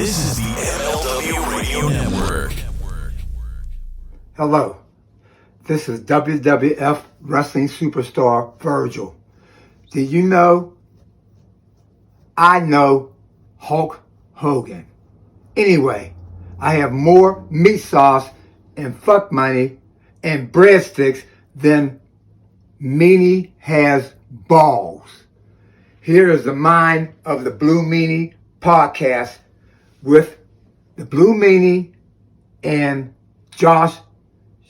This is the MLW Radio Network. Hello, this is WWF wrestling superstar Virgil. Did you know I know Hulk Hogan? Anyway, I have more meat sauce and fuck money and breadsticks than Meanie has balls. Here is the mind of the Blue Meanie podcast with the Blue Meanie and Josh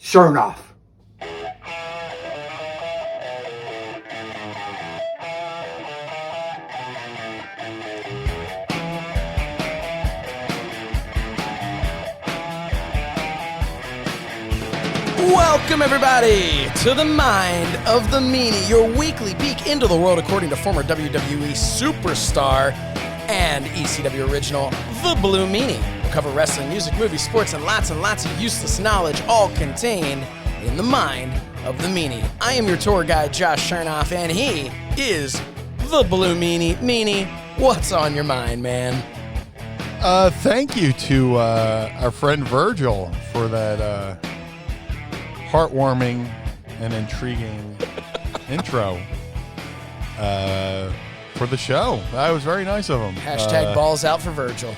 Shernoff. Welcome, everybody, to the Mind of the Meanie, your weekly peek into the world according to former WWE superstar and ECW original, the Blue Meanie. We'll cover wrestling, music, movies, sports, and lots of useless knowledge, all contained in the Mind of the Meanie. I am your tour guide, Josh Shernoff, and he is the Blue Meanie. Meanie, what's on your mind, man? Thank you to our friend Virgil for that heartwarming and intriguing intro for the show. That was very nice of him. Hashtag balls out for Virgil.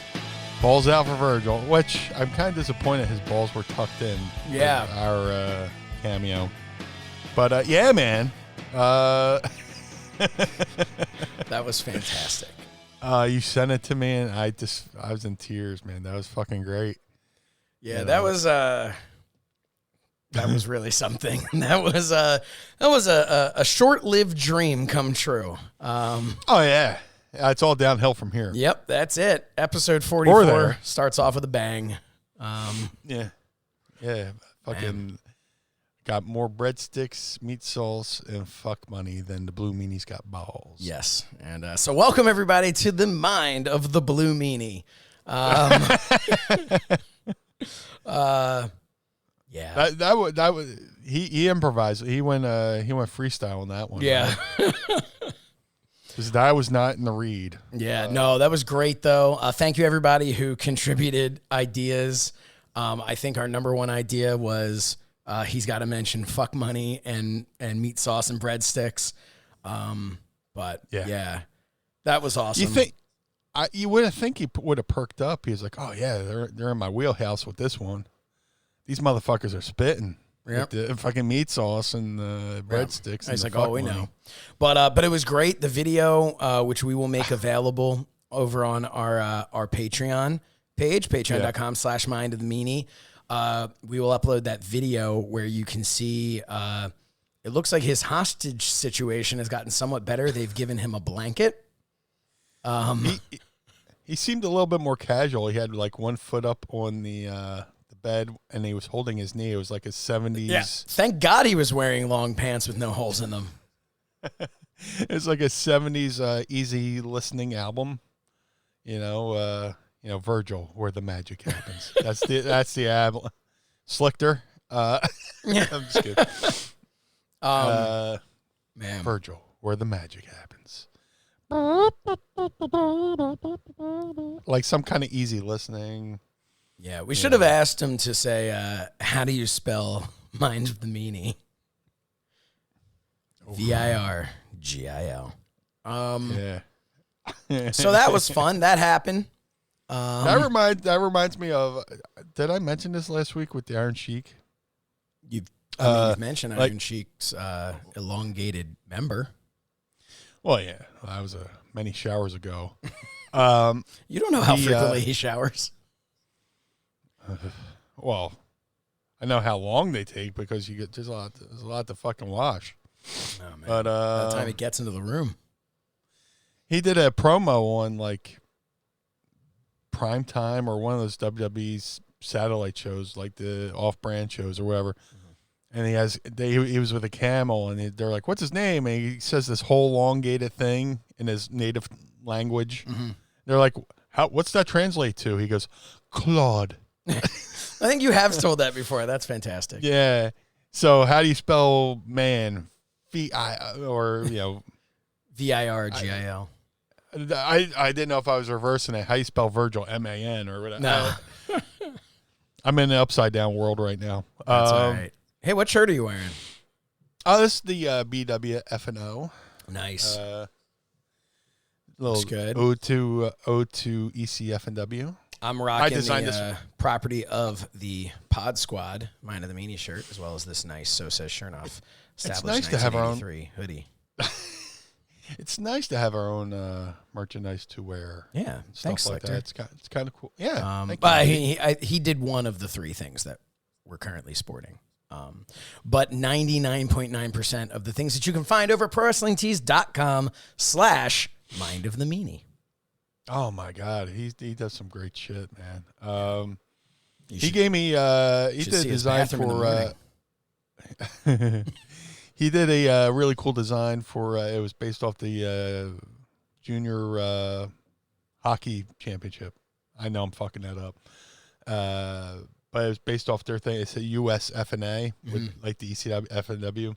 Balls out for Virgil, which I'm kind of disappointed his balls were tucked in. Yeah. Our cameo. But yeah, man. That was fantastic. You sent it to me and I was in tears, man. That was fucking great. Yeah, that was really something. That was a short-lived dream come true. Oh yeah, it's all downhill from here. Yep, that's it. Episode 44 starts off with a bang. Yeah. Fucking man. Got more breadsticks, meat sauce, and fuck money than the Blue Meanie's got balls. Yes, and so welcome everybody to the Mind of the Blue Meanie. Yeah, that was he improvised. He went freestyle on that one. Yeah, because that was not in the read. Yeah, no, that was great though. Thank you everybody who contributed ideas. I think our number one idea was he's got to mention fuck money and meat sauce and breadsticks. But yeah, that was awesome. You would think he would have perked up. He was like, oh yeah, they're in my wheelhouse with this one. These motherfuckers are spitting. Yep. With the fucking meat sauce and the breadsticks. He's like, oh, we know. But it was great. The video, which we will make available over on our Patreon page, patreon.com/Mind of the Meanie. We will upload that video where you can see it looks like his hostage situation has gotten somewhat better. They've given him a blanket. He seemed a little bit more casual. He had like one foot up on the bed and he was holding his knee. It was like a 70s. Yeah. Thank God he was wearing long pants with no holes in them. It was like a 70s easy listening album. Virgil, where the magic happens. That's the album. Slichter. Yeah. I'm just kidding. Man. Virgil, where the magic happens. Like some kind of easy listening. Yeah, we should have asked him to say, how do you spell Mind of the Meanie? VIRGIL. Yeah. So that was fun. That happened. That reminds me of, did I mention this last week with the Iron Sheik? You've mentioned Iron Sheik's elongated member. Well, yeah, that was many showers ago. You don't know how frequently he showers. Well, I know how long they take because there's a lot to fucking wash. Oh, man. But by the time he gets into the room, he did a promo on like Prime Time or one of those WWE's satellite shows, like the off-brand shows or whatever. Mm-hmm. And he was with a camel, and they're like, "What's his name?" And he says this whole elongated thing in his native language. Mm-hmm. They're like, "What's that translate to?" He goes, "Claude." I think you have told that before. That's fantastic. Yeah. So how do you spell man? VIRGIL. I didn't know if I was reversing it. How you spell Virgil? MAN or whatever. No. I'm in the upside down world right now. That's all right. Hey, what shirt are you wearing? Oh, this is the BWF&O. Nice. Little good. ode to ECF&W. I'm rocking designed the property of the Pod Squad, mine of the Meanie shirt, as well as this nice So Says Shernoff It's nice to have our own hoodie. It's nice to have our own merchandise to wear. Yeah, stuff thanks, like Lecter. that. It's kind of cool. Yeah, but he did one of the three things that we're currently sporting. But 99.9% of the things that you can find over at ProWrestlingTees.com/Mind of the Meanie. Oh my God, he does some great shit, man. He gave me he did a design for he did a really cool design for it was based off the junior hockey championship. I know I'm fucking that up. But it was based off their thing. It's a USF&A with like the ECF&W.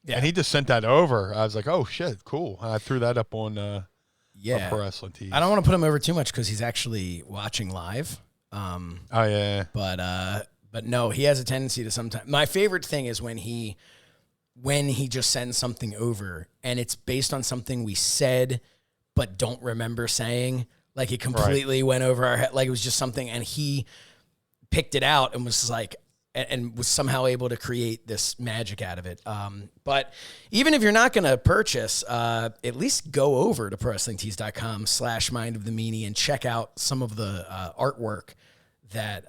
Yeah. And he just sent that over. I was like, oh shit, cool. I threw that up on Pro Wrestling Tees. I don't want to put him over too much because he's actually watching live. Oh yeah. But no, he has a tendency to sometimes. My favorite thing is when he just sends something over and it's based on something we said but don't remember saying. Like it completely went over our head. Like it was just something, and he picked it out and was like, and was somehow able to create this magic out of it. But even if you're not going to purchase, at least go over to ProWrestlingTees.com/Mind of the Meanie and check out some of the artwork that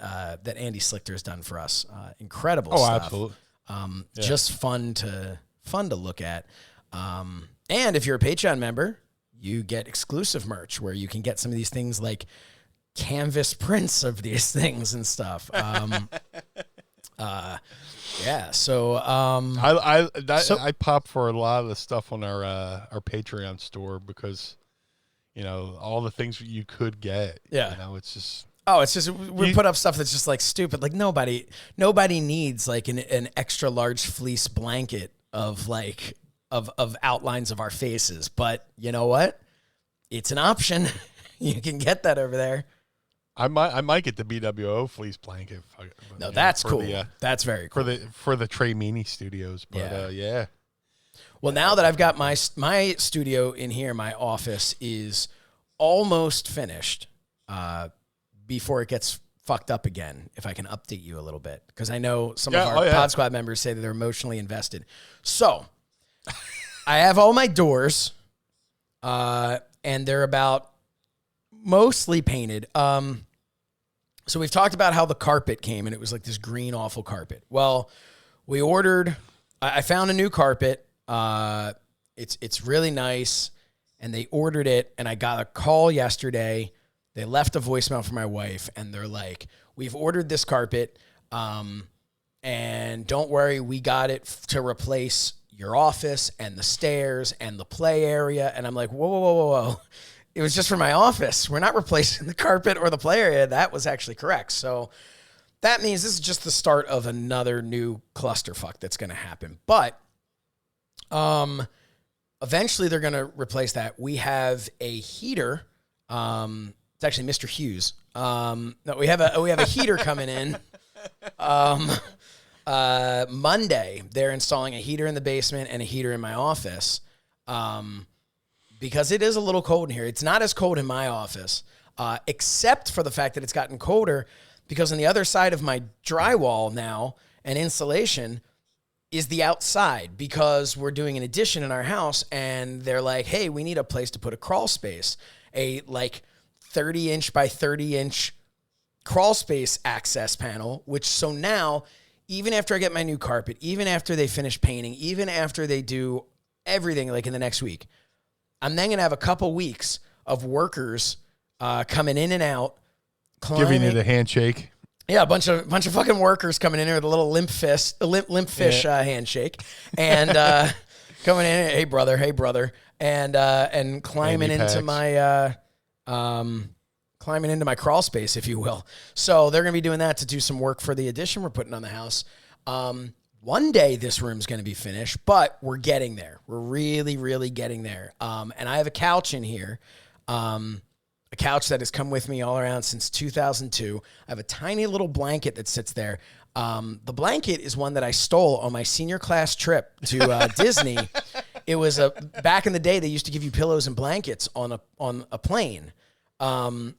Andy Slichter has done for us. Incredible stuff. Absolutely. Just fun to look at. And if you're a Patreon member, you get exclusive merch where you can get some of these things like canvas prints of these things and stuff. So I pop for a lot of the stuff on our Patreon store because all the things you could get. Yeah, it's just. Oh, it's just we put up stuff that's just like stupid. Like nobody needs like an extra large fleece blanket of like of outlines of our faces. But you know what? It's an option. You can get that over there. I might get the BWO fleece blanket. No, that's cool. That's very cool for the Trey Meanie Studios. But yeah. Well, now that I've got my studio in here, my office is almost finished. Before it gets fucked up again, if I can update you a little bit, because I know some of our Pod Squad members say that they're emotionally invested. So I have all my doors, and they're about mostly painted. So we've talked about how the carpet came, and it was like this green awful carpet. Well, we ordered. I found a new carpet. It's really nice, and they ordered it, and I got a call yesterday. They left a voicemail for my wife, and they're like, we've ordered this carpet, and don't worry, we got it to replace your office and the stairs and the play area. And I'm like, whoa. It was just for my office. We're not replacing the carpet or the play area. That was actually correct. So that means this is just the start of another new clusterfuck that's going to happen. But eventually they're going to replace that. We have a heater. It's actually Mr. Hughes. No, we have a heater coming in. Monday, they're installing a heater in the basement and a heater in my office. Because it is a little cold in here. It's not as cold in my office, except for the fact that it's gotten colder because on the other side of my drywall now and insulation is the outside because we're doing an addition in our house and they're like, hey, we need a place to put a crawl space, a like 30-inch by 30-inch crawl space access panel, which so now, even after I get my new carpet, even after they finish painting, even after they do everything like in the next week, I'm then going to have a couple weeks of workers coming in and out. Giving you the handshake. Yeah, a bunch of fucking workers coming in here with a little limp fish handshake. And coming in, hey brother, and climbing into my climbing into my crawl space, if you will. So they're going to be doing that to do some work for the addition we're putting on the house. One day this room's going to be finished, but we're getting there. We're really, really getting there. And I have a couch in here A couch that has come with me all around since 2002. I have a tiny little blanket that sits there. The blanket is one that I stole on my senior class trip to Disney. It was back in the day, they used to give you pillows and blankets on a plane. And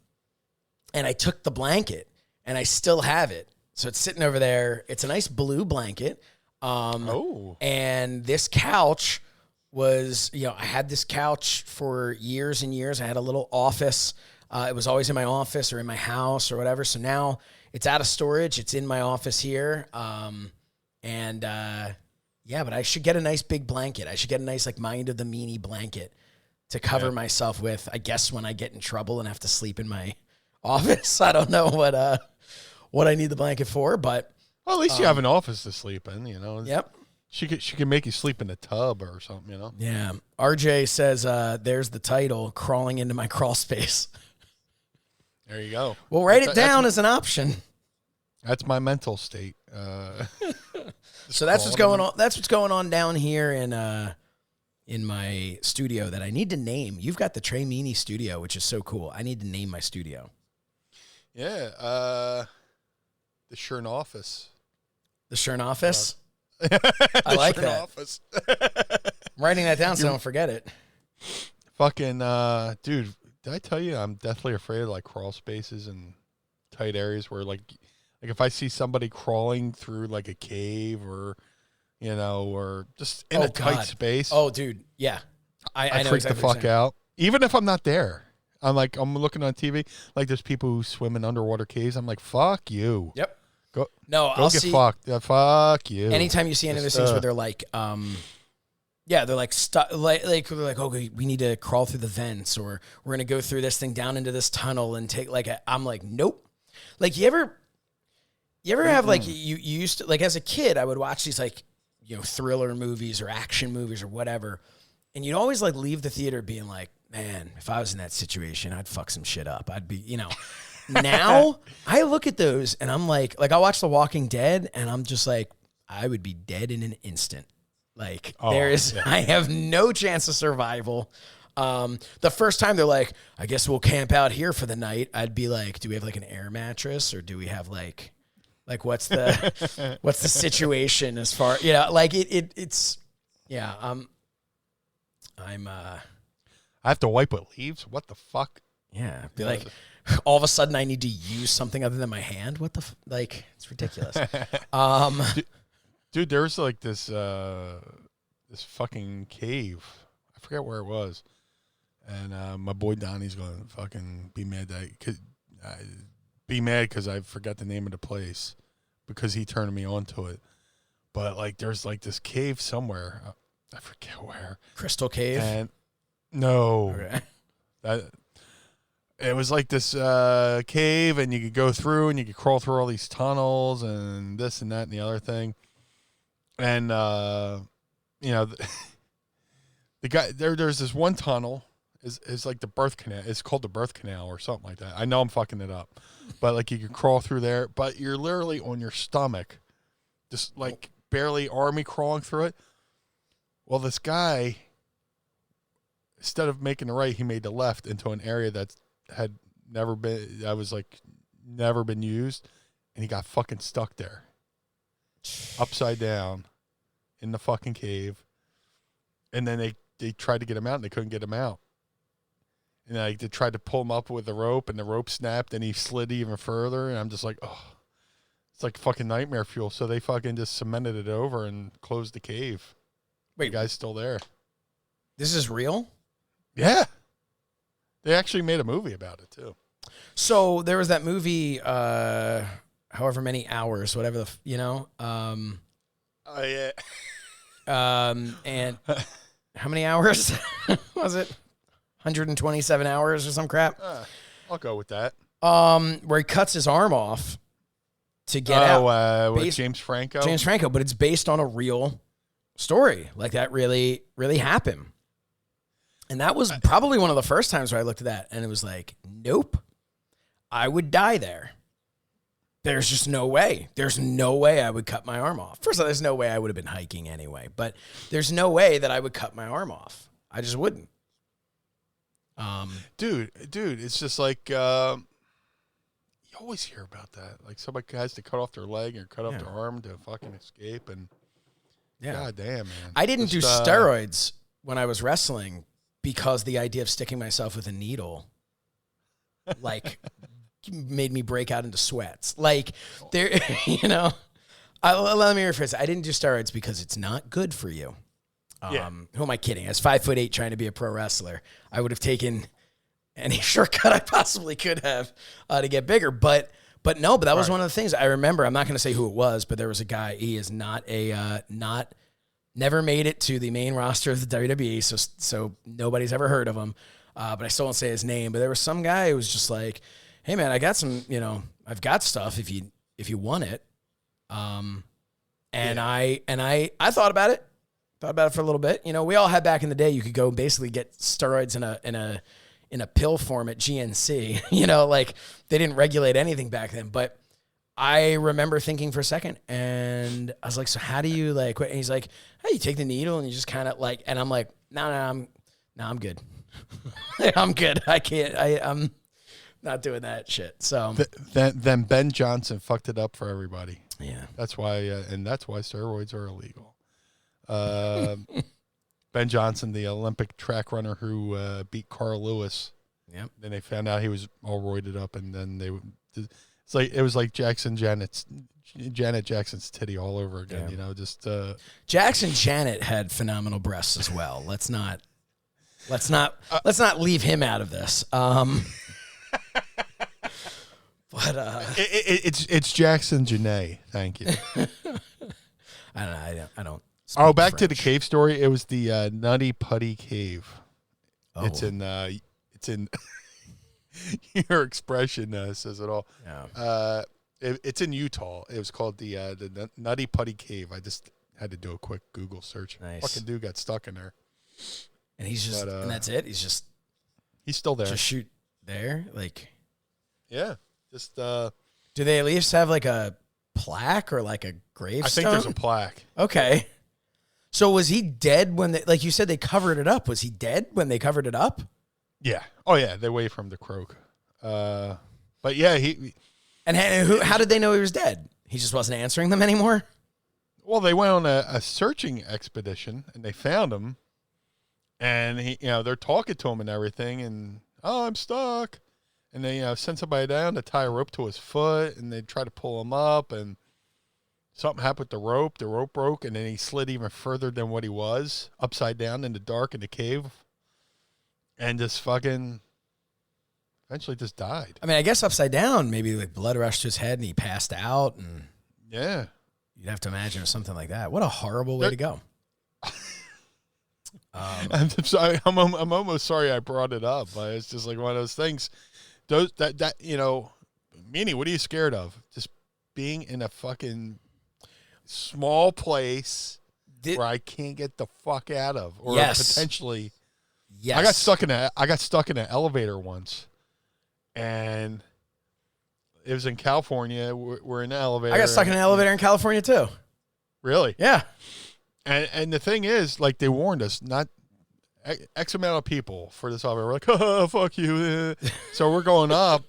I took the blanket, and I still have it. So it's sitting over there. It's a nice blue blanket. And this couch was, I had this couch for years and years. I had a little office. It was always in my office or in my house or whatever. So now it's out of storage. It's in my office here. But I should get a nice big blanket. I should get a nice Mind of the Meanie blanket to cover myself with, I guess, when I get in trouble and have to sleep in my office. I don't know what I need the blanket for, but well, at least you have an office to sleep in, Yep. She can make you sleep in a tub or something, Yeah. RJ says, there's the title, Crawling into My Crawlspace. There you go. We'll write it down as an option. That's my mental state. So that's what's going on. That's what's going on down here in my studio that I need to name. You've got the Trey Meanie studio, which is so cool. I need to name my studio. Yeah. The Shernoff. The Shernoff. I like that. I'm writing that down so I don't forget it. Fucking, dude, did I tell you I'm deathly afraid of crawl spaces and tight areas where if I see somebody crawling through a cave or just in a tight space. Oh, dude, yeah. I know freak exactly the fuck out. Even if I'm not there. I'm looking on TV, there's people who swim in underwater caves. I'm like, fuck you. Yep. I'll get fucked. Yeah, fuck you. Anytime you see any of those things where they're they're stuck, they're like, okay, we need to crawl through the vents, or we're gonna go through this thing down into this tunnel and take I'm like, nope. You ever have you used to as a kid, I would watch these thriller movies or action movies or whatever, and you'd always leave the theater being like, man, if I was in that situation, I'd fuck some shit up. I'd be, Now I look at those and I'm like I watch The Walking Dead and I'm just like, I would be dead in an instant. I have no chance of survival. The first time they're like, I guess we'll camp out here for the night. I'd be like, do we have an air mattress, or do we have what's the what's the situation as far it's I have to wipe with leaves. What the fuck? Yeah, be all of a sudden I need to use something other than my hand. What the it's ridiculous. Dude, there's this this fucking cave. I forget where it was, and my boy Donnie's going to fucking be mad because I forgot the name of the place because he turned me on to it. But there's this cave somewhere. I forget where. Crystal Cave. And no, okay. It was this cave, and you could go through, and you could crawl through all these tunnels, and this and that and the other thing. And the guy there's this one tunnel is the birth canal. It's called the birth canal or something like that. I know I'm fucking it up, but you can crawl through there, but you're literally on your stomach, just barely army crawling through it. Well, this guy, instead of making the right, he made the left into an area that had never been used, and he got fucking stuck there, upside down, in the fucking cave. And then they tried to get him out, and they couldn't get him out. And they tried to pull him up with the rope, and the rope snapped, and he slid even further. And I'm just like, oh, it's fucking nightmare fuel. So they fucking just cemented it over and closed the cave. Wait, the guy's still there. This is real? Yeah. They actually made a movie about it, too. So there was that movie, however many hours, whatever Oh, yeah. And how many hours was it? 127 hours or some crap? I'll go with that. Where he cuts his arm off to get out. With James Franco? James Franco, but it's based on a real story. That really, really happened. And that was probably one of the first times where I looked at that and it was like, nope, I would die there. There's just no way. There's no way I would cut my arm off. First of all, there's no way I would have been hiking anyway, but there's no way that I would cut my arm off. I just wouldn't. Dude, it's just like you always hear about that. Like somebody has to cut off their leg or cut off their arm to fucking escape, and god damn, man. I didn't do steroids when I was wrestling because the idea of sticking myself with a needle, like, made me break out into sweats. Like, there, you know. Let me rephrase it. I didn't do steroids because it's not good for you. Who am I kidding? I was 5'8" trying to be a pro wrestler. I would have taken any shortcut I possibly could have to get bigger. But that was one of the things I remember. I'm not going to say who it was, but there was a guy. He is never made it to the main roster of the WWE. So nobody's ever heard of him. But I still won't say his name. But there was some guy who was just like, "Hey man, I got some. I've got stuff if you want it." I thought about it. Thought about it for a little bit. We all had back in the day. You could go basically get steroids in a pill form at GNC. Like they didn't regulate anything back then. But I remember thinking for a second, and I was like, "So how do you like?" And he's like, "Hey, you take the needle and you just kind of like." And I'm like, "No, I'm good. I'm good. I can't. I'm not doing that shit." So then Ben Johnson fucked it up for everybody. Yeah, that's why, and that's why steroids are illegal. Ben Johnson, the Olympic track runner who beat Carl Lewis. Yep. Then they found out he was all roided up, and then it was like Janet Jackson's titty all over again. Yeah. Jackson Janet had phenomenal breasts as well. Let's not leave him out of this. But it's Jackson Janae. Thank you. I don't. Oh, back to the cave story. It was the Nutty Putty Cave. Oh. It's in your expression says it all. Yeah. It's in Utah. It was called the Nutty Putty Cave. I just had to do a quick Google search. Nice. Fucking dude got stuck in there. And he's just and that's it. He's still there. Just shoot there, like. Yeah. Just. Do they at least have like a plaque or like a gravestone? I think there's a plaque. Okay. So was he dead when like you said they covered it up? Was he dead when they covered it up? Yeah. Oh yeah. They wait for him to croak. But yeah, he. And how did they know he was dead? He just wasn't answering them anymore? Well, they went on a searching expedition and they found him. And he, they're talking to him and everything, and I'm stuck. And they, send somebody down to tie a rope to his foot, and they try to pull him up, and something happened with the rope. The rope broke, and then he slid even further than what he was, upside down in the dark in the cave, and just fucking eventually just died. I mean, I guess upside down, maybe like blood rushed to his head, and he passed out, and yeah, you'd have to imagine something like that. What a horrible way to go. I'm sorry. I'm almost sorry I brought it up. But it's just like one of those things. Meanie, what are you scared of? Just being in a fucking small place where I can't get the fuck out of, or potentially. Yes. I got stuck in an elevator once, and it was in California. We're in an elevator. I got stuck in an elevator in California too. Really? Yeah. And the thing is, like, they warned us, not X amount of people for this elevator. We're like, oh, fuck you. So we're going up,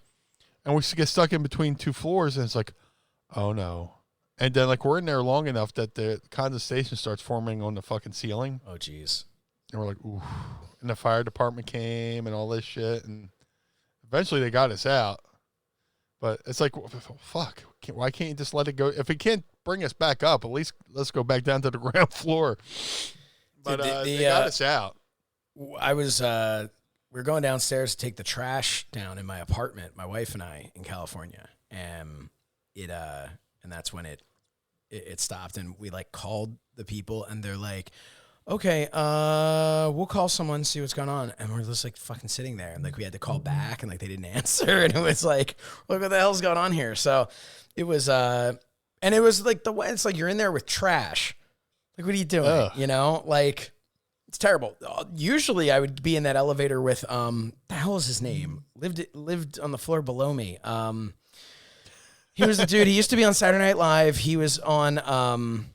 and we get stuck in between two floors, and it's like, oh, no. And then, like, we're in there long enough that the condensation starts forming on the fucking ceiling. Oh, jeez. And we're like, ooh. And the fire department came and all this shit, and eventually they got us out. But it's like, fuck, why can't you just let it go? If it can't bring us back up, at least let's go back down to the ground floor. But they got us out. I was, we were going downstairs to take the trash down in my apartment, my wife and I, in California. And and that's when it stopped, and we like called the people, and they're like, okay, we'll call someone, see what's going on. And we're just like fucking sitting there, and like we had to call back, and like they didn't answer, and it was like, look what the hell's going on here. So it was and it was like the way it's like you're in there with trash. Like, what are you doing? Ugh. Like, it's terrible. Usually I would be in that elevator with the hell is his name? Lived on the floor below me. He was the dude. He used to be on Saturday Night Live. He was on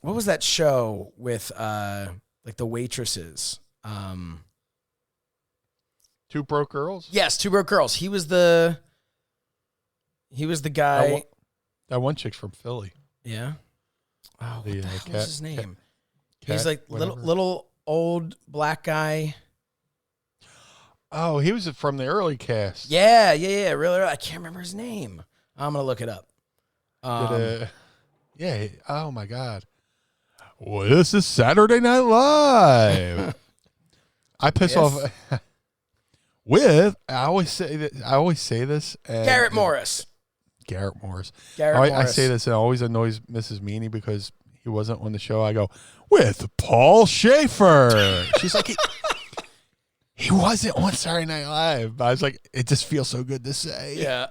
what was that show with like the waitresses? Two Broke Girls? Yes, Two Broke Girls. He was the guy. That one chick's from Philly. Yeah. Oh, what The, the hell cat- was his name? Cat, He's like whatever. little old black guy. Oh, he was from the early cast. Yeah. Really, I can't remember his name. I'm gonna look it up. Yeah. Oh my God. Well, this is Saturday Night Live. I piss off with. I always say this. And Garrett Morris. Garrett Morris. Garrett I say this and it always annoys Mrs. Meanie because he wasn't on the show. I go with Paul Schaefer. She's like, he wasn't on Saturday Night Live. But I was like, it just feels so good to say. Yeah.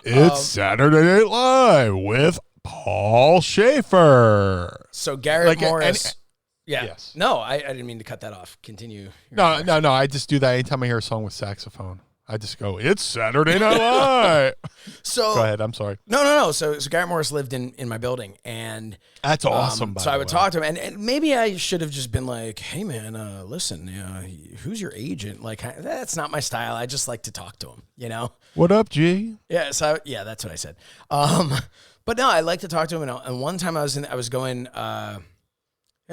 It's Saturday Night Live with Paul Schaefer. So Garrett Morris. Yeah. Yes. No, I didn't mean to cut that off. Continue. No. I just do that anytime I hear a song with saxophone. I just go, it's Saturday Night Live. So go ahead. I'm sorry. No. So Garrett Morris lived in my building, and That's awesome. So I would talk to him, and maybe I should have just been like, "Hey, man, listen, who's your agent?" Like, that's not my style. I just like to talk to him, you know. What up, G? Yeah. So that's what I said. But no, I like to talk to him, and one time I was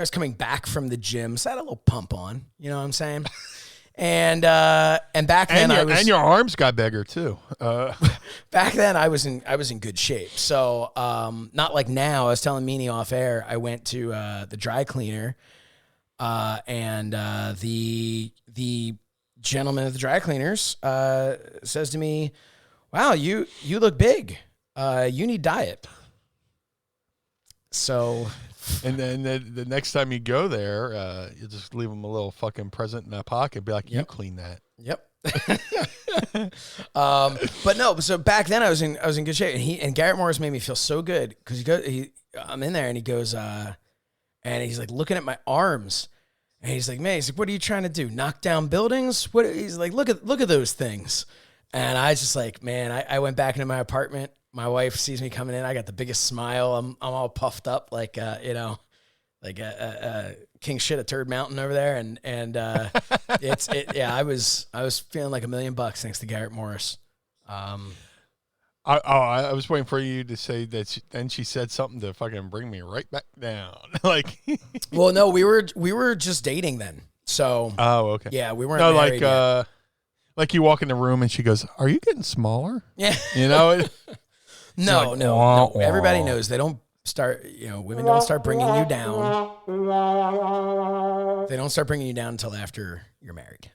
coming back from the gym, so I had a little pump on. You know what I'm saying? And back then and your arms got bigger too. Back then I was in good shape. So not like now. I was telling Meanie off air. I went to the dry cleaner, and the gentleman at the dry cleaners says to me, "Wow, you look big. You need diet." So. And then the next time you go there, you just leave them a little fucking present in that pocket. Be like, you clean that. Yep. But no. So back then I was in good shape, and Garrett Morris made me feel so good because I'm in there and he goes, and he's like looking at my arms, and he's like, "Man, what are you trying to do? Knock down buildings? What?" He's like, "Look at those things," and I just like, man, I went back into my apartment. My wife sees me coming in. I got the biggest smile. I'm all puffed up like like a king shit at Turd Mountain over there. And I was feeling like $1 million thanks to Garrett Morris. I was waiting for you to say that. Then she said something to fucking bring me right back down. Like, well, no, we were just dating then. So, okay. Yeah, we weren't no, married yet. Like you walk in the room and she goes, "Are you getting smaller?" Yeah. You know. No, like, no. Everybody knows they don't start. Women don't start bringing you down. They don't start bringing you down until after you're married.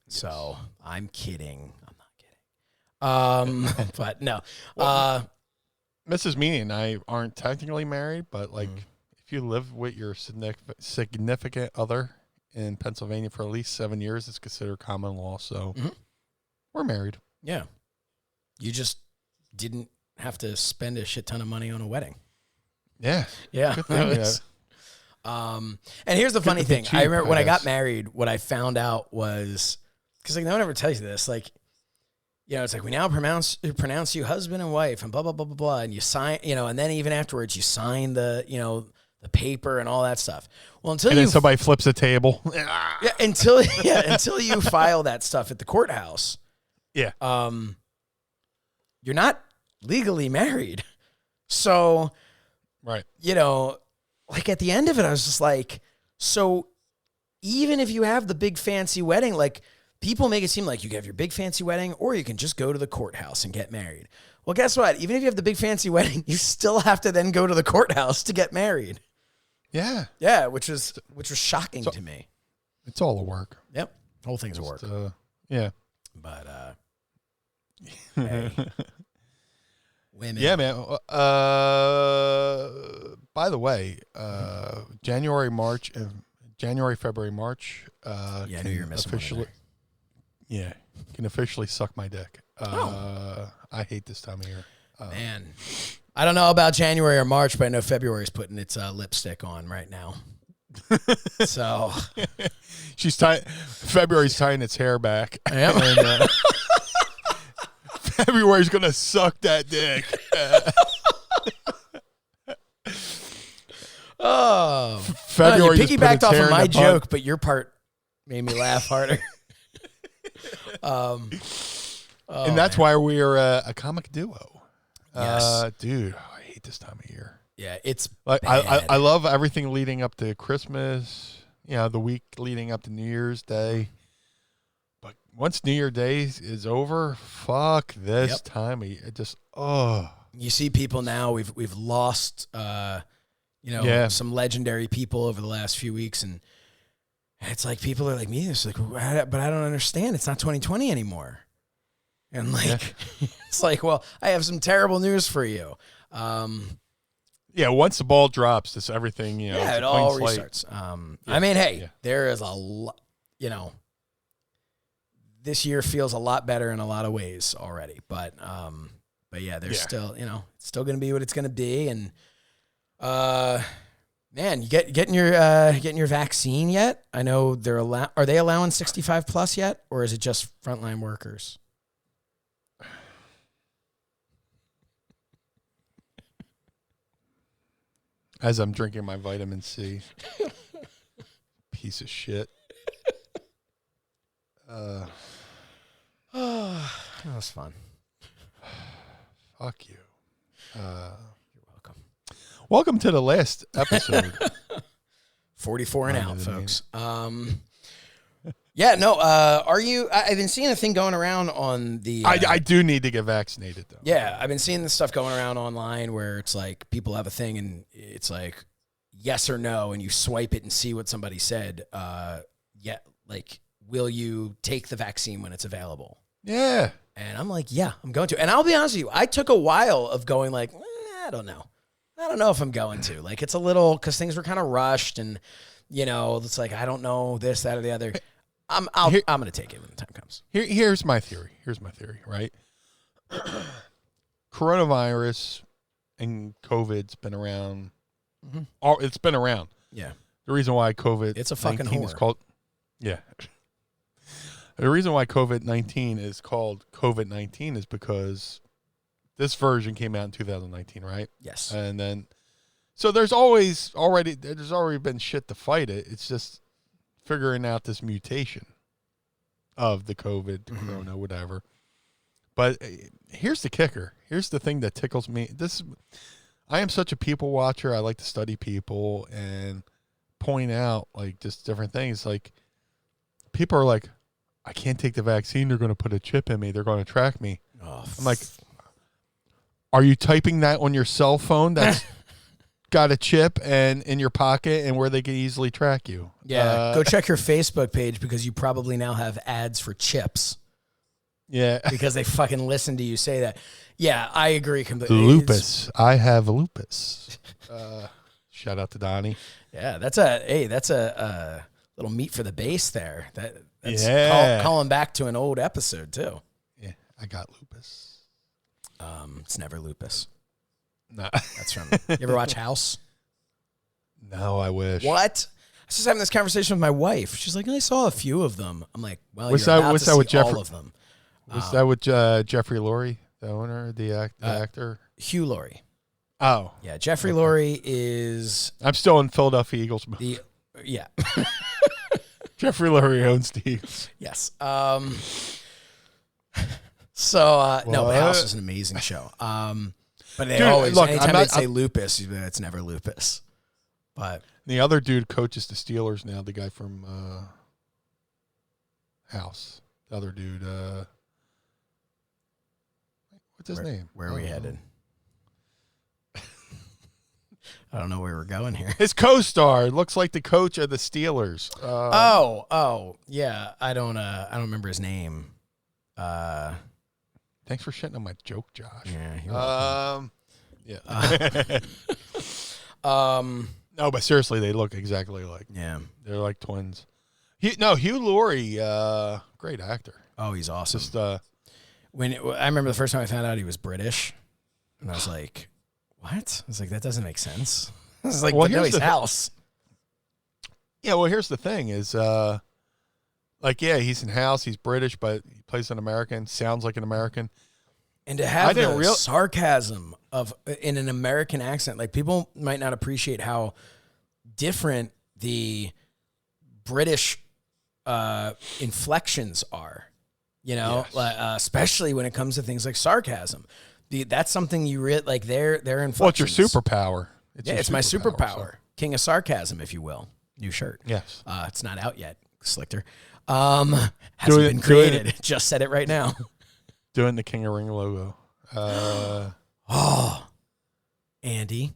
So I'm kidding. I'm not kidding. But no. Mrs. Meanie and I aren't technically married, but like, if you live with your significant other in Pennsylvania for at least 7 years, it's considered common law. So we're married. Yeah. You just didn't have to spend a shit ton of money on a wedding. Yeah. Yeah. Good thing, and here's the funny thing. I remember when I got married, what I found out was, because like no one ever tells you this, like, it's like we now pronounce you husband and wife and blah, blah, blah, blah, blah. And you sign, and then even afterwards you sign the, the paper and all that stuff. Well, then somebody flips a table. Yeah. Until you file that stuff at the courthouse. Yeah. You're not legally married. So, right. Like at the end of it, I was just like, so even if you have the big fancy wedding, like people make it seem like you can have your big fancy wedding or you can just go to the courthouse and get married. Well, guess what? Even if you have the big fancy wedding, you still have to then go to the courthouse to get married. Yeah. Yeah, which was shocking to me. It's all a work. Yep. Whole thing's a work. Yeah. But hey. Women. Yeah, man. By the way, January, February, March. I knew you were missing officially. Yeah, can officially suck my dick. I hate this time of year. Man, I don't know about January or March, but I know February's putting its lipstick on right now. So February's tying its hair back. Yep. And, February's gonna suck that dick. Oh, February. you piggybacked off of my joke, but your part made me laugh harder. And that's why we are a comic duo. Yes. Dude, I hate this time of year. Yeah, it's Like bad. I love everything leading up to Christmas, the week leading up to New Year's Day. But once New Year's Day is over, fuck this time of year. It just, You see people now, we've lost, some legendary people over the last few weeks, and it's like people are like me. It's like, but I don't understand. It's not 2020 anymore. And like, it's like, well, I have some terrible news for you. once the ball drops, this everything, it all restarts. I mean, hey, there is a lot, this year feels a lot better in a lot of ways already, but yeah, there's still, it's still going to be what it's going to be. And, man, you getting your vaccine yet? I know are they allowing 65 plus yet? Or is it just frontline workers? As I'm drinking my vitamin C. Piece of shit. That was fun. Fuck you. You're welcome. Welcome to the last episode. 44 and out, folks. Are you? I've been seeing a thing going around on the. I do need to get vaccinated though. Yeah, I've been seeing this stuff going around online where it's like people have a thing and it's like yes or no, and you swipe it and see what somebody said. Will you take the vaccine when it's available? Yeah. And I'm like, yeah, I'm going to. And I'll be honest with you, I took a while of going like, I don't know. I don't know if I'm going to. Like, it's a little, because things were kind of rushed and, it's like, I don't know this, that, or the other. I'm going to take it when the time comes. Here's my theory, right? Coronavirus and COVID's been around. Mm-hmm. It's been around. Yeah. The reason why COVID it's a fucking whore. is called. Yeah. The reason why COVID-19 is called COVID-19 is because this version came out in 2019, right? Yes. And then, so there's already been shit to fight it. It's just figuring out this mutation of the COVID, Corona, whatever. But here's the kicker. Here's the thing that tickles me. I am such a people watcher. I like to study people and point out like just different things. Like people are like, I can't take the vaccine. They're going to put a chip in me. They're going to track me. Oh, I'm like, are you typing that on your cell phone that's got a chip and in your pocket and where they can easily track you? Yeah. Go check your Facebook page because you probably now have ads for chips. Yeah. Because they fucking listen to you say that. Yeah, I agree completely. Lupus. I have lupus. Shout out to Donnie. Yeah, that's a little meat for the base there. That's calling back to an old episode too. Yeah, I got lupus. It's never lupus. No. That's from. You ever watch House? No, I wish. What? I was just having this conversation with my wife. She's like, I saw a few of them. I'm like, well, what's you're that, about what's to that with see all Jeffrey? of them. Was that with Jeffrey Lurie, the owner, the actor? Hugh Laurie. Oh. Yeah, Jeffrey Lurie is... I'm still in Philadelphia Eagles mode. Yeah. Jeffrey Lurie owns the Eagles. Yes. No, but House is an amazing show. But they always, anytime they say lupus, it's never lupus. But the other dude coaches the Steelers now, the guy from House. The other dude, what's his name? Where are we headed? I don't know where we're going here. His co-star looks like the coach of the Steelers. Yeah. I don't remember his name. Thanks for shitting on my joke, Josh. Yeah. You're welcome. No, but seriously, they look exactly like. Yeah. They're like twins. Hugh Laurie, great actor. Oh, he's awesome. Just I remember the first time I found out he was British, and I was like, "What?" I was like, "That doesn't make sense." I was like, "Well, here's House." Yeah, well, here's the thing: is he's in House, he's British, but he plays an American, sounds like an American, and to have the sarcasm in an American accent, like people might not appreciate how different the British inflections are, Yes. especially when it comes to things like sarcasm. That's something you like. Their inflections. Well, it's your superpower. It's my superpower. So. King of sarcasm, if you will. New shirt. Yes. It's not out yet, Slichter. Hasn't been created. Just said it right now. Doing the King of Ring logo. Andy,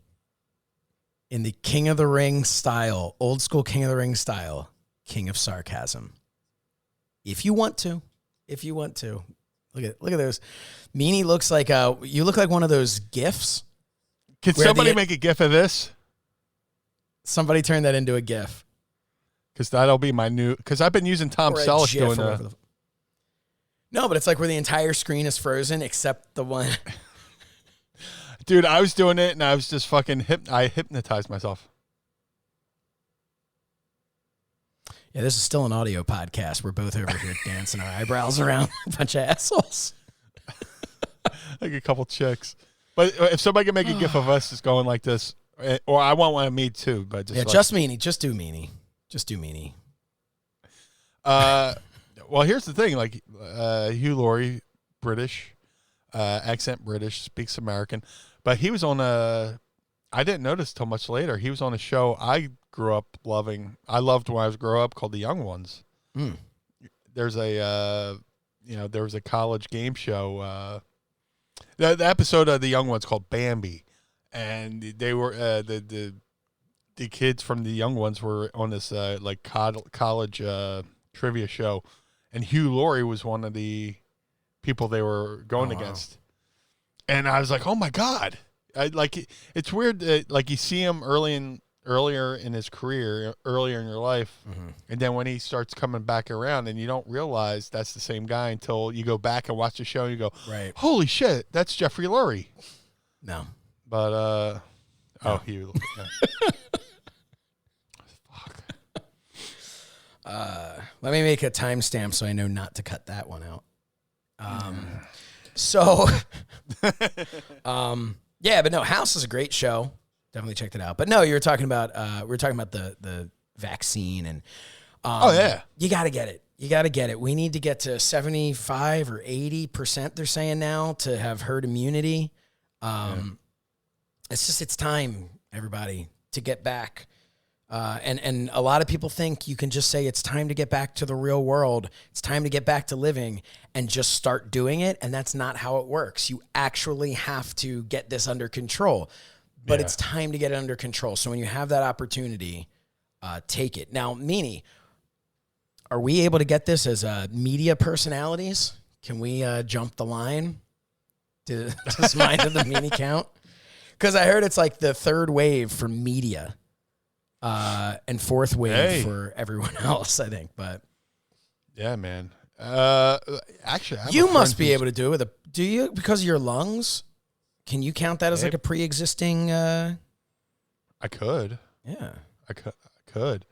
in the King of the Ring style, old school King of the Ring style, King of sarcasm. If you want to. Look at those. Meanie looks like you look like one of those GIFs. Could somebody make a GIF of this? Somebody turn that into a GIF. Because that'll be my new. Because I've been using Tom Selleck doing that. No, but it's like where the entire screen is frozen except the one. Dude, I was doing it and I was just fucking I hypnotized myself. Yeah, this is still an audio podcast. We're both over here dancing our eyebrows around a bunch of assholes. Like a couple chicks. But if somebody can make a GIF of us just going like this, or I want one of me too, but just Meanie. Just do Meanie. Just do Meanie. Well, here's the thing. Like, Hugh Laurie, British, accent British, speaks American. But he was on I didn't notice till much later. He was on a show I grew up loving. I loved when I was growing up called The Young Ones. Mm. There's there was a college game show. The episode of The Young Ones called Bambi. And they were, the kids from The Young Ones were on this, college trivia show. And Hugh Laurie was one of the people they were going against. And I was like, oh my God. It's weird that like you see him earlier in his career, earlier in your life. Mm-hmm. And then when he starts coming back around and you don't realize that's the same guy until you go back and watch the show and you go, right. Holy shit, that's Jeffrey Lurie. No. But, no. Hugh. Yeah. Let me make a timestamp so I know not to cut that one out. Yeah, but no, House is a great show. Definitely checked it out. But no, you were talking about the vaccine and you got to get it. You got to get it. We need to get to 75 or 80%. They're saying now to have herd immunity. It's time, everybody, to get back. And a lot of people think you can just say it's time to get back to the real world. It's time to get back to living and just start doing it. And that's not how it works. You actually have to get this under control. But it's time to get it under control. So when you have that opportunity, take it. Now, Meanie, are we able to get this as media personalities? Can we jump the line to Mind of the Meanie count? Because I heard it's like the third wave for media. And fourth wave for everyone else, I think. But yeah, man. Actually, you must be able to do it do you? Because of your lungs, can you count that as like a pre-existing? I could. Yeah, I could.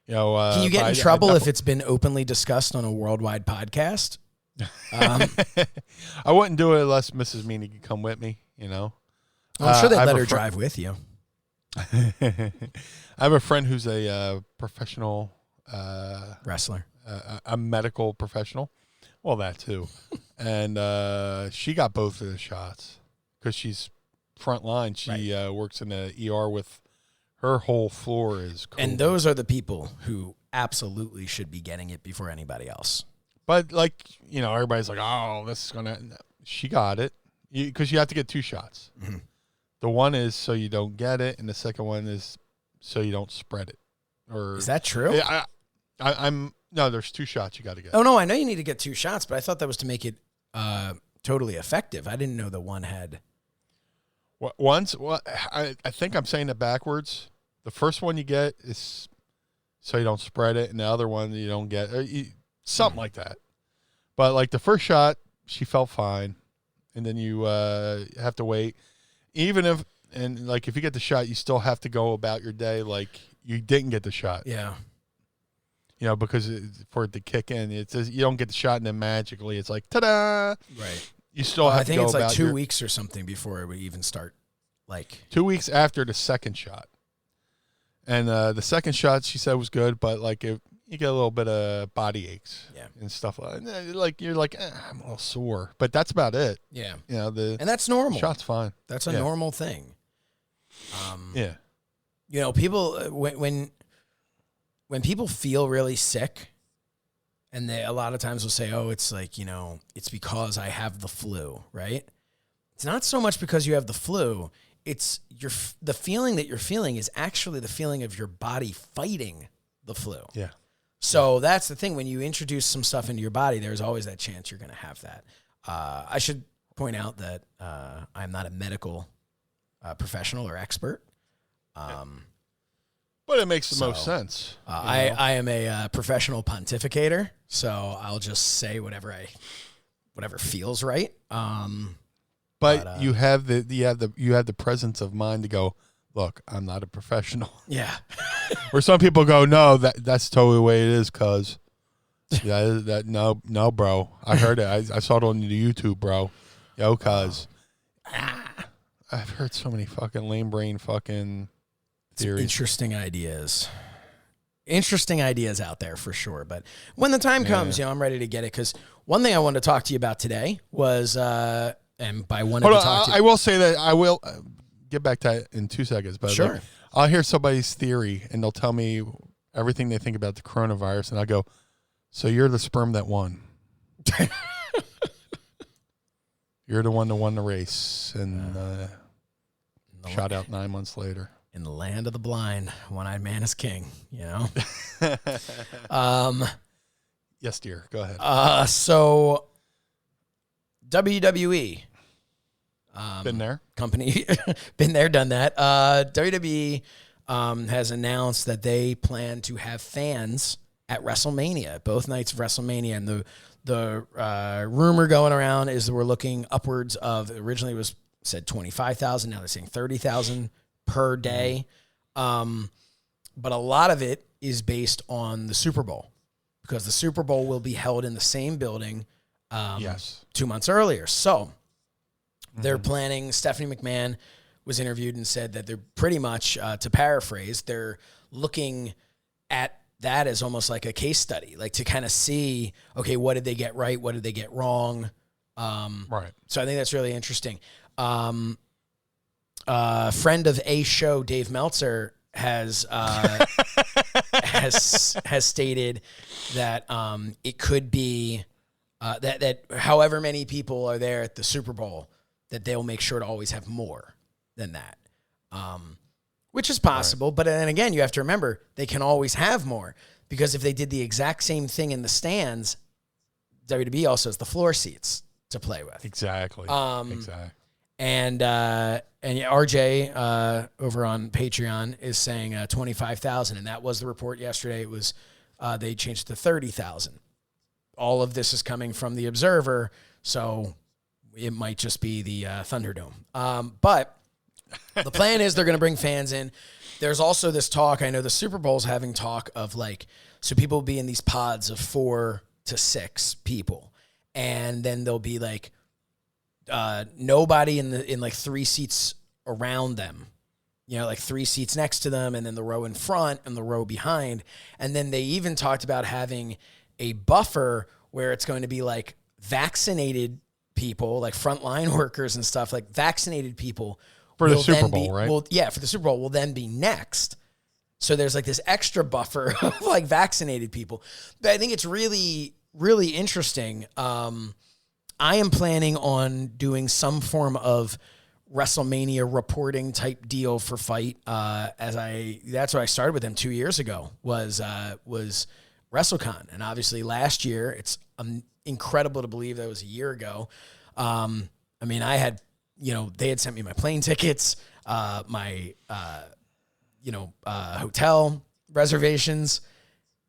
You know, can you get in trouble if it's been openly discussed on a worldwide podcast? I wouldn't do it unless Mrs. Meanie could come with me. You know, I'm sure they'd let her drive with you. I have a friend who's a professional wrestler, a medical professional. Well, that too. And she got both of the shots because she's frontline. She works in the ER with her whole floor is COVID. And those are the people who absolutely should be getting it before anybody else. But like, you know, everybody's like, oh, this is going to, she got it because you have to get 2 shots. Mm-hmm. The one is so you don't get it, and the second one is so you don't spread it. Or is that true? No, there's 2 shots you got to get. Oh no, I know you need to get 2 shots, but I thought that was to make it totally effective. I didn't know the one had. I think I'm saying it backwards. The first one you get is so you don't spread it, and the other one you don't get something like that. But like the first shot, she felt fine, and then you have to wait. Even if you get the shot, you still have to go about your day like you didn't get the shot. Yeah. You know, because for it to kick in, it says you don't get the shot and then magically it's like, ta-da! Right. You still have to go about I think it's like 2 weeks or something before it would even start. Like 2 weeks after the second shot. And the second shot, she said, was good, but like, you get a little bit of body aches, and stuff like you're like I'm a little sore, but that's about it. Yeah, and that's normal. Shot's fine. That's a normal thing. People when people feel really sick, and they a lot of times will say, "Oh, it's like it's because I have the flu," right? It's not so much because you have the flu. It's the feeling that you're feeling is actually the feeling of your body fighting the flu. Yeah. So that's the thing. When you introduce some stuff into your body, there's always that chance you're going to have that. I should point out that I'm not a medical professional or expert. But it makes the most sense. I am a professional pontificator, so I'll just say whatever feels right. But you have the presence of mind to go, look, I'm not a professional. Yeah. Where some people go, no, that's totally the way it is, cuz. No, bro. I heard it. I saw it on the YouTube, bro. Yo, cuz. I've heard so many fucking lame brain fucking theories. Interesting ideas out there for sure. But when the time comes, I'm ready to get it. Because one thing I wanted to talk to you about today was, and by one, I will say that I will get back to it in 2 seconds. But sure, I'll hear somebody's theory and they'll tell me everything they think about the coronavirus, and I go, "So you're the sperm that won." You're the one that won the race and shot out 9 months later. In the land of the blind, one-eyed man is king, Yes, dear. Go ahead. So WWE. Been there. Company. Been there, done that. WWE has announced that they plan to have fans at Wrestlemania, both nights of Wrestlemania. And the rumor going around is that we're looking upwards of, originally it was said 25,000, now they're saying 30,000 per day. But a lot of it is based on the Super Bowl, because the Super Bowl will be held in the same building 2 months earlier. So they're planning, Stephanie McMahon was interviewed and said that they're pretty much, to paraphrase, they're looking at that as almost like a case study, like to kind of see, okay, what did they get right? What did they get wrong? Right. So I think that's really interesting. Friend of a show, Dave Meltzer, has stated that it could be that however many people are there at the Super Bowl, that they'll make sure to always have more than that, which is possible. Right. But then again, you have to remember they can always have more, because if they did the exact same thing in the stands, WWE also has the floor seats to play with. Exactly. Exactly. And RJ over on Patreon is saying 25,000, and that was the report yesterday. It was they changed it to 30,000. All of this is coming from the Observer, so it might just be the Thunderdome. But the plan is they're going to bring fans in. There's also this talk. I know the Super Bowl's having talk of so people will be in these pods of 4 to 6 people, and then there'll be nobody in 3 seats around them, 3 seats next to them, and then the row in front and the row behind. And then they even talked about having a buffer where it's going to be vaccinated people, like frontline workers and stuff, vaccinated people for the Super Bowl, right? For the Super Bowl will then be next. So there's this extra buffer of vaccinated people. But I think it's really, really interesting. I am planning on doing some form of WrestleMania reporting type deal for Fight. That's what I started with them 2 years ago, was WrestleCon. And obviously last year, it's incredible to believe that was a year ago. I had, they had sent me my plane tickets, my hotel reservations.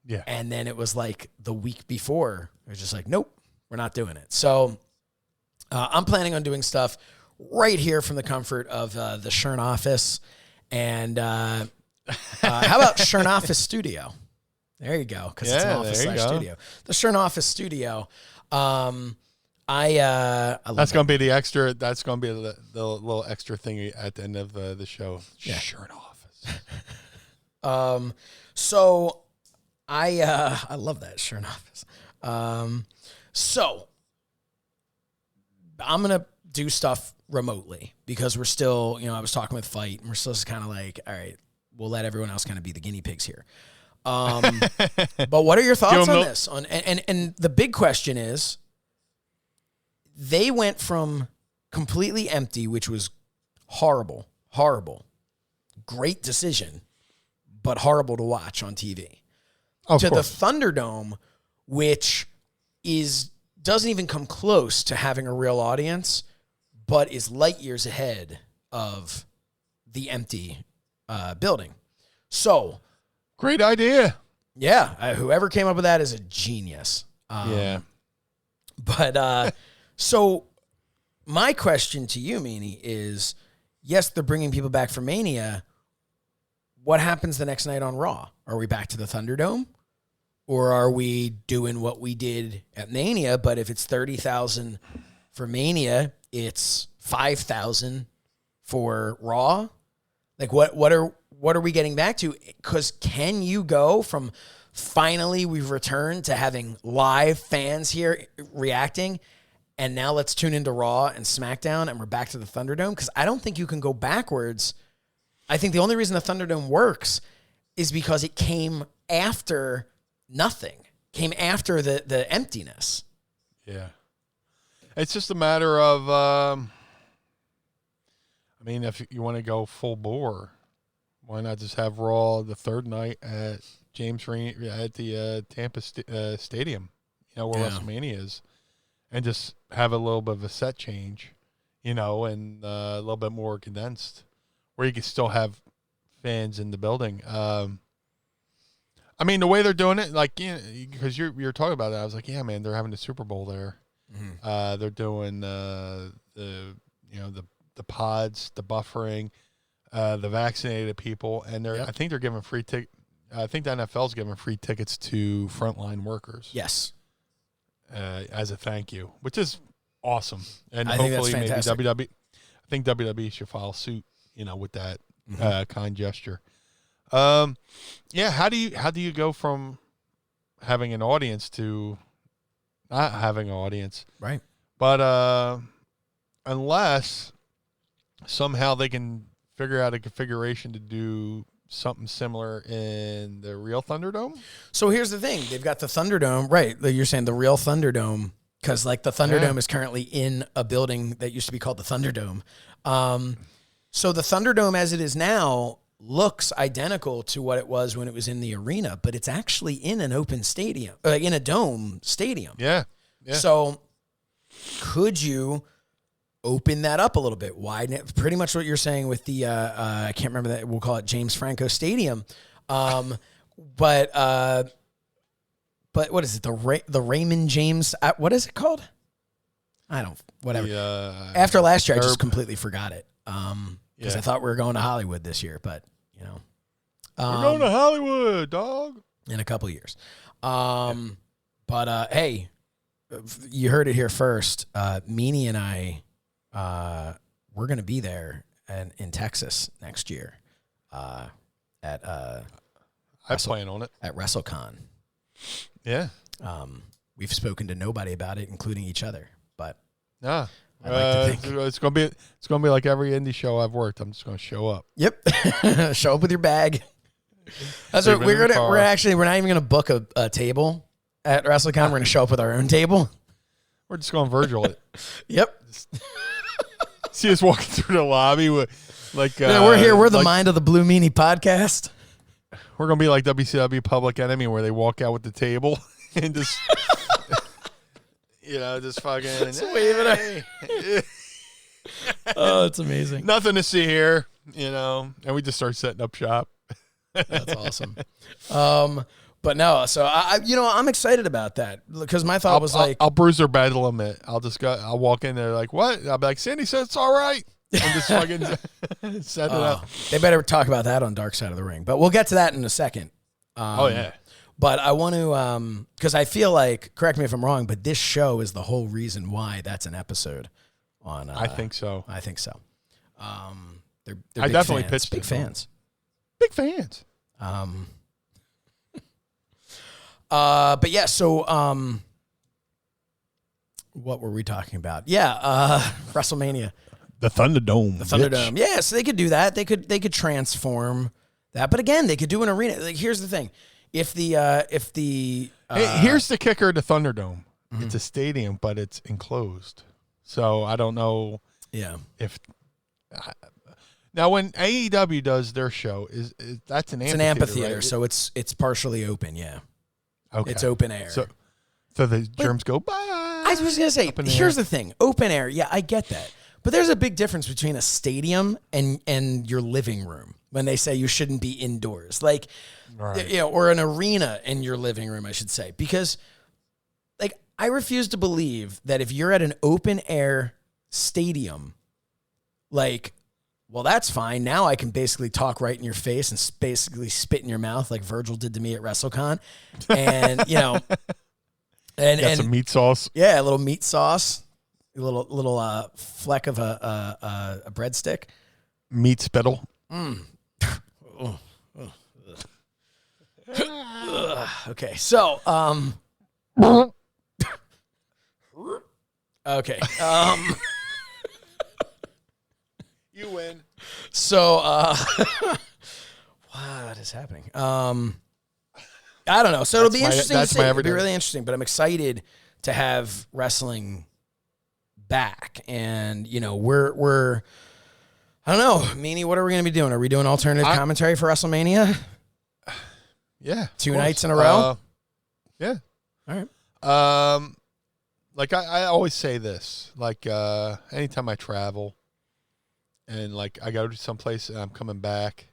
Yeah. And then it was the week before, it was just nope, we're not doing it. So I'm planning on doing stuff right here from the comfort of the Shernoff. And how about Shernoff Studio? There you go, because it's an office/studio. The Shernoff Studio. I that's going to be the extra. That's going to be the little extra thing at the end of the show. Yeah. Shernoff. So I love that Shernoff. So I'm gonna do stuff remotely because we're still, I was talking with Fight, and we're still just kind of like, all right, we'll let everyone else kind of be the guinea pigs here. But what are your thoughts on this? And the big question is, they went from completely empty, which was horrible, great decision, but horrible to watch on TV, to the Thunderdome, which doesn't even come close to having a real audience, but is light years ahead of the empty building. So, great idea. Yeah, whoever came up with that is a genius. But so my question to you, Meanie, is: yes, they're bringing people back for Mania. What happens the next night on Raw? Are we back to the Thunderdome? Or are we doing what we did at Mania, but if it's 30,000 for Mania, it's 5,000 for Raw? Like, what are we getting back to? Because can you go from finally we've returned to having live fans here reacting, and now let's tune into Raw and SmackDown and we're back to the Thunderdome? Because I don't think you can go backwards. I think the only reason the Thunderdome works is because it came after nothing, came after the emptiness. Yeah. It's just a matter of, if you want to go full bore, why not just have Raw the third night at at the Tampa Stadium, where Wrestlemania is, and just have a little bit of a set change, and a little bit more condensed, where you can still have fans in the building. The way they're doing it, because you're talking about that, I was like, yeah, man, they're having the Super Bowl there. Mm-hmm. They're doing the pods, the buffering, the vaccinated people, and I think they're giving free ticket. I think the NFL's giving free tickets to frontline workers. Yes, as a thank you, which is awesome. And I hopefully think that's maybe WWE. I think WWE should file suit, with that kind gesture. How do you go from having an audience to not having an audience? Right. But unless somehow they can figure out a configuration to do something similar in the real Thunderdome. So here's the thing. They've got the Thunderdome, right? You're saying the real Thunderdome, because the Thunderdome is currently in a building that used to be called the Thunderdome. So the Thunderdome as it is now looks identical to what it was when it was in the arena, but it's actually in an open stadium, in a dome stadium. Yeah. So could you open that up a little bit, widen it? Pretty much what you're saying with the, I can't remember that, we'll call it James Franco Stadium. But what is it? The Raymond James, what is it called? Whatever. After last year, I just completely forgot it. Because I thought we were going to Hollywood this year, but we're going to Hollywood, dog. In a couple of years. But hey, you heard it here first. Meanie and I, we're going to be there in Texas next year. I plan on it at WrestleCon. Yeah. We've spoken to nobody about it, including each other. But yeah. It's gonna be like every indie show I've worked. I'm just gonna show up. Yep, show up with your bag. That's what we're not even gonna book a table at WrestleCon. We're gonna show up with our own table. We're just gonna Virgil it. Yep. See us walking through the lobby with we're here. We're the Mind of the Blue Meanie podcast. We're gonna be like WCW Public Enemy, where they walk out with the table and just. Just fucking waving it. Oh, it's amazing. Nothing to see here, and we just start setting up shop. That's awesome. But no, so I'm excited about that because my thought was I'll bruise their bad limit. I'll walk in there like, what? I'll be like, Sandy said it's all right. And just fucking set it up. They better talk about that on Dark Side of the Ring, but we'll get to that in a second. But I want to, because I feel like, correct me if I'm wrong, but this show is the whole reason why that's an episode on. I think so. They're I big definitely fans, pitched big it. fans. Big fans. But yeah, so what were we talking about? Yeah, WrestleMania. The Thunderdome. The Thunderdome. Yeah, so they could do that. They could transform that. But again, they could do an arena. Like, here's the thing. If the Hey, here's the kicker of the Thunderdome. Mm-hmm. It's a stadium, but it's enclosed. So I don't know. Yeah. If now when AEW does their show, is that's an amphitheater, right? so it's partially open. Yeah. Okay. It's open air. So the germs go bye. I was gonna say, here's the thing: open air. Yeah, I get that, but there's a big difference between a stadium and your living room. When they say you shouldn't be indoors, like, right. Or an arena in your living room, I should say, because, like, I refuse to believe that if you're at an open air stadium, like, well, that's fine. Now I can basically talk right in your face and basically spit in your mouth like Virgil did to me at WrestleCon, and and some meat sauce. Yeah, a little meat sauce, a little fleck of a breadstick, meat spittle. Okay, so okay, you win. So what is happening? I don't know. So it'll be interesting to see. It'll be really interesting, but I'm excited to have wrestling back, and we're I don't know, Meanie, what are we going to be doing? Are we doing alternative commentary for WrestleMania? Yeah. 2 nights in a row? Yeah. All right. Like I always say this, like anytime I travel and like I go to someplace and I'm coming back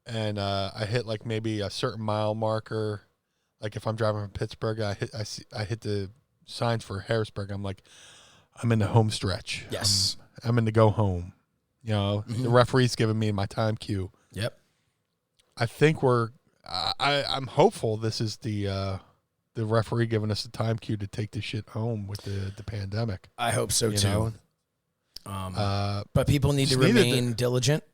and I hit like maybe a certain mile marker, like if I'm driving from Pittsburgh, I hit the signs for Harrisburg. I'm like, I'm in the home stretch. Yes. I'm in the go home. The referee's giving me my time cue. Yep. I think I'm hopeful this is the referee giving us the time cue to take this shit home with the pandemic. I hope so too. But people need to remain diligent.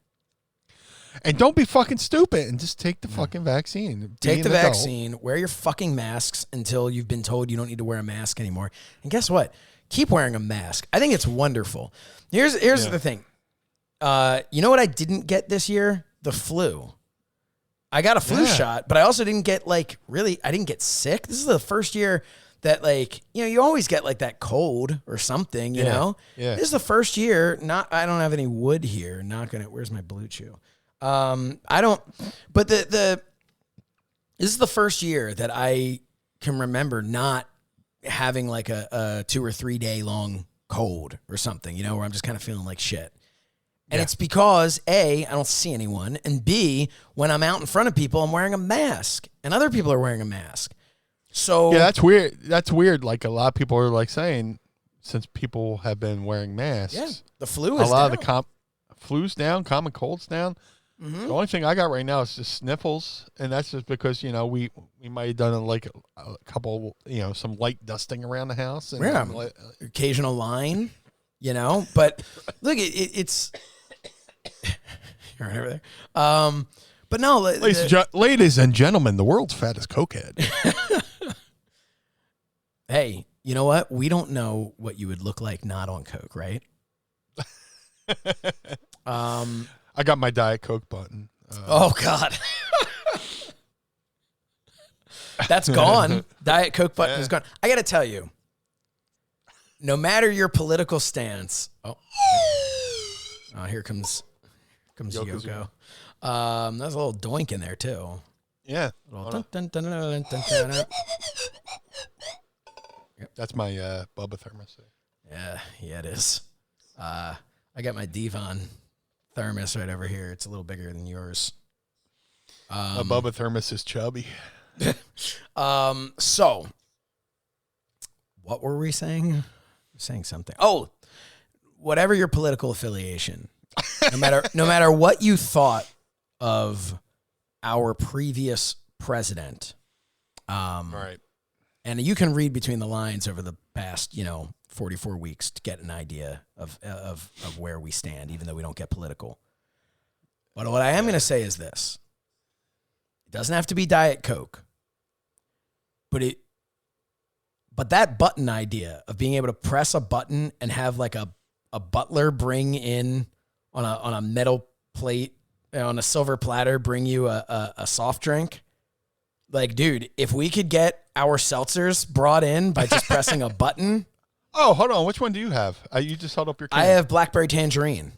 And don't be fucking stupid and just take the fucking vaccine. Take the vaccine, wear your fucking masks until you've been told you don't need to wear a mask anymore. And guess what? Keep wearing a mask. I think it's wonderful. Here's the thing. You know what I didn't get this year? The flu. I got a flu shot, but I also didn't get I didn't get sick. This is the first year that you always get like that cold or something, you know? Yeah. This is the first year, I don't have any wood here. Where's my blue chew? But this is the first year that I can remember not having like a 2 or 3 day long cold or something, where I'm just kind of feeling like shit. And it's because A, I don't see anyone, and B, when I'm out in front of people, I'm wearing a mask, and other people are wearing a mask. So yeah, that's weird. That's weird. Like a lot of people are like saying, since people have been wearing masks, the flu is a lot down. of the flu's down, common cold's down. Mm-hmm. The only thing I got right now is just sniffles, and that's just because we might have done a couple some light dusting around the house and occasional line, But look, it's. You're right over there. But no, ladies and gentlemen, the world's fattest cokehead. Hey, you know what? We don't know what you would look like not on coke, right? I got my Diet Coke button. Oh God, that's gone. Diet Coke button is gone. I got to tell you, no matter your political stance. Oh, here comes Yoko. There's a little doink in there too. Yeah. Yep. That's my Bubba thermos. Yeah, it is. I got my Devon thermos right over here. It's a little bigger than yours. My Bubba thermos is chubby. So what were we saying? We're saying something. Oh, whatever your political affiliation, no matter what you thought of our previous president, right. And you can read between the lines over the past, 44 weeks to get an idea of where we stand, even though we don't get political. But what I am going to say is this. It doesn't have to be Diet Coke. but that button idea of being able to press a button and have like a butler bring in on a metal plate, on a silver platter, bring you a soft drink. Like, dude, if we could get our seltzers brought in by just pressing a button. Oh, hold on. Which one do you have? You just held up your can. I have blackberry tangerine.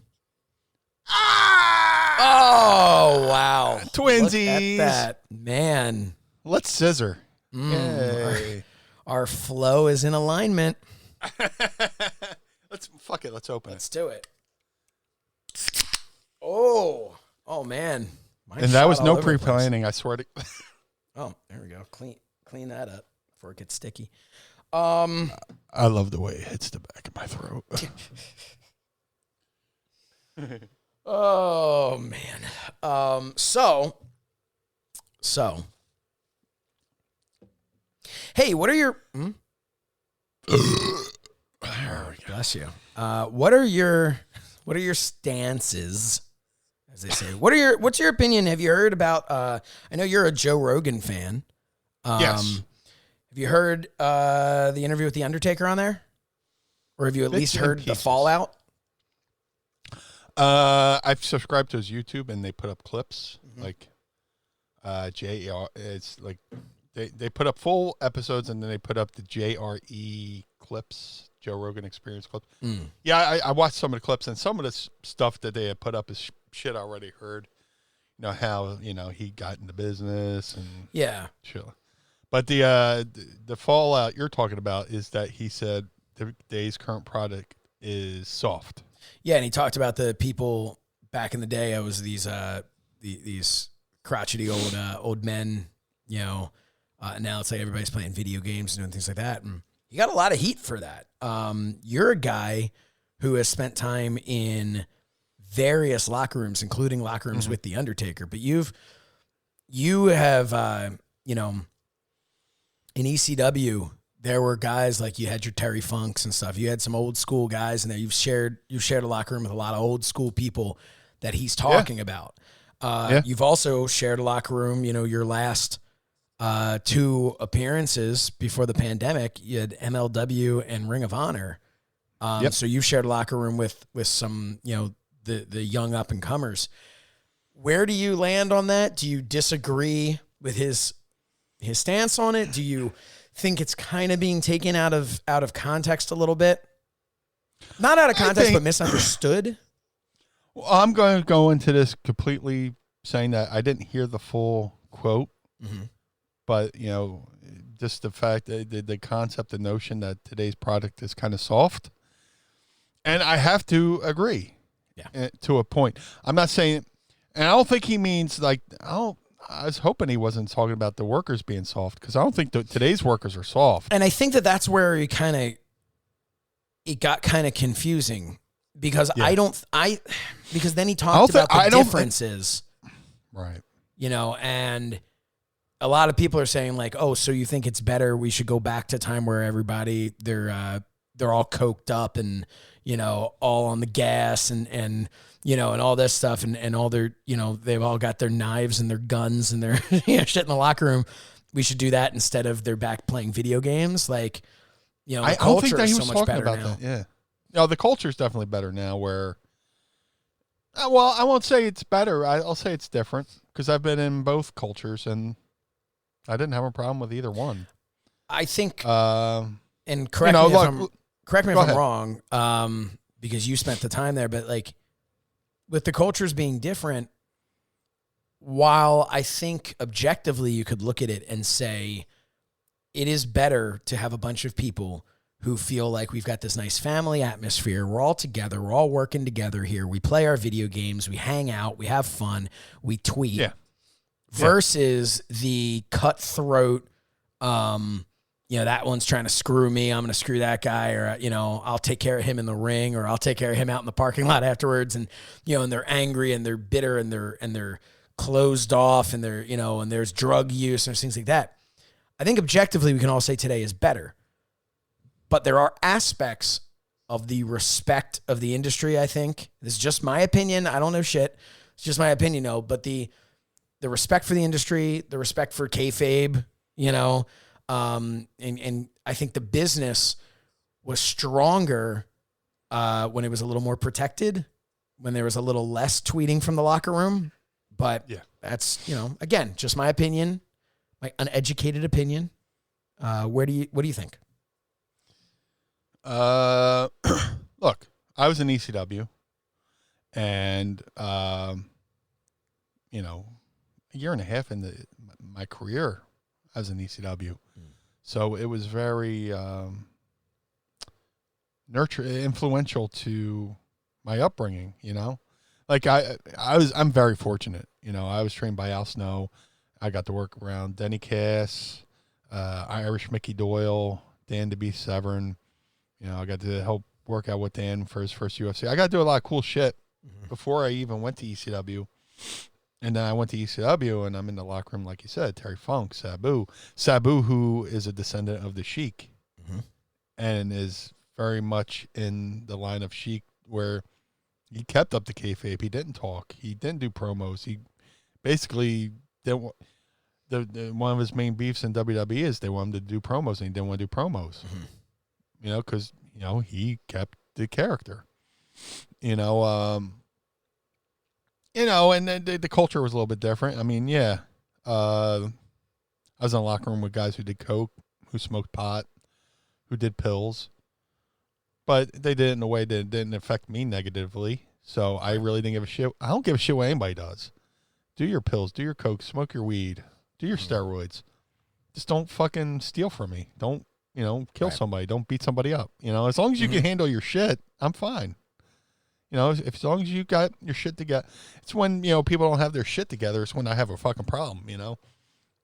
Oh, wow. Twinsies. Look at that. Man. Let's scissor. Yay. Our flow is in alignment. Let's open Let's do it. Oh man. And that was no pre-planning, I swear to. Oh, there we go. Clean that up before it gets sticky. I love the way it hits the back of my throat. Oh man. So. Hey, what are your? Bless you. What are your stances, as they say? What's your opinion? Have you heard about? I know you're a Joe Rogan fan. Yes. Have you heard the interview with the Undertaker on there, or have you at least heard the fallout? I've subscribed to his YouTube, and they put up clips like JR. It's like they put up full episodes, and then they put up the JRE clips, Joe Rogan Experience clips. Yeah, I watched some of the clips, and some of the stuff that they had put up is shit I already heard. You know how he got into business and shit. But the fallout you're talking about is that he said today's current product is soft. Yeah, and he talked about the people back in the day. I was these crotchety old men, and now it's like everybody's playing video games and doing things like that. And he got a lot of heat for that. You're a guy who has spent time in various locker rooms, including locker rooms with the Undertaker. But you have in ECW, there were guys like you had your Terry Funks and stuff. You had some old school guys in there. You've shared a locker room with a lot of old school people that he's talking about. You've also shared a locker room. Your last 2 appearances before the pandemic, you had MLW and Ring of Honor. So you've shared a locker room with some the young up and comers. Where do you land on that? Do you disagree with his stance on it? Do you think it's kind of being taken out of context a little bit? Not out of context, but misunderstood? Well, I'm going to go into this completely saying that I didn't hear the full quote, but, just the fact that the concept, the notion that today's product is kind of soft. And I have to agree to a point. I'm not saying, and I don't think he means like, I was hoping he wasn't talking about the workers being soft, because I don't think today's workers are soft. And I think that's where it got kind of confusing, because because then he talked about the differences. Right. And a lot of people are saying like, oh, so you think it's better? We should go back to time where everybody, they're all coked up and, all on the gas and and all this stuff and all their, they've all got their knives and their guns and their shit in the locker room. We should do that instead of they're back playing video games. Like, the I don't culture think that is he so was much talking better about now. that. Yeah. No, the culture is definitely better now where, well, I won't say it's better. I'll say it's different, because I've been in both cultures and I didn't have a problem with either one. I think, and correct me if I'm wrong, because you spent the time there, but like with the cultures being different, while I think objectively you could look at it and say it is better to have a bunch of people who feel like we've got this nice family atmosphere. We're all together. We're all working together here. We play our video games. We hang out. We have fun. We tweet. Yeah. Versus the cutthroat, that one's trying to screw me. I'm going to screw that guy, or, I'll take care of him in the ring, or I'll take care of him out in the parking lot afterwards. And, and they're angry and they're bitter and they're closed off and they're, and there's drug use and things like that. I think objectively we can all say today is better, but there are aspects of the respect of the industry. I think this is just my opinion. I don't know shit. It's just my opinion, but the respect for the industry, the respect for kayfabe, And I think the business was stronger when it was a little more protected, when there was a little less tweeting from the locker room. But that's, again, just my opinion, my uneducated opinion. What do you think? Look, I was in ECW, and a year and a half into my career as an ECW, so it was very influential to my upbringing. Like I'm very fortunate. I was trained by Al Snow. I got to work around Denny Cass, Irish Mickey Doyle, Dan DeBeast Severn. I got to help work out with Dan for his first UFC. I got to do a lot of cool shit before I even went to ECW. And then I went to ECW, and I'm in the locker room, like you said, Terry Funk, Sabu, who is a descendant of the Sheik, and is very much in the line of Sheik, where he kept up the kayfabe. He didn't talk. He didn't do promos. He basically didn't. One of his main beefs in WWE is they want him to do promos, and he didn't want to do promos. Because he kept the character. And then the culture was a little bit different. I mean, I was in the locker room with guys who did coke, who smoked pot, who did pills, but they did it in a way that didn't affect me negatively. So I really didn't give a shit. I don't give a shit what anybody does. Do your pills, do your coke, smoke your weed, do your steroids. Just don't fucking steal from me. Don't, kill somebody. Don't beat somebody up. As long as you can handle your shit, I'm fine. As long as you got your shit together. It's when, people don't have their shit together. It's when I have a fucking problem,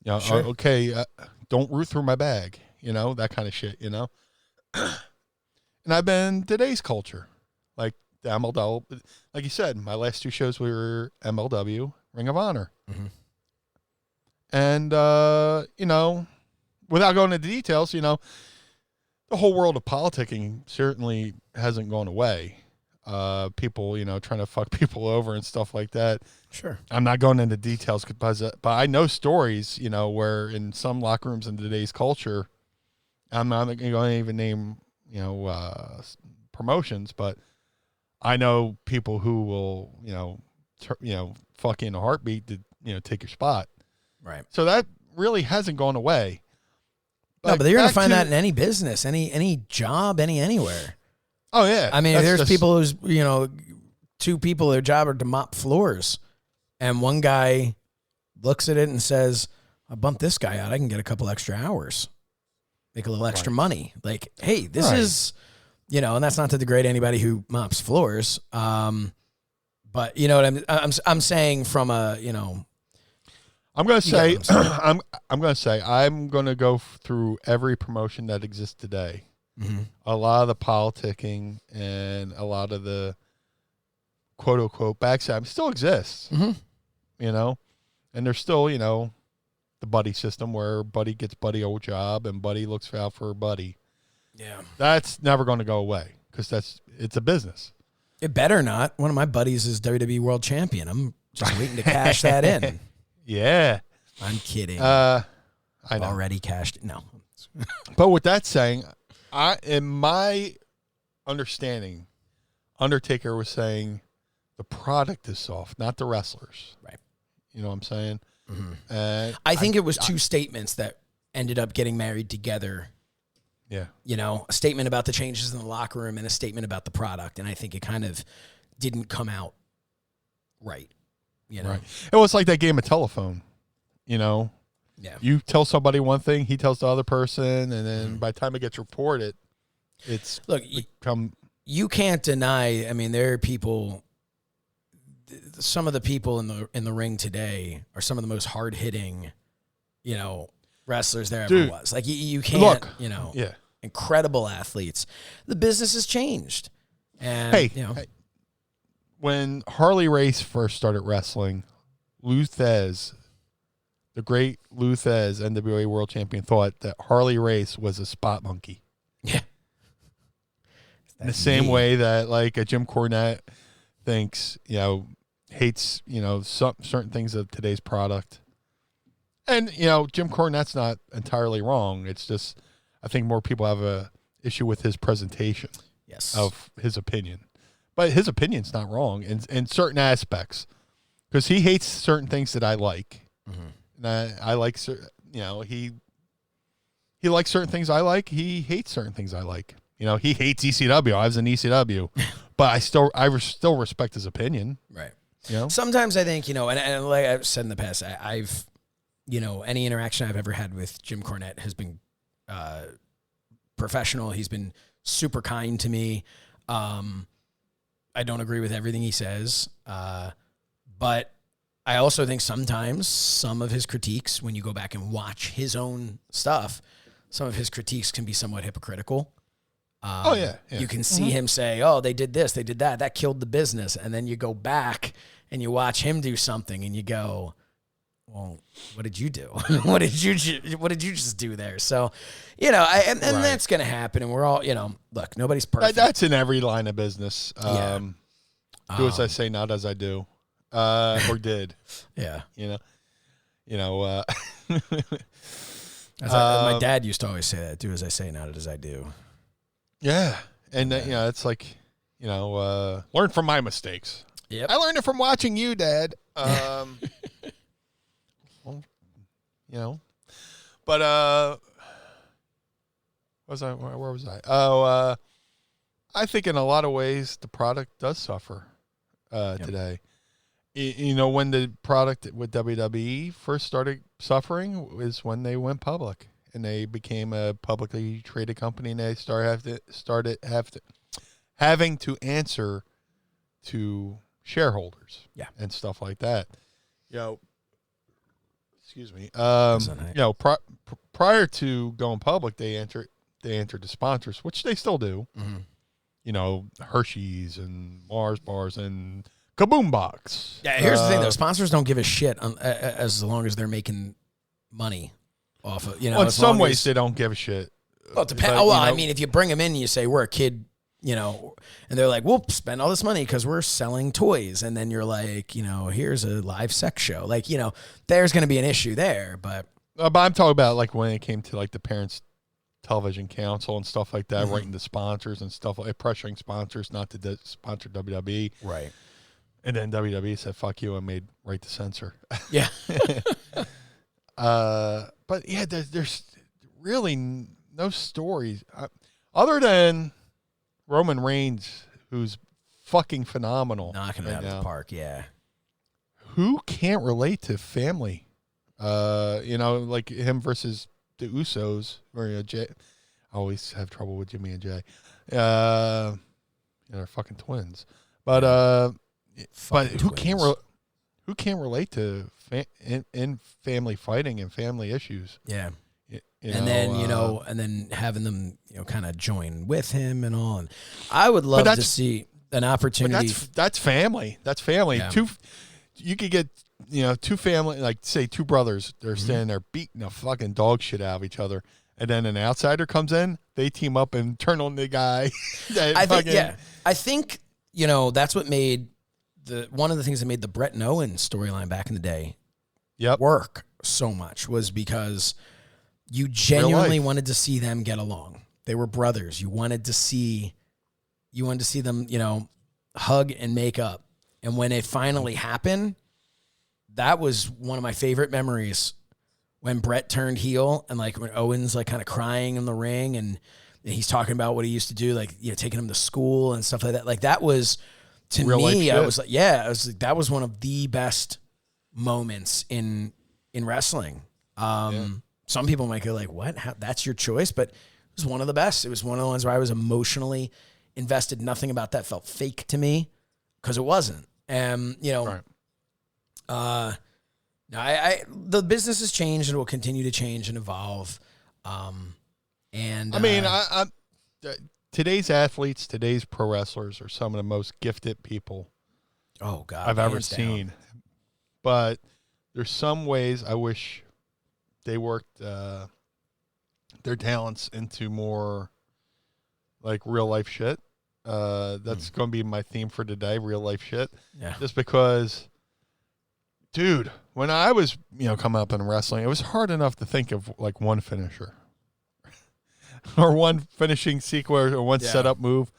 Sure. Okay, don't root through my bag, that kind of shit, And I've been today's culture. Like the MLW, like you said, my last two shows were MLW, Ring of Honor. And, without going into details, the whole world of politicking certainly hasn't gone away. People, trying to fuck people over and stuff like that. Sure. I'm not going into details, but I know stories, where in some locker rooms in today's culture, I'm not going to even name, promotions, but I know people who will, fuck you in a heartbeat to, take your spot. Right. So that really hasn't gone away. No, but you're going to find that in any business, any job, anywhere. Oh, yeah. I mean, there's people who's, two people, their job are to mop floors. And one guy looks at it and says, I bumped this guy out. I can get a couple extra hours, make a little extra money. Like, hey, this is, and that's not to degrade anybody who mops floors. But you know what I'm saying from a, I'm going to say, I'm going to say, I'm going to go through every promotion that exists today. A lot of the politicking and a lot of the quote unquote backstab still exists, and there's still, the buddy system where buddy gets buddy old job and buddy looks out for buddy. Yeah. That's never going to go away because it's a business. It better not. One of my buddies is WWE World Champion. I'm just waiting to cash that in. Yeah. I'm kidding. I know. Already cashed it. No. But with that saying, in my understanding, Undertaker was saying the product is soft, not the wrestlers. Right. You know what I'm saying? I think it was two statements that ended up getting married together. Yeah. A statement about the changes in the locker room and a statement about the product. And I think it kind of didn't come out right. Right. It was like that game of telephone, Yeah. You tell somebody one thing, he tells the other person, and then by the time it gets reported, it's you can't deny. I mean, there are people. Some of the people in the ring today are some of the most hard hitting, wrestlers there ever was. Like you can't, incredible athletes. The business has changed, and when Harley Race first started wrestling, Luthez, the great Luthez, NWA World Champion, thought that Harley Race was a spot monkey. Yeah. In the same way that like a Jim Cornette thinks, hates, some certain things of today's product. And, you know, Jim Cornette's not entirely wrong. It's just, I think more people have a issue with his presentation of his opinion. But his opinion's not wrong in certain aspects. Because he hates certain things that I like. Mm-hmm. And I like, you know, he likes certain things I like. He hates certain things I like. You know, he hates ECW. I was in ECW. But I still respect his opinion. Right. You know? Sometimes I think, you know, and like I've said in the past, I've, you know, any interaction I've ever had with Jim Cornette has been professional. He's been super kind to me. I don't agree with everything he says. But I also think sometimes some of his critiques, when you go back and watch his own stuff, some of his critiques can be somewhat hypocritical. You can see him say, oh, they did this, they did that. That killed the business. And then you go back and you watch him do something and you go, well, what did you do? What did you just do there? So, you know, and that's going to happen. And we're all, you know, look, nobody's perfect. That's in every line of business. Do as I say, not as I do, or did. Yeah. You know, my dad used to always say that, do as I say, not as I do. Yeah. And, you know, it's like, you know, learn from my mistakes. Yep. I learned it from watching you, Dad. Well, you know, but where was I? Oh, I think in a lot of ways the product does suffer today. You know, when the product with WWE first started suffering was when they went public and they became a having to answer to shareholders, and stuff like that. You know, excuse me. You know, prior to going public, they entered the sponsors, which they still do. Mm-hmm. You know, Hershey's and Mars bars and Kaboom Box. Yeah, here's the thing though: sponsors don't give a shit as long as they're making money off of, you know. Well, in some ways, they don't give a shit. Well, it depends. Well, I mean, if you bring them in and you say we're a kid, you know, and they're like, we'll spend all this money because we're selling toys. And then you're like, you know, here's a live sex show. Like, you know, there's going to be an issue there. But I'm talking about like when it came to like the Parents Television Council and stuff like that, writing the sponsors and stuff like pressuring sponsors not to sponsor WWE. Right. And then WWE said, fuck you, and made right to censor. Yeah. But yeah, there's really no stories other than Roman Reigns, who's fucking phenomenal. Knocking it out of the park, yeah. Who can't relate to family? You know, like him versus the Usos, or Jay. I always have trouble with Jimmy and Jay. They're fucking twins. But who can't relate to in family fighting and family issues? Yeah. And then having them, you know, kind of join with him and all. And I would love to see an opportunity. That's family. That's family. Yeah. You could get, you know, two family, like say two brothers, they're standing there beating the fucking dog shit out of each other. And then an outsider comes in, they team up and turn on the guy. I think, you know, that's what made one of the things that made the Brett and Owen storyline back in the day work so much was because you genuinely wanted to see them get along. They were brothers. You wanted to see them, you know, hug and make up. And when it finally happened, that was one of my favorite memories when Brett turned heel and like when Owen's like kind of crying in the ring and he's talking about what he used to do, like, you know, taking him to school and stuff like that. Like that was, to me, I was like, that was one of the best moments in wrestling. Some people might go like, what? That's your choice? But it was one of the best. It was one of the ones where I was emotionally invested. Nothing about that felt fake to me because it wasn't. You know, the business has changed and will continue to change and evolve. Today's athletes, today's pro wrestlers are some of the most gifted people I've ever seen. But there's some ways I wish they worked their talents into more like real life shit. That's going to be my theme for today, real life shit. Yeah. Just because, dude, when I was, coming up in wrestling, it was hard enough to think of like one finisher or one finishing sequence or one setup move.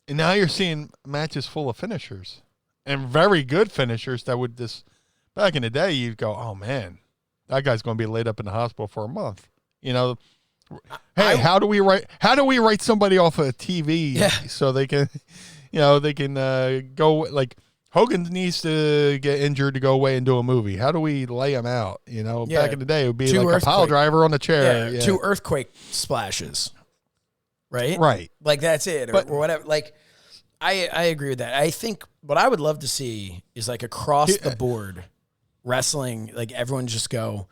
And now you're seeing matches full of finishers and very good finishers that would just, back in the day, you'd go, oh man, that guy's going to be laid up in the hospital for a month. Hey, how do we write somebody off of TV so they can, go, like Hogan needs to get injured to go away and do a movie. How do we lay him out? Back in the day, it would be like a pile driver on the chair. Yeah, 2 earthquake splashes. Right? Right. Like that's it or whatever. Like I agree with that. I think what I would love to see is like across the board wrestling, like everyone just go,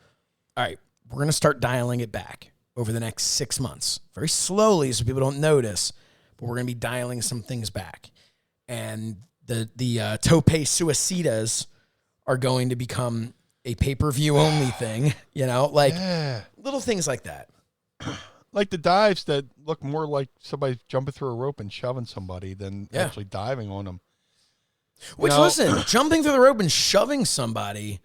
all right, we're going to start dialing it back over the next 6 months, very slowly so people don't notice, but we're going to be dialing some things back. And the Tope Suicidas are going to become a pay-per-view only thing, little things like that. Like the dives that look more like somebody jumping through a rope and shoving somebody than actually diving on them. Which, listen, jumping through the rope and shoving somebody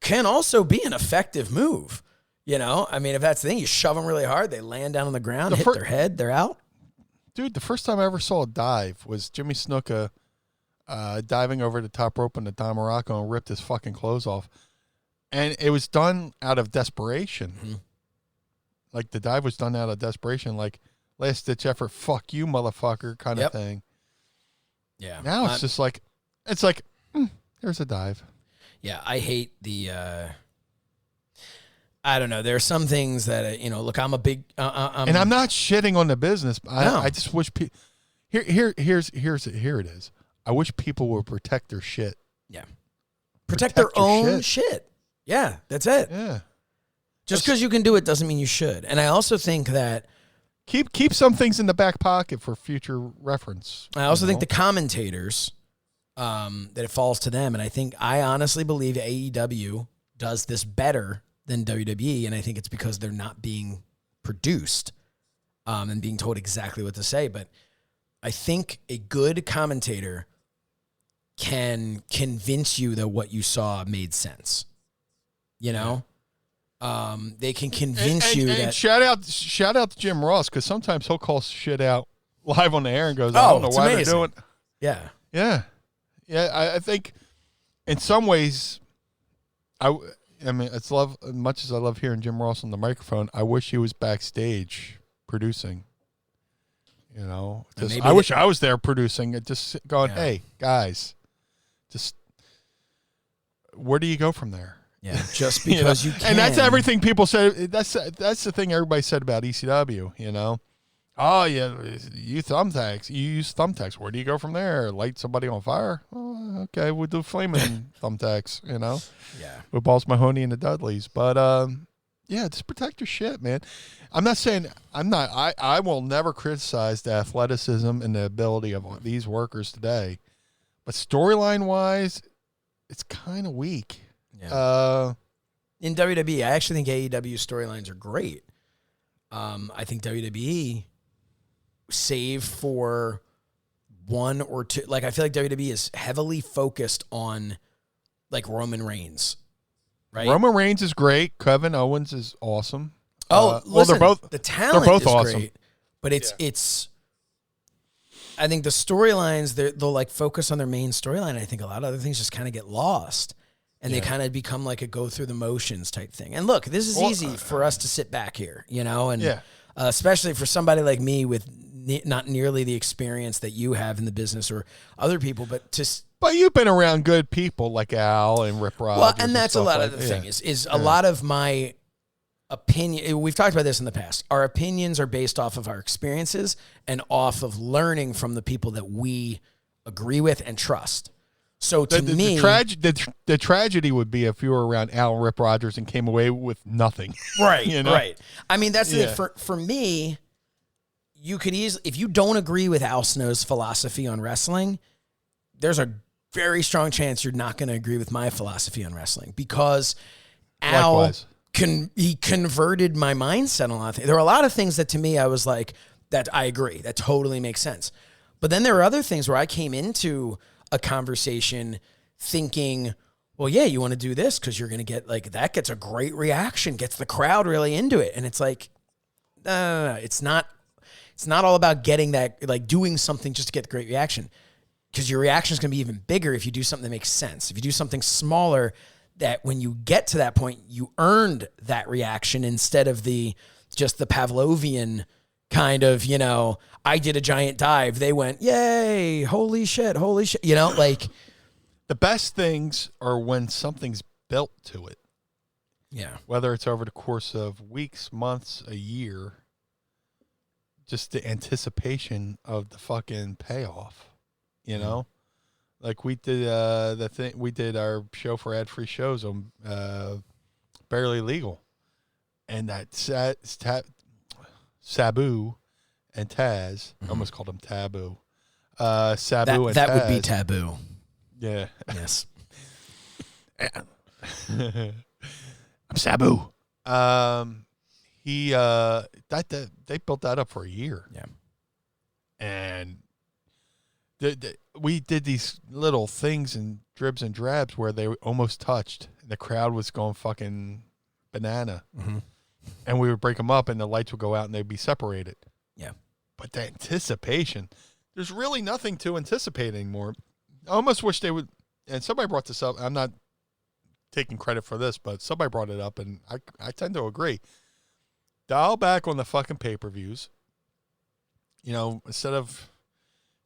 can also be an effective move. I mean, if that's the thing, you shove them really hard, they land down on the ground, hit their head, they're out. Dude, the first time I ever saw a dive was Jimmy Snuka diving over the top rope on the Don Morocco and ripped his fucking clothes off. And it was done out of desperation. Mm-hmm. Like, the dive was done out of desperation, like, last-ditch effort, fuck you, motherfucker, kind of thing. Yeah. Now it's just like, here's a dive. Yeah, I hate the, I don't know, there are some things that, look, I'm a big... and I'm not shitting on the business. I just wish people... Here it is. I wish people would protect their shit. Yeah. Protect their own shit. Yeah, that's it. Yeah. Just because you can do it doesn't mean you should. And I also think that... Keep some things in the back pocket for future reference. I also think the commentators, that it falls to them. And I honestly believe AEW does this better than WWE. And I think it's because they're not being produced and being told exactly what to say. But I think a good commentator can convince you that what you saw made sense. They can convince you that. Shout out to Jim Ross, because sometimes he'll call shit out live on the air and goes, I don't know why they're doing. Yeah. I think in some ways, I mean, it's love. As much as I love hearing Jim Ross on the microphone, I wish he was backstage producing. I wish I was there producing it, just going, hey guys, just where do you go from there? Yeah, just because you can. And that's everything people said. That's the thing everybody said about ECW, Oh, yeah, you use thumbtacks. Where do you go from there? Light somebody on fire? Oh, okay, we'll do flaming thumbtacks, Yeah. With Balls Mahoney and the Dudleys. But, just protect your shit, man. I'm not saying, I will never criticize the athleticism and the ability of these workers today. But storyline-wise, it's kind of weak. Yeah. In WWE, I actually think AEW storylines are great. I think WWE, save for one or two, like I feel like WWE is heavily focused on like Roman Reigns, right? Roman Reigns is great. Kevin Owens is awesome. Listen, the talent they're both is awesome. great, but it's. I think the storylines they'll like focus on their main storyline. I think a lot of other things just kind of get lost. And they kind of become like a go through the motions type thing. And look, this is easy for us to sit back here, and especially for somebody like me with not nearly the experience that you have in the business or other people, but you've been around good people like Al and Rip Rogers. Well, and that's a lot of the thing is a lot of my opinion. We've talked about this in the past. Our opinions are based off of our experiences and off of learning from the people that we agree with and trust. So to me, the tragedy would be if you were around Al and Rip Rogers and came away with nothing. Right, right. I mean, that's the thing. For me, you could easily, if you don't agree with Al Snow's philosophy on wrestling, there's a very strong chance you're not going to agree with my philosophy on wrestling, because Al he converted my mindset on a lot of things. There were a lot of things that to me I was like, that I agree, that totally makes sense. But then there are other things where I came into a conversation thinking, well, yeah, you want to do this because you're going to get like, that gets a great reaction, gets the crowd really into it. And it's like, no. It's not all about getting that, like doing something just to get the great reaction, because your reaction is going to be even bigger if you do something that makes sense. If you do something smaller, that when you get to that point, you earned that reaction instead of just the Pavlovian kind of, I did a giant dive. They went, yay, holy shit, like. The best things are when something's built to it. Yeah. Whether it's over the course of weeks, months, a year, just the anticipation of the fucking payoff, Like we did we did our show for ad-free shows on Barely Legal, and that Sabu and Taz, almost called him Taboo. Sabu and Taz. That would be taboo. Yeah. Yes. I'm Sabu. They built that up for a year. Yeah. And we did these little things and dribs and drabs where they almost touched, and the crowd was going fucking banana. Mm-hmm. And we would break them up, and the lights would go out, and they'd be separated. Yeah. But the anticipation, there's really nothing to anticipate anymore. I almost wish they would, and somebody brought this up. I'm not taking credit for this, but somebody brought it up, and I tend to agree. Dial back on the fucking pay-per-views. Instead of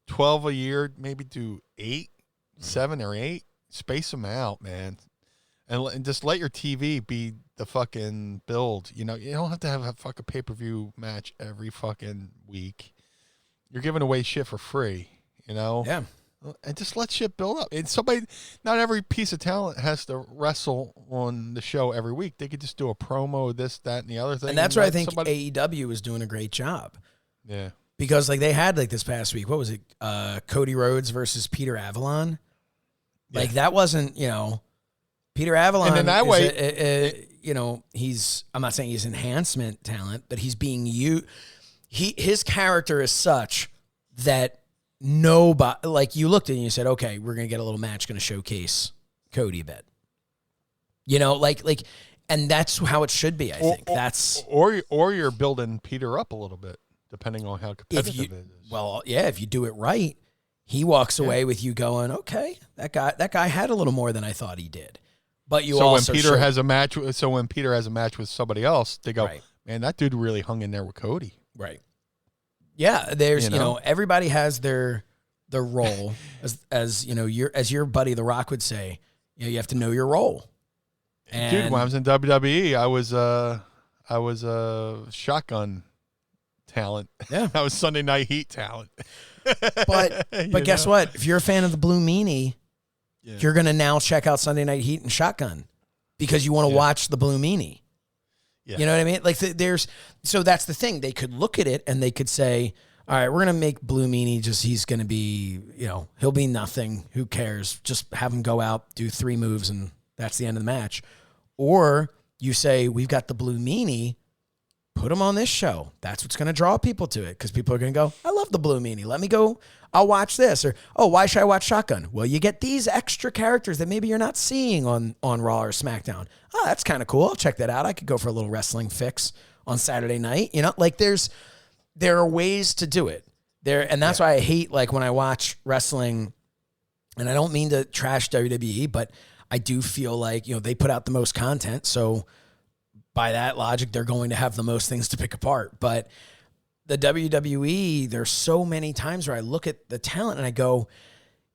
12 a year, maybe do 8, 7 or 8. Space them out, man. And just let your TV be the fucking build. You don't have to have a fucking pay-per-view match every fucking week. You're giving away shit for free, Yeah. And just let shit build up. And not every piece of talent has to wrestle on the show every week. They could just do a promo, this, that, and the other thing. And that's where I think AEW is doing a great job. Yeah. Because like they had like this past week, what was it? Cody Rhodes versus Peter Avalon. Yeah. Like that wasn't, Peter Avalon. And in that way, I'm not saying he's enhancement talent, but he's being his character is such that nobody, like you looked at it and you said, okay, we're going to get a little match, going to showcase Cody a bit. And that's how it should be, I think. Or you're building Peter up a little bit, depending on how competitive it is. Well, yeah, if you do it right, he walks away with you going, okay, that guy had a little more than I thought he did. But when Peter has a match with somebody else, they go, right. Man, that dude really hung in there with Cody. Right. Yeah, there's everybody has their role as your buddy The Rock would say, you have to know your role. And dude, when I was in WWE, I was a shotgun talent. Yeah. I was Sunday Night Heat talent. But guess what? If you're a fan of the Blue Meanie, you're going to now check out Sunday Night Heat and Shotgun because you want to watch the Blue Meanie. Yeah. You know what I mean? Like so that's the thing. They could look at it and they could say, all right, we're going to make Blue Meanie he's going to be, he'll be nothing. Who cares? Just have him go out, do 3 moves, and that's the end of the match. Or you say, we've got the Blue Meanie, put him on this show. That's what's going to draw people to it because people are going to go, I love the Blue Meanie. Let me go. I'll watch this. Or, oh, why should I watch Shotgun? Well, you get these extra characters that maybe you're not seeing on Raw or SmackDown. Oh, that's kind of cool. I'll check that out. I could go for a little wrestling fix on Saturday night. There are ways to do it there. And that's why I hate, when I watch wrestling, and I don't mean to trash WWE, but I do feel like, they put out the most content. So by that logic, they're going to have the most things to pick apart. But the WWE, there's so many times where I look at the talent and I go,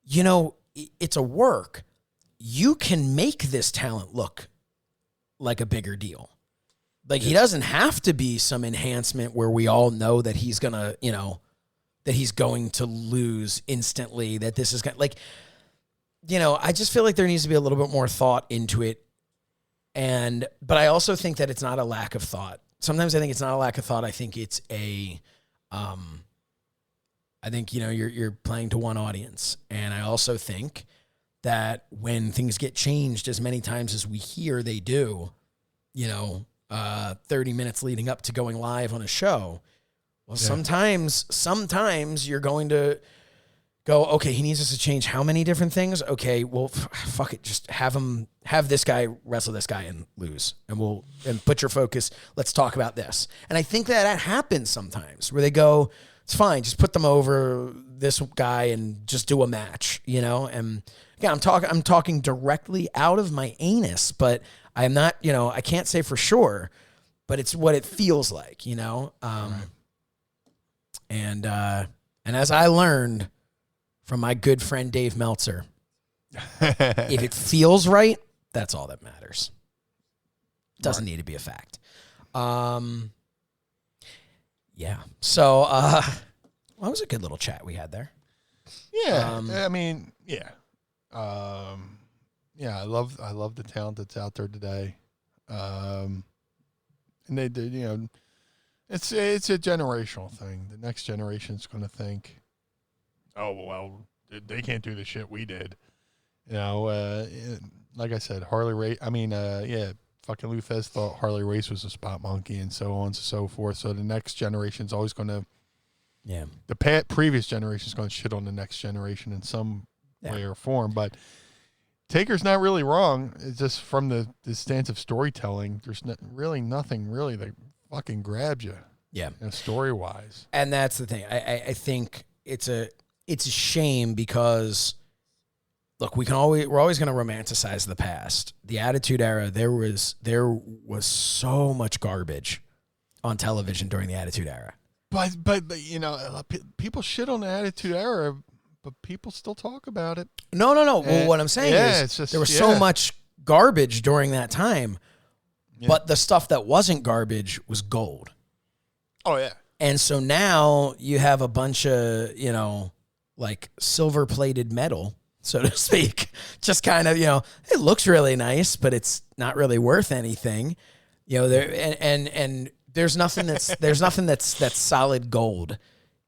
it's a work. You can make this talent look like a bigger deal. He doesn't have to be some enhancement where we all know that he's going to, that he's going to lose instantly, that this is going to, I just feel like there needs to be a little bit more thought into it. But I also think that it's not a lack of thought. Sometimes I think it's not a lack of thought. I think it's you're playing to one audience. And I also think that when things get changed as many times as we hear they do, 30 minutes leading up to going live on a show, well, sometimes you're going to go, okay, he needs us to change how many different things? Okay, well, fuck it. Just have this guy wrestle this guy and lose. And put your focus. Let's talk about this. And I think that happens sometimes where they go, it's fine. Just put them over this guy and just do a match, And again, I'm talking directly out of my anus, but I'm not, I can't say for sure, but it's what it feels like, And as I learned from my good friend Dave Meltzer, if it feels right, that's all that matters. Doesn't need to be a fact. Yeah. So, that was a good little chat we had there. Yeah. I mean, yeah. Yeah, I love the talent that's out there today. And they did, it's a generational thing. The next generation's going to think, oh, well, they can't do the shit we did. Like I said, fucking Lou Thesz thought Harley Race was a spot monkey and so on and so forth. So the next generation's always going to, the previous generation's going to shit on the next generation in some way or form. But Taker's not really wrong. It's just from the stance of storytelling, there's nothing really that fucking grabs you. Yeah. Story-wise. And that's the thing. I think it's a shame because, look, we're always going to romanticize the past. The Attitude Era, there was so much garbage on television during the Attitude Era. But people shit on the Attitude Era, but people still talk about it. No. Well, what I'm saying is there was so much garbage during that time, but the stuff that wasn't garbage was gold. Oh, yeah. And so now you have a bunch of, like silver-plated metal, so to speak. Just kind of, it looks really nice, but it's not really worth anything. And there's nothing that's solid gold,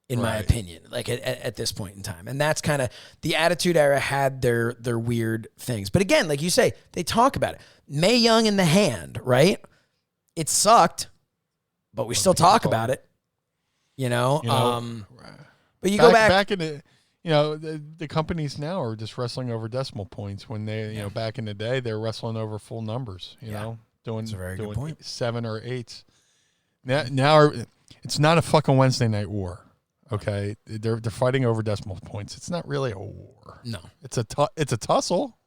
in my opinion, like at this point in time. And that's kind of the Attitude Era had their weird things. But again, like you say, they talk about it. Mae Young in the hand, right? It sucked, but we still talk about it, but you go back in the, the companies now are just wrestling over decimal points when they, back in the day, they're wrestling over full numbers, doing good point. 7 or 8s. Now it's not a fucking Wednesday night war. Okay. They're fighting over decimal points. It's not really a war. No, it's a tussle,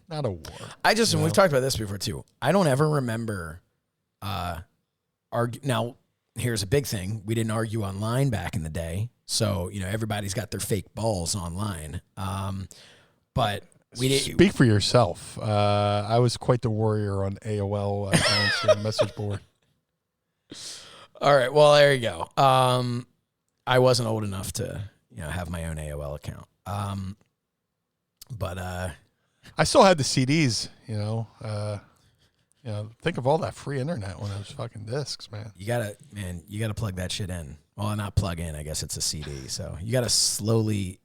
not a war. And we've talked about this before too. I don't ever remember, argue. Now, here's a big thing. We didn't argue online back in the day. So, everybody's got their fake balls online. But we didn't. Speak for yourself. I was quite the warrior on AOL message board. All right. Well, there you go. I wasn't old enough to, have my own AOL account. But I still had the CDs, think of all that free internet when it was fucking discs, man. You gotta plug that shit in. Well, not plug in. I guess it's a CD. So you gotta slowly.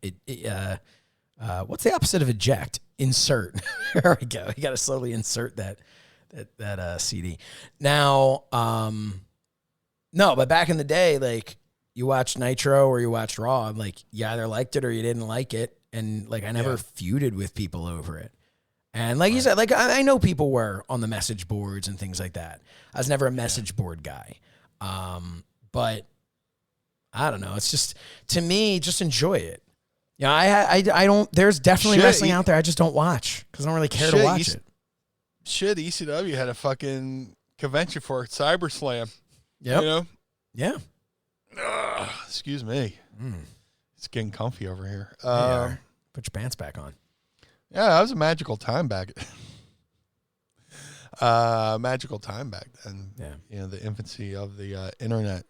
What's the opposite of eject? Insert. There we go. You gotta slowly insert that CD. Now, no, but back in the day, like you watched Nitro or you watched Raw, like you either liked it or you didn't like it, and like I never feuded with people over it. And like you said, like I know people were on the message boards and things like that. I was never a message board guy. But I don't know. It's just, to me, just enjoy it. I don't, there's definitely wrestling out there I just don't watch because I don't really care to watch it. Shit, ECW had a fucking convention for CyberSlam. Yep. Yeah. Excuse me. It's getting comfy over here. Put your pants back on. Yeah, that was a magical time back. Magical time back then. Yeah. The infancy of the internet.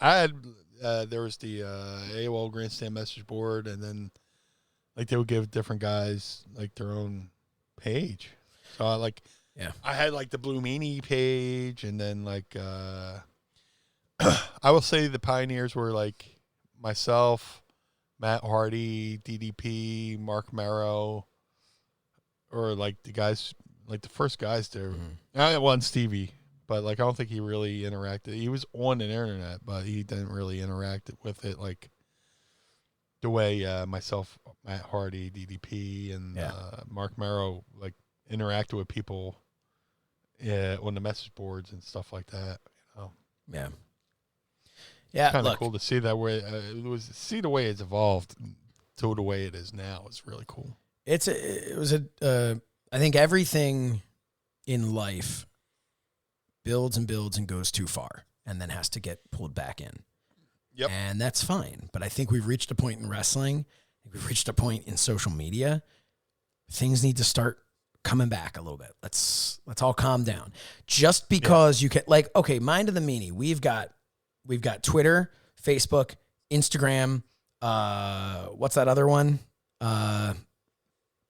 I had there was the AOL Grandstand message board, and then like they would give different guys like their own page. So I had like the Blue Meanie page, and then like I will say the pioneers were like myself, Matt Hardy, DDP, Mark Merrow, or like the guys, like the first guys there. I wasn't Stevie, but like I don't think he really interacted. He was on the internet, but he didn't really interact with it like the way myself, Matt Hardy, DDP, and Mark Merrow like interacted with people on the message boards and stuff like that. You know? Yeah. Yeah, Kind of cool to see that way. See the way it's evolved to the way it is now. It's really cool. I think everything in life builds and builds and goes too far and then has to get pulled back in. Yep. And that's fine. But I think we've reached a point in wrestling. We've reached a point in social media. Things need to start coming back a little bit. Let's all calm down. Just because you can, like, okay, Mind of the Meanie. We've got Twitter, Facebook, Instagram. What's that other one?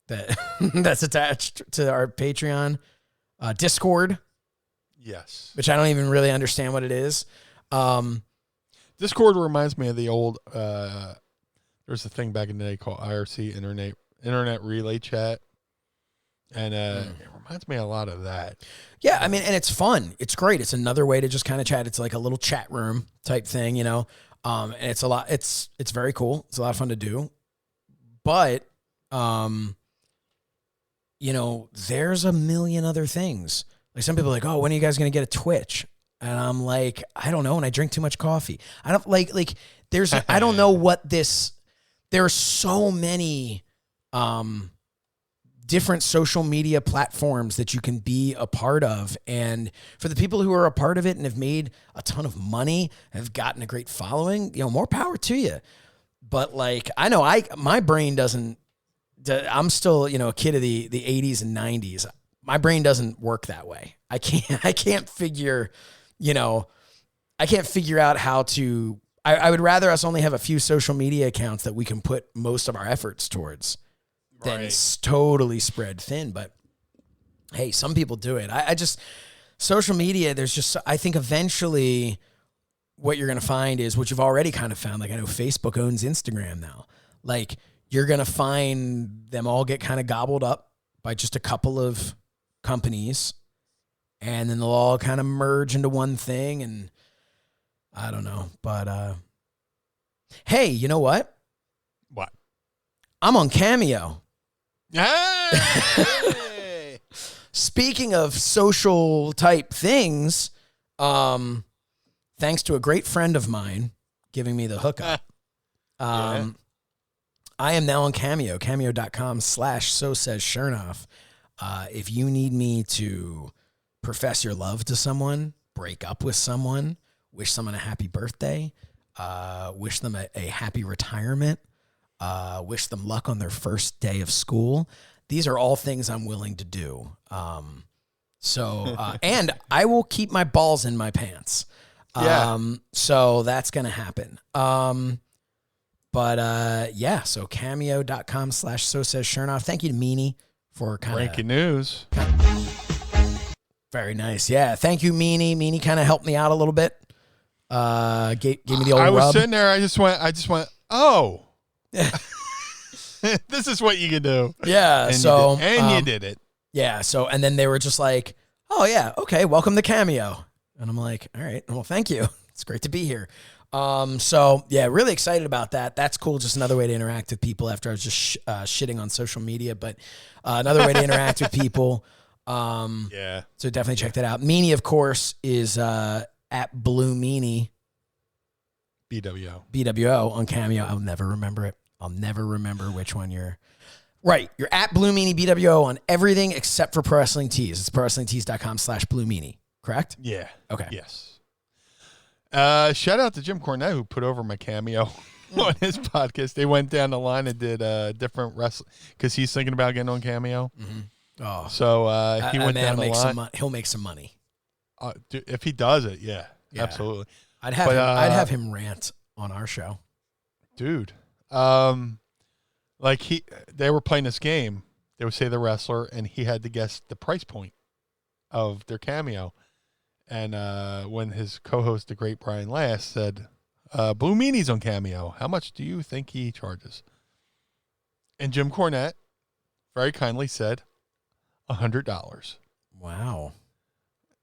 That's attached to our Patreon. Discord. Yes. Which I don't even really understand what it is. Discord reminds me of the old, there's a thing back in the day called IRC, Internet Relay Chat. And it reminds me a lot of that. Yeah, I mean, and it's fun. It's great. It's another way to just kind of chat. It's like a little chat room type thing, you know. And it's a lot. It's very cool. It's a lot of fun to do. But, you know, there's a million other things. Like some people are like, oh, when are you guys going to get a Twitch? And I'm like, I don't know. And I drink too much coffee. I don't like there's, I don't know what this, there are so many, different social media platforms that you can be a part of. And for the people who are a part of it and have made a ton of money, have gotten a great following, you know, more power to you. But like, I know my brain doesn't, I'm still, you know, a kid of the 80s and 90s. My brain doesn't work that way. I can't figure, you know, I can't figure out how to, I would rather us only have a few social media accounts that we can put most of our efforts towards. Then it's totally spread thin. But hey, some people do it. I just, social media, there's just, I think eventually what you're going to find is what you've already kind of found. Like I know Facebook owns Instagram now. Like you're going to find them all get kind of gobbled up by just a couple of companies. And then they'll all kind of merge into one thing. And I don't know. But hey, you know what? What? I'm on Cameo. Hey! Speaking of social type things, thanks to a great friend of mine giving me the hookup, I am now on Cameo, cameo.com/so says Shernoff. If you need me to profess your love to someone, break up with someone, wish someone a happy birthday, wish them a happy retirement, wish them luck on their first day of school. These are all things I'm willing to do. And I will keep my balls in my pants. So that's going to happen. So cameo.com/so says Shernoff. Thank you to Meanie for kind of breaking news. Very nice. Yeah. Thank you, Meanie. Meanie kind of helped me out a little bit. Gave me the old I was rub. sitting there. I just went, oh, this is what you can do. Yeah. And so, you did it. Yeah. So, and then they were just like, oh yeah, okay, welcome to Cameo. And I'm like, all right, well, thank you. It's great to be here. So yeah, really excited about that. That's cool. Just another way to interact with people after I was just shitting on social media, but another way to interact with people. Yeah. So definitely check that out. Meanie, of course, is at Blue Meanie. BWO on Cameo. I'll never remember it. I'll never remember which one you're. Right. You're at Blue Meanie BWO on everything except for Pro Wrestling Tees. It's prowrestlingtees.com/Blue Meanie. Correct? Yeah. Okay. Yes. Shout out to Jim Cornette who put over my Cameo on his podcast. They went down the line and did different wrestling because he's thinking about getting on Cameo. Mm-hmm. Oh. So he went down the line. He'll make some money. Dude, if he does it, yeah. Absolutely. I'd have him rant on our show. Dude. Like they were playing this game. They would say the wrestler, and he had to guess the price point of their Cameo. And when his co-host, the great Brian Last, said, Blue Meanie's on Cameo, how much do you think he charges? And Jim Cornette very kindly said, $100. Wow.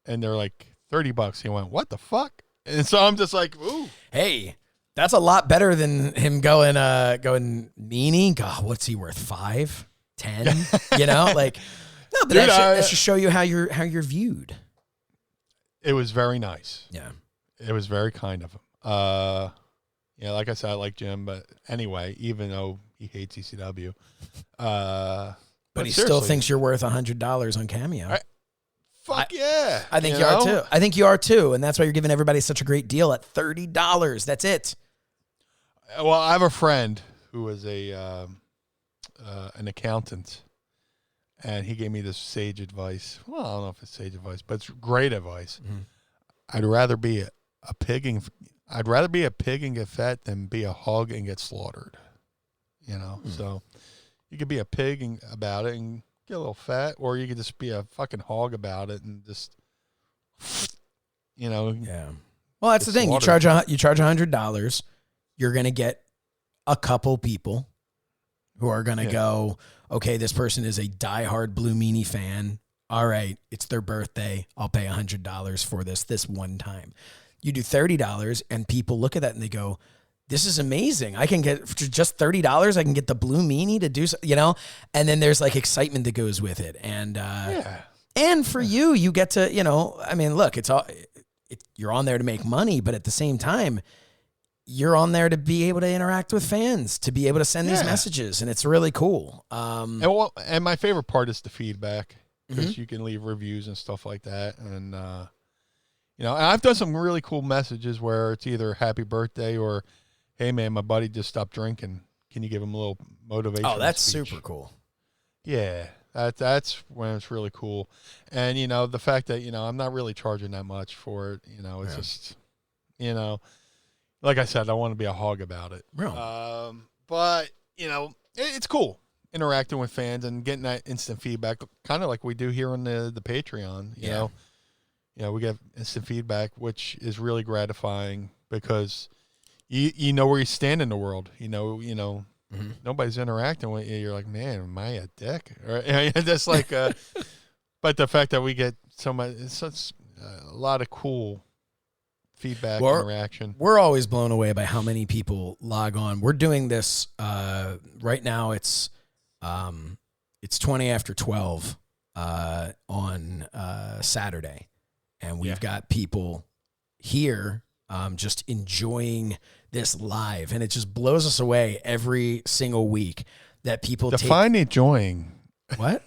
And they're like, $30. He went, what the fuck? And so I'm just like, ooh. Hey, That's a lot better than him going Meanie. God, what's he worth? 5, 10? You know, like no, but Dude, that should show you how you're viewed. It was very nice. Yeah, it was very kind of him. Like I said, I like Jim, but anyway, even though he hates ECW, but he still thinks you're worth $100 on Cameo. Yeah. I think you are too. I think you are too, and that's why you're giving everybody such a great deal at $30. That's it. Well, I have a friend who is an accountant, and he gave me this sage advice. Well, I don't know if it's sage advice, but it's great advice. Mm-hmm. I'd rather be a pig and get fat than be a hog and get slaughtered. You know, so you could be a pig about it and get a little fat, or you could just be a fucking hog about it and just, Yeah. Well, that's the thing. You charge $100. You're going to get a couple people who are going to go, okay, this person is a diehard Blue Meanie fan. All right, it's their birthday. I'll pay $100 for this one time. You do $30, and people look at that and they go, this is amazing. I can get, for just $30, I can get the Blue Meanie to do, and then there's like excitement that goes with it. And, and for you get to, look, you're on there to make money, but at the same time, you're on there to be able to interact with fans, to be able to send these messages, and it's really cool. And my favorite part is the feedback, because you can leave reviews and stuff like that. And, and I've done some really cool messages where it's either happy birthday or, hey, man, my buddy just stopped drinking. Can you give him a little motivation? Oh, that's speech? super cool. Yeah, that's when it's really cool. And, the fact that, I'm not really charging that much for it, it's just, like I said, I want to be a hog about it. Real. But, it's cool interacting with fans and getting that instant feedback, kind of like we do here on the Patreon, you know. We get instant feedback, which is really gratifying because you know where you stand in the world. Nobody's interacting with you. You're like, man, am I a dick? Or, just like, but the fact that we get such a lot of cool feedback, interaction. We're always blown away by how many people log on. We're doing this right now. It's 20 after 12 on Saturday, and we've got people here just enjoying this live, and it just blows us away every single week that people define enjoying. What?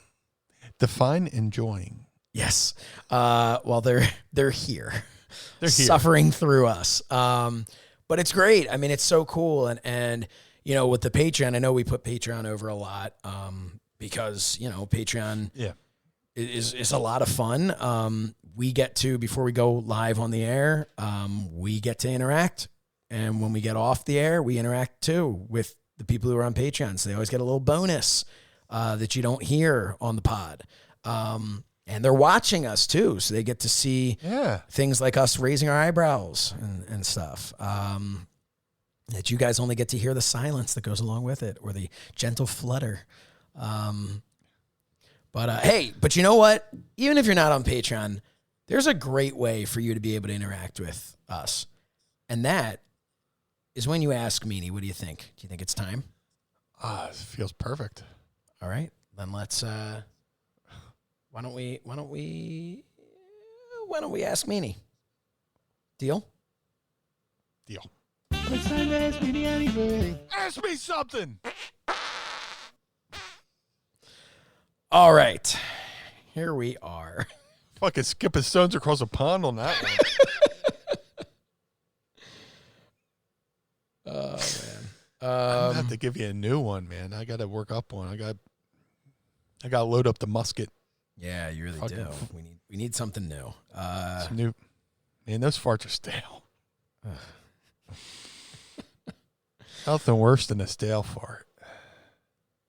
Define enjoying. Yes. Well, they're here. They're here suffering through us. But it's great. I mean, it's so cool. And with the Patreon, I know we put Patreon over a lot because, Patreon is a lot of fun. We get to, before we go live on the air, we get to interact. And when we get off the air, we interact too with the people who are on Patreon. So they always get a little bonus that you don't hear on the pod. And they're watching us too, so they get to see things like us raising our eyebrows and stuff. That you guys only get to hear the silence that goes along with it, or the gentle flutter. But you know what? Even if you're not on Patreon, there's a great way for you to be able to interact with us. And that is when you ask Meanie, what do you think? Do you think it's time? It feels perfect. All right, then let's... Why don't we ask Meanie? Deal? Deal. It's time to ask Meanie anything. Ask me something. All right. Here we are. Fucking skipping stones across a pond on that one. Oh, man. I have to give you a new one, man. I got to work up one. I got to load up the musket. Yeah, you really do. We need something new. Some new. Man, those farts are stale. Nothing worse than a stale fart.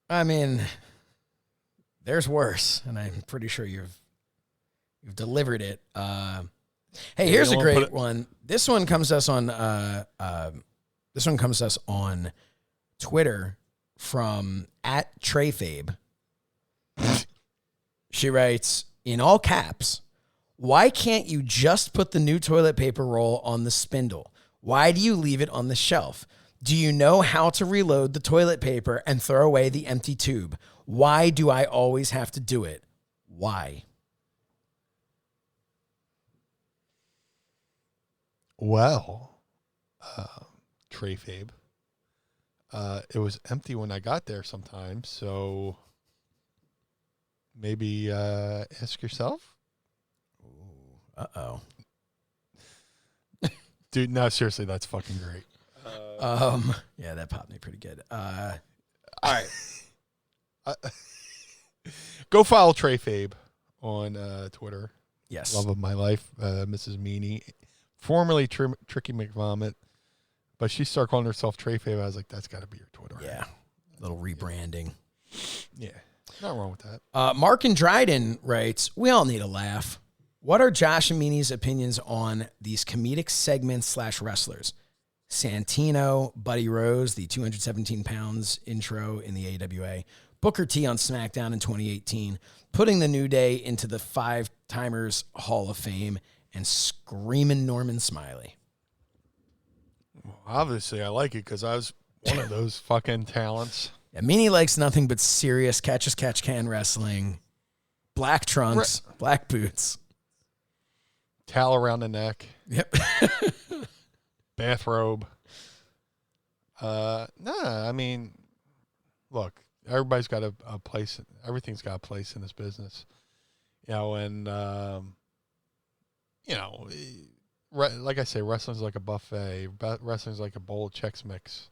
I mean, there's worse, and I'm pretty sure you've delivered it. Hey, here's a great one. This one comes to us on Twitter from @TreyFabe. She writes, in all caps, why can't you just put the new toilet paper roll on the spindle? Why do you leave it on the shelf? Do you know how to reload the toilet paper and throw away the empty tube? Why do I always have to do it? Why? Well, Trey Fabe, it was empty when I got there sometimes, so maybe ask yourself. Uh-oh. Dude, no, seriously, that's fucking great. Yeah, that popped me pretty good. All right. Go follow Trey Fabe on Twitter. Yes. Love of my life, Mrs. Meanie, formerly Tricky McVomit, but she started calling herself Trey Fabe. I was like, that's got to be your Twitter. Yeah. Little rebranding. Yeah. Not wrong with that. Mark and Dryden writes, we all need a laugh. What are Josh and Meanie's opinions on these comedic segments / wrestlers? Santino, Buddy Rose, the 217 pounds intro in the AWA, Booker T on SmackDown in 2018, putting the New Day into the 5-timers Hall of Fame, and Screamin' Norman Smiley. Well, obviously, I like it because I was one of those fucking talents. Yeah, Meanie likes nothing but serious catch-as-catch-can wrestling, black trunks, black boots. Towel around the neck. Yep. Bathrobe. I mean, look, everybody's got a place. Everything's got a place in this business. You know, and, you know, like I say, wrestling's like a buffet. Wrestling's like a bowl of Chex Mix.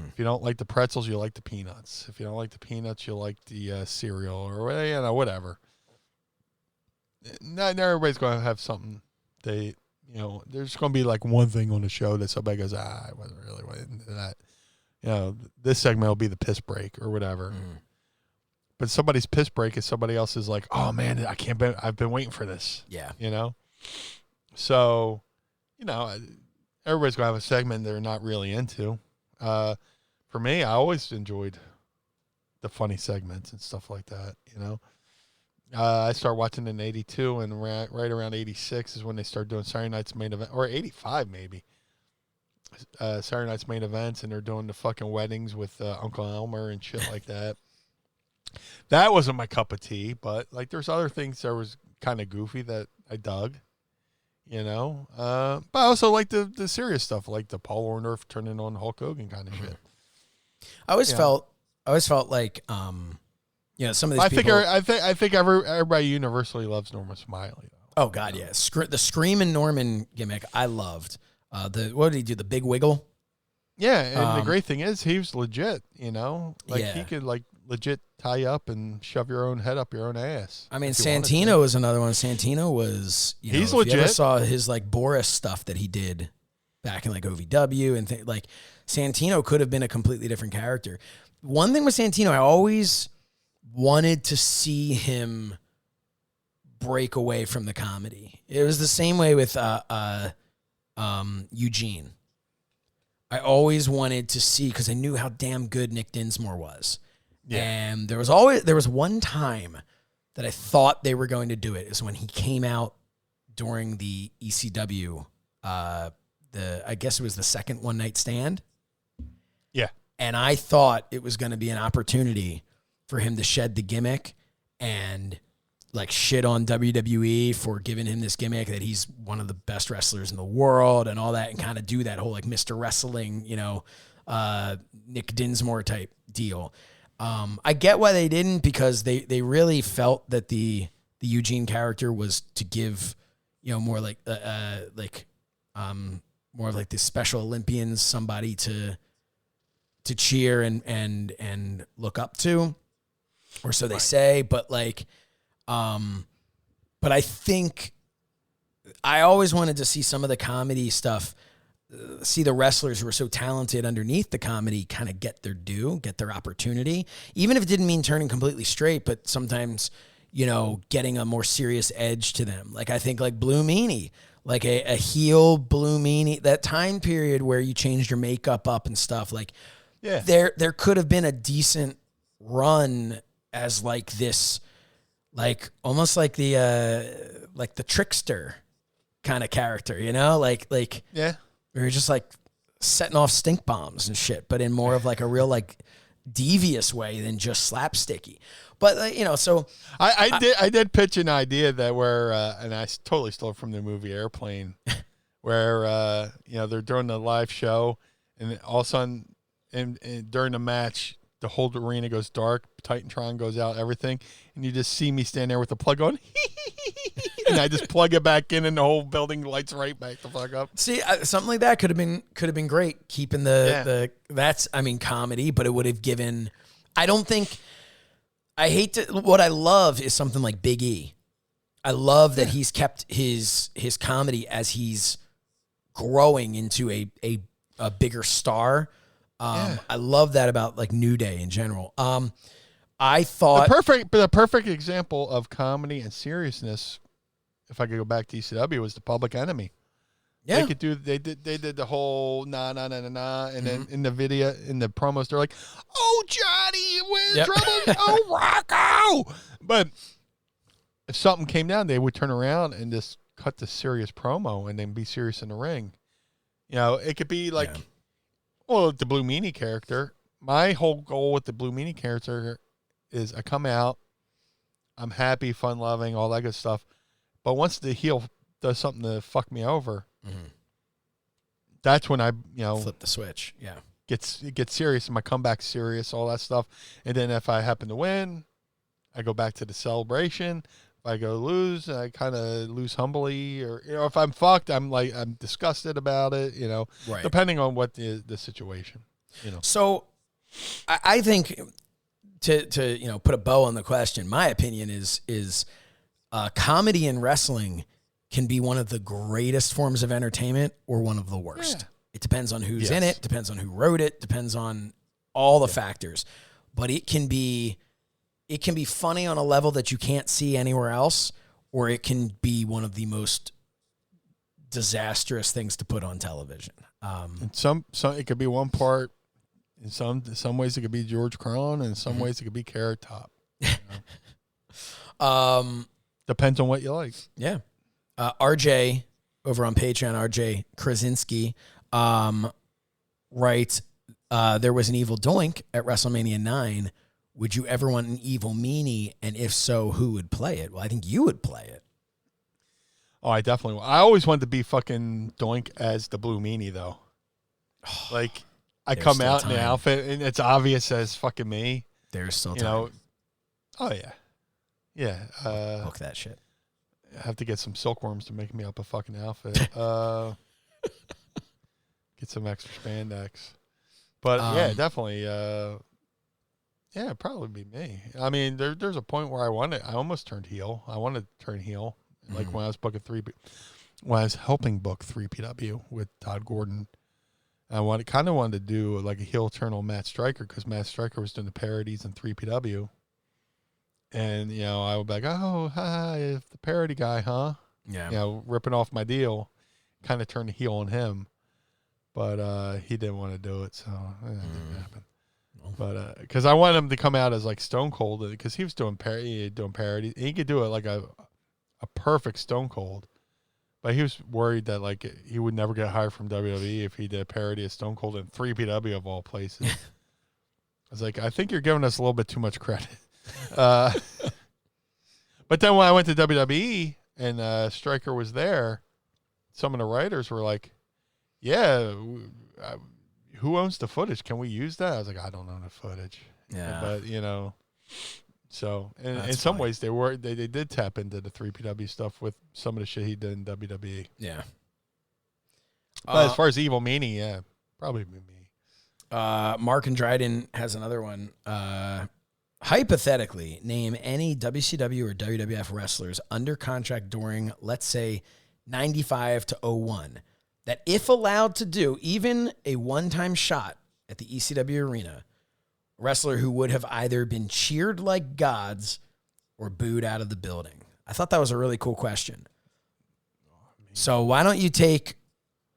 If you don't like the pretzels, you like the peanuts. If you don't like the peanuts, you like the cereal or, you know, whatever. Not everybody's going to have something. You know, there's going to be like one thing on the show that somebody goes, I wasn't really into that. You know, this segment will be the piss break or whatever. But somebody's piss break is somebody else's like, oh man, I've been waiting for this. Yeah. You know? So, you know, everybody's going to have a segment they're not really into. For me, I always enjoyed the funny segments and stuff like that, you know? I started watching in 82, and right around 86 is when they started doing Saturday Night's Main Event, or 85 maybe. Saturday Night's Main Events, and they're doing the fucking weddings with Uncle Elmer and shit like that. That wasn't my cup of tea, but like there's other things that was kind of goofy that I dug, you know. But I also like the serious stuff, like the Paul Orndorff turning on Hulk Hogan kind of shit. I always felt like, you know, some of these people. I think everybody universally loves Norman Smiley. Though. Oh God, yeah. The Screamin' Norman gimmick I loved. What did he do? The Big Wiggle. Yeah, and the great thing is he was legit. You know, like Yeah. he could like legit tie you up and shove your own head up your own ass. I mean, Santino is another one. Santino was, you know, he's if legit. you ever saw his like Boris stuff that he did back in like OVW and like Santino could have been a completely different character. One thing with Santino, I always wanted to see him break away from the comedy. It was the same way with Eugene. I always wanted to see, because I knew how damn good Nick Dinsmore was. Yeah. And there was one time that I thought they were going to do it, is when he came out during the ECW, I guess it was the second One Night Stand. Yeah. And I thought it was going to be an opportunity for him to shed the gimmick and like shit on WWE for giving him this gimmick that he's one of the best wrestlers in the world and all that, and kind of do that whole like Mr. Wrestling, you know, Nick Dinsmore type deal. I get why they didn't, because they really felt that the Eugene character was to give, you know, more like more of like the Special Olympians, somebody to cheer and look up to, or so they say. But like, but I think I always wanted to see some of the comedy stuff, see the wrestlers who are so talented underneath the comedy kind of get their due, get their opportunity, even if it didn't mean turning completely straight, but sometimes, you know, getting a more serious edge to them. Like I think like Blue Meanie, like a heel Blue Meanie, that time period where you changed your makeup up and stuff, like Yeah. there could have been a decent run as like this, like almost like the trickster kind of character, you know, like Yeah. where you're just like setting off stink bombs and shit, but in more of like a real like devious way than just slapsticky. But you know, so I did pitch an idea that where and I totally stole it from the movie Airplane, where you know, they're doing the live show, and all of a sudden, and during the match, the whole arena goes dark, Titantron goes out, everything, and you just see me stand there with the plug going, and I just plug it back in, and the whole building lights right back the fuck up. See, something like that could have been great. Keeping the that's, I mean, comedy, but it would have given. I don't think. I hate to. What I love is something like Big E. I love that he's kept his comedy as he's growing into a bigger star. I love that about like New Day in general. I thought the perfect example of comedy and seriousness, if I could go back to ECW, was the Public Enemy. Yeah, they did the whole nah, and then in the video, in the promos, they're like, "Oh, Johnny, we're in trouble. Oh, Rocco." But if something came down, they would turn around and just cut the serious promo and then be serious in the ring. You know, it could be like. Yeah. Well, the Blue Meanie character, my whole goal with the Blue Meanie character is I come out, I'm happy, fun-loving, all that good stuff. But once the heel does something to fuck me over, that's when I, flip the switch. Yeah, it gets serious, and my comeback's serious, all that stuff. And then if I happen to win, I go back to the celebration. If I go lose, I kind of lose humbly, or if I'm fucked, I'm disgusted about it, right. Depending on what the situation, So, I think to put a bow on the question, my opinion is comedy in wrestling can be one of the greatest forms of entertainment or one of the worst. Yeah. It depends on who's in it, depends on who wrote it, depends on all the factors, but it can be funny on a level that you can't see anywhere else, or it can be one of the most disastrous things to put on television. And some it could be one part. In some ways, it could be George Carlin, and in some ways, it could be Carrot Top. Depends on what you like. Yeah. RJ over on Patreon, RJ Krasinski, writes, there was an evil doink at WrestleMania 9. Would you ever want an evil meanie? And if so, who would play it? Well, I think you would play it. Oh, I definitely would. I always wanted to be fucking Doink as the Blue Meanie, though. Like, I come out in the outfit, and it's obvious as fucking me. There's still time. Oh, yeah. Yeah. Book that shit. I have to get some silkworms to make me up a fucking outfit. Get some extra spandex. But, yeah, definitely... yeah, it'd probably be me. I mean, there's a point where I almost turned heel. I wanted to turn heel, like when I was helping book 3PW with Todd Gordon. I kind of wanted to do like a heel turn on Matt Stryker, because Matt Stryker was doing the parodies in 3PW, and I would be like, "Oh, hi, the parody guy, huh?" Yeah, ripping off my deal, kind of turned the heel on him, but he didn't want to do it, so that didn't happen. But because I wanted him to come out as like Stone Cold, because he was doing parodies. He could do it like a perfect Stone Cold, but he was worried that like he would never get hired from WWE if he did a parody of Stone Cold in 3PW of all places. I was like, I think you're giving us a little bit too much credit. But then when I went to WWE and Stryker was there, some of the writers were like, "Yeah, who owns the footage? Can we use that?" I was like, "I don't own the footage." Yeah. But, so in some ways they did tap into the 3PW stuff with some of the shit he did in WWE. Yeah. But as far as Evil Meanie, yeah, probably be me. Mark and Dryden has another one. Hypothetically, name any WCW or WWF wrestlers under contract during, let's say, 95 to 01. That if allowed to do even a one-time shot at the ECW arena, a wrestler who would have either been cheered like gods or booed out of the building. I thought that was a really cool question. So why don't you take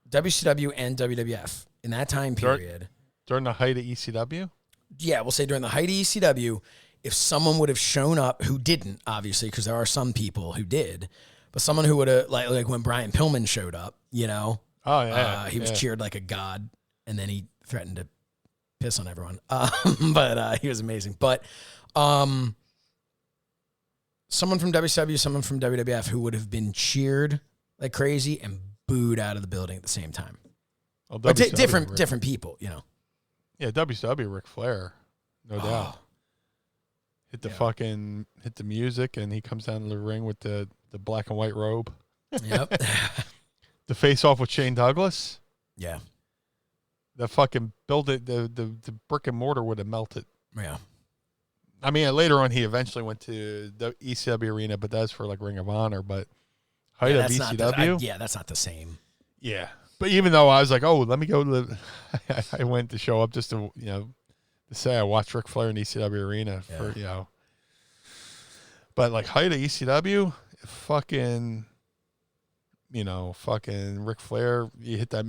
WCW and WWF in that time period? During the height of ECW? Yeah, we'll say during the height of ECW, if someone would have shown up who didn't, obviously, because there are some people who did, but someone who would have, like when Brian Pillman showed up, Oh yeah, He was cheered like a god, and then he threatened to piss on everyone. But he was amazing. But someone from WCW, someone from WWF who would have been cheered like crazy and booed out of the building at the same time. Well, But different people, you know. Yeah, WCW, Ric Flair, no doubt. Hit the music, and he comes down to the ring with the black and white robe. Yep. The face off with Shane Douglas. Yeah. The fucking the brick and mortar would have melted. Yeah. I mean, later on, he eventually went to the ECW arena, but that's for like Ring of Honor. But height of ECW, that's not the same. Yeah, but even though I was like, oh, let me go to the, I went to show up just to to say I watched Ric Flair in ECW arena for But like height of ECW, fucking Ric Flair, you hit that,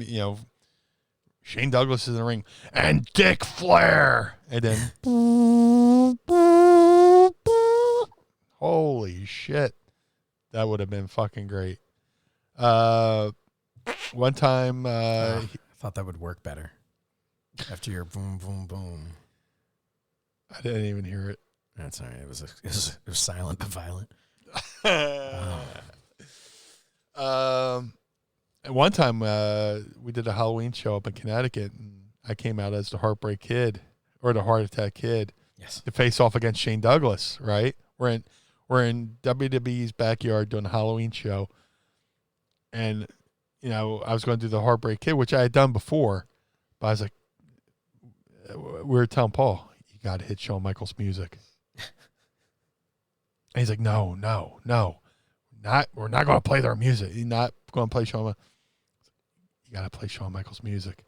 Shane Douglas is in the ring, and Dick Flair, and then holy shit, that would have been fucking great. One time, I thought that would work better after your boom, boom, boom. I didn't even hear it. That's all right. It was silent but violent. One time we did a Halloween show up in Connecticut, and I came out as the Heartbreak Kid or the Heart Attack Kid. Yes. To face off against Shane Douglas. Right? We're in WWE's backyard doing a Halloween show, and I was going to do the Heartbreak Kid, which I had done before, but I was like, we were telling Paul, you got to hit Shawn Michaels music. And he's like, no, we're not going to play their music. You're not going to play Shawn. You got to play Shawn Michaels music.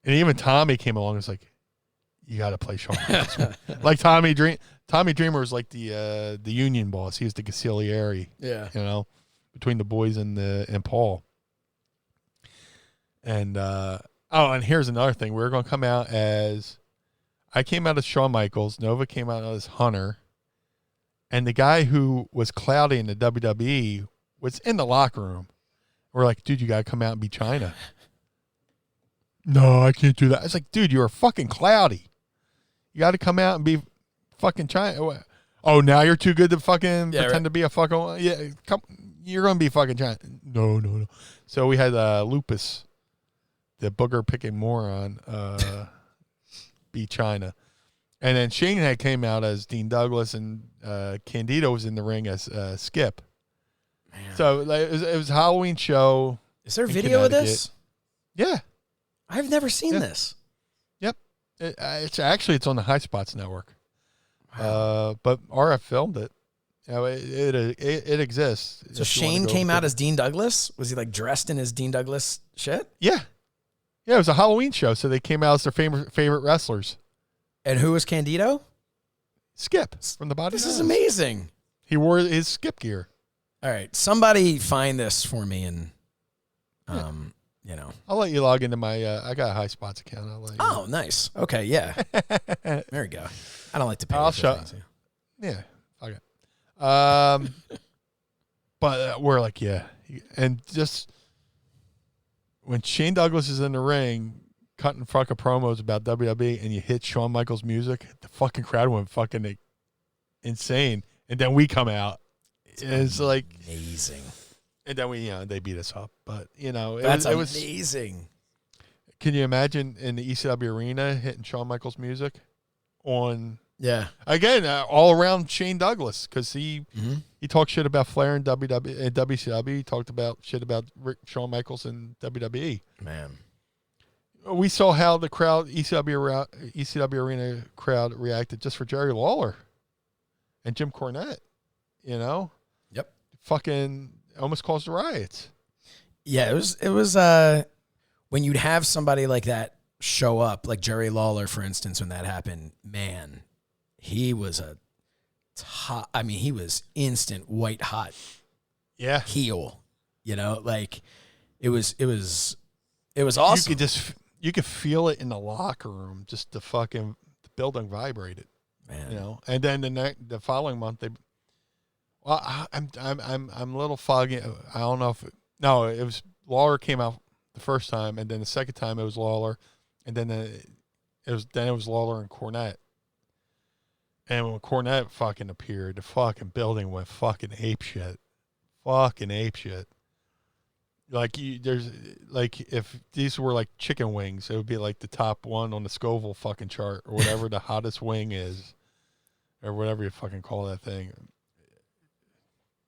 And even Tommy came along and was like, you got to play Shawn Michaels music. Like Tommy Dreamer was like the union boss. He was the consigliere. Yeah. Between the boys and Paul. And and here's another thing. We were going to come out as, I came out as Shawn Michaels. Nova came out as Hunter. And the guy who was Cloudy in the WWE was in the locker room. We're like, dude, you got to come out and be China. No, I can't do that. I was like, dude, you're fucking Cloudy. You got to come out and be fucking China. Oh, now you're too good to fucking pretend to be a fucking, you're going to be fucking China. No. So we had Lupus, the booger picking moron, be China. And then Shane had came out as Dean Douglas, and Candido was in the ring as Skip. Man. So it was a Halloween show. Is there video of this? Yeah. I've never seen this. Yep. It's on the High Spots Network. Wow. But RF filmed it. It exists. So Shane came out as Dean Douglas? Was he like dressed in his Dean Douglas shit? Yeah. Yeah, it was a Halloween show, so they came out as their favorite wrestlers. And who was Candido? Skip from the Body. This is amazing. He wore his Skip gear. All right, somebody find this for me, and I'll let you log into my. I got a High Spots account. I'll let you. Oh, nice. Okay, yeah. There we go. I don't like to pay. I'll show. Yeah. Okay. But we're like, yeah, and just when Shane Douglas is in the ring, cutting fucking promos about WWE, and you hit Shawn Michaels music, the fucking crowd went fucking insane. And then we come out. It's like amazing. And then they beat us up. But it was amazing. Can you imagine in the ECW arena hitting Shawn Michaels music on? Yeah. Again, all around Shane Douglas, because he talked shit about Flair and WCW. He talked about shit about Shawn Michaels and WWE. Man. We saw how the crowd, ECW arena crowd reacted just for Jerry Lawler and Jim Cornette, Yep. Fucking almost caused riots. Yeah, it was when you'd have somebody like that show up, like Jerry Lawler, for instance, when that happened, man, he was he was instant white hot. Yeah. Heel. It was awesome. You could feel it in the locker room, just the building vibrated, man. And then the following month I'm a little foggy. I don't know if it was Lawler came out the first time, and then the second time it was Lawler, and then it was Lawler and Cornette. And when Cornette fucking appeared, the fucking building went fucking apeshit. Fucking apeshit. Like, there's, like, if these were like chicken wings, it would be like the top one on the Scoville fucking chart, or whatever the hottest wing is, or whatever you fucking call that thing.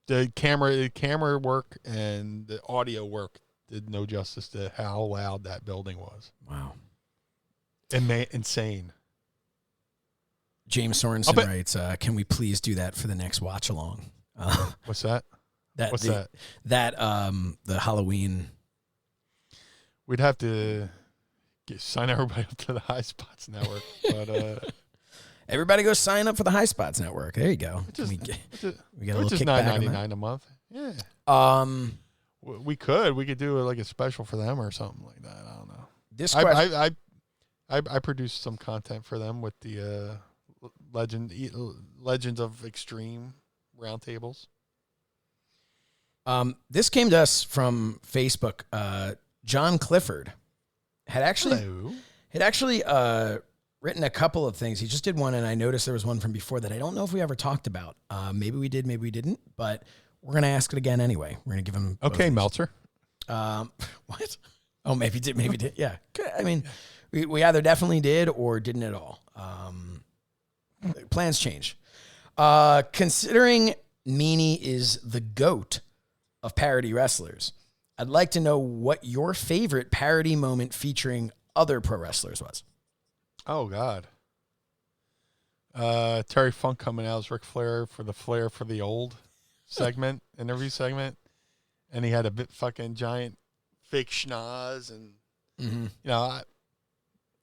The camera work and the audio work did no justice to how loud that building was. Wow. Insane. James Sorensen writes, can we please do that for the next watch along? What's that? That the Halloween. We'd have to sign everybody up to the High Spots Network, but everybody go sign up for the High Spots Network. There you go. We get a little kickback on that. $9.99 a month. Yeah. We could do like a special for them or something like that. I don't know. This question, I produced some content for them with the Legends of Extreme roundtables. This came to us from Facebook. John Clifford had actually written a couple of things. He just did one, and I noticed there was one from before that I don't know if we ever talked about. Maybe we did, maybe we didn't, but we're going to ask it again anyway. We're going to give him... Okay, Meltzer. What? Oh, maybe did. Yeah. I mean, we either definitely did or didn't at all. Plans change. Considering Meanie is the GOAT of parody wrestlers, I'd like to know what your favorite parody moment featuring other pro wrestlers was. Oh, God. Terry Funk coming out as Ric Flair for the Old segment, interview segment. And he had a bit fucking giant fake schnoz. And, you know, I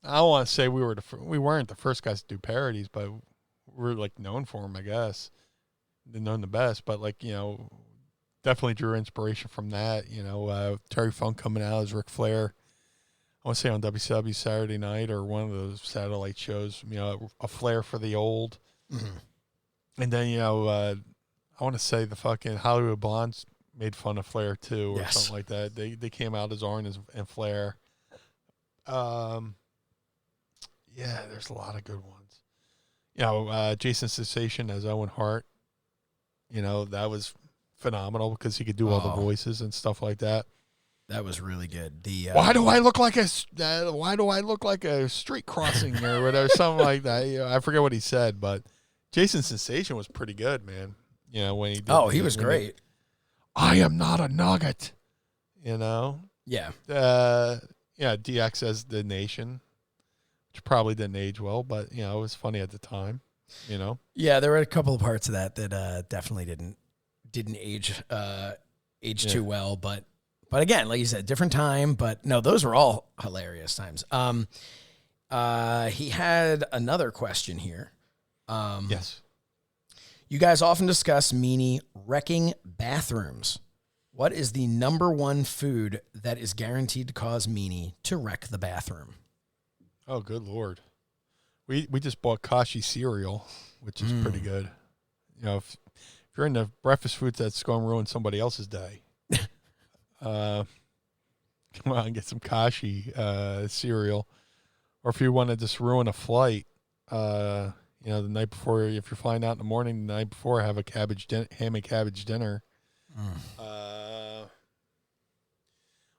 don't want to say we weren't the first guys to do parodies, but we're like known for them, I guess. They're known the best, but like, you know, definitely drew inspiration from that. You know, Terry Funk coming out as Ric Flair. I want to say on WCW Saturday Night or one of those satellite shows, you know, a Flair for the Old. And then, you know, I want to say the fucking Hollywood Blondes made fun of Flair too, or something like that. They came out as Arn and Flair. Yeah, there's a lot of good ones. You know, Jason Sensation as Owen Hart. You know, that was phenomenal because he could do all the voices and stuff like that. That was really good. Why do I look like a street crossing or whatever, something like that? You know, I forget what he said, but Jason Sensation was pretty good, man. You know, when he did. He was great. I am not a nugget. You know. Yeah. DX as the Nation, which probably didn't age well, but you know, it was funny at the time. You know. Yeah, there were a couple of parts of that definitely didn't age too well, but again, like you said, different time. But no, those were all hilarious times. He had another question here. Yes. You guys often discuss Meanie wrecking bathrooms. What is the number one food that is guaranteed to cause Meanie to wreck the bathroom? Oh, good Lord. We just bought Kashi cereal, which is pretty good. You know, if you're into breakfast foods that's going to ruin somebody else's day, come on and get some Kashi cereal. Or if you want to just ruin a flight, you know, the night before, if you're flying out in the morning, the night before, have a ham and cabbage dinner.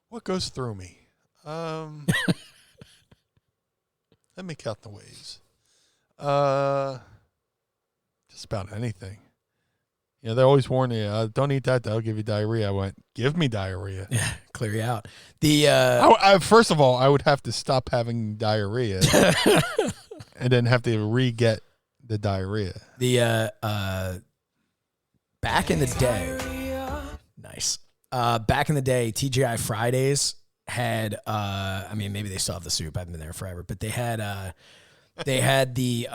What goes through me? Let me count the ways. Just about anything. You know, they always warn you, don't eat that, that'll give you diarrhea. I went, give me diarrhea. Yeah, clear you out. First of all, I would have to stop having diarrhea and then have to re-get the diarrhea. Back in the day, nice. Back in the day, TGI Fridays had, I mean, maybe they still have the soup. I haven't been there forever, but they had the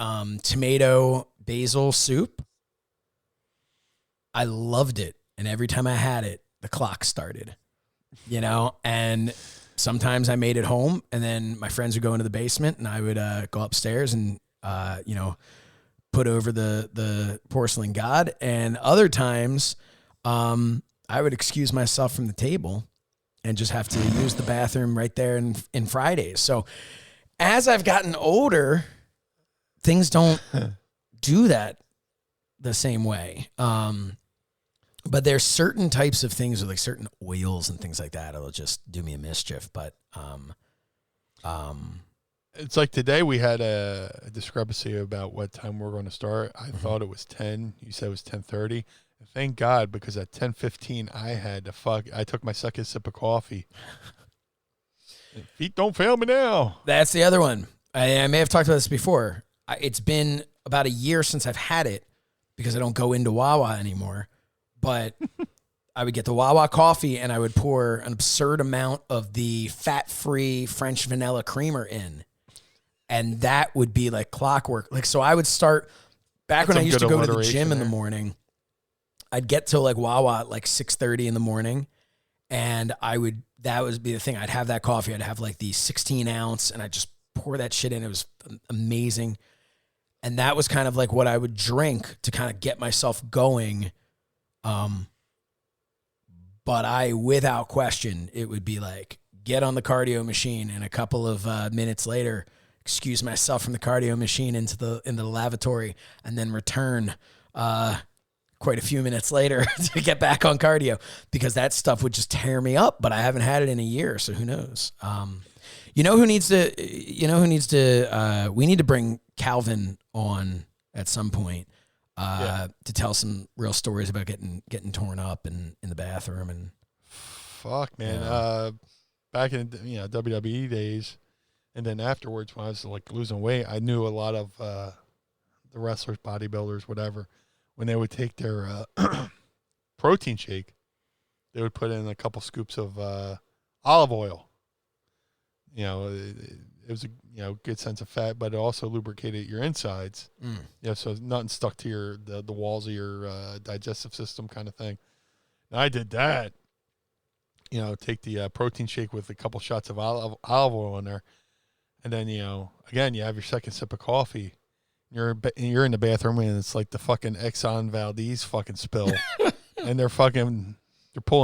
tomato basil soup. I loved it. And every time I had it, the clock started, you know, and sometimes I made it home and then my friends would go into the basement and I would go upstairs and, you know, put over the porcelain god. And other times I would excuse myself from the table and just have to use the bathroom right there in Fridays. So as I've gotten older, things don't do that the same way. But there's certain types of things with like certain oils and things like that. It'll just do me a mischief. But, it's like today we had a discrepancy about what time we're going to start. I thought it was 10. You said it was 10:30. Thank God, because at 10:15 I took my second sip of coffee. Feet don't fail me now. That's the other one. I may have talked about this before. It's been about a year since I've had it because I don't go into Wawa anymore. But I would get the Wawa coffee and I would pour an absurd amount of the fat-free French vanilla creamer in. And that would be like clockwork. Like, so I would start back when I used to go to the gym in the morning. I'd get to like Wawa at like 6:30 in the morning, and that would be the thing. I'd have that coffee. I'd have like the 16 ounce, and I'd just pour that shit in. It was amazing. And that was kind of like what I would drink to kind of get myself going. But without question, it would be like get on the cardio machine, and a couple of minutes later, excuse myself from the cardio machine into the lavatory, and then return quite a few minutes later to get back on cardio, because that stuff would just tear me up. But I haven't had it in a year, so who knows? We need to bring Calvin on at some point to tell some real stories about getting torn up in the bathroom. And fuck, man. Back in WWE days, and then afterwards when I was like losing weight, I knew a lot of the wrestlers, bodybuilders, whatever. When they would take their protein shake, they would put in a couple scoops of olive oil. It was a good sense of fat, but it also lubricated your insides. So nothing stuck to the walls of your digestive system, kind of thing. And I did that. Take the protein shake with a couple shots of olive oil in there, and then again you have your second sip of coffee. You're in the bathroom, and it's like the fucking Exxon Valdez fucking spill, and they're pulling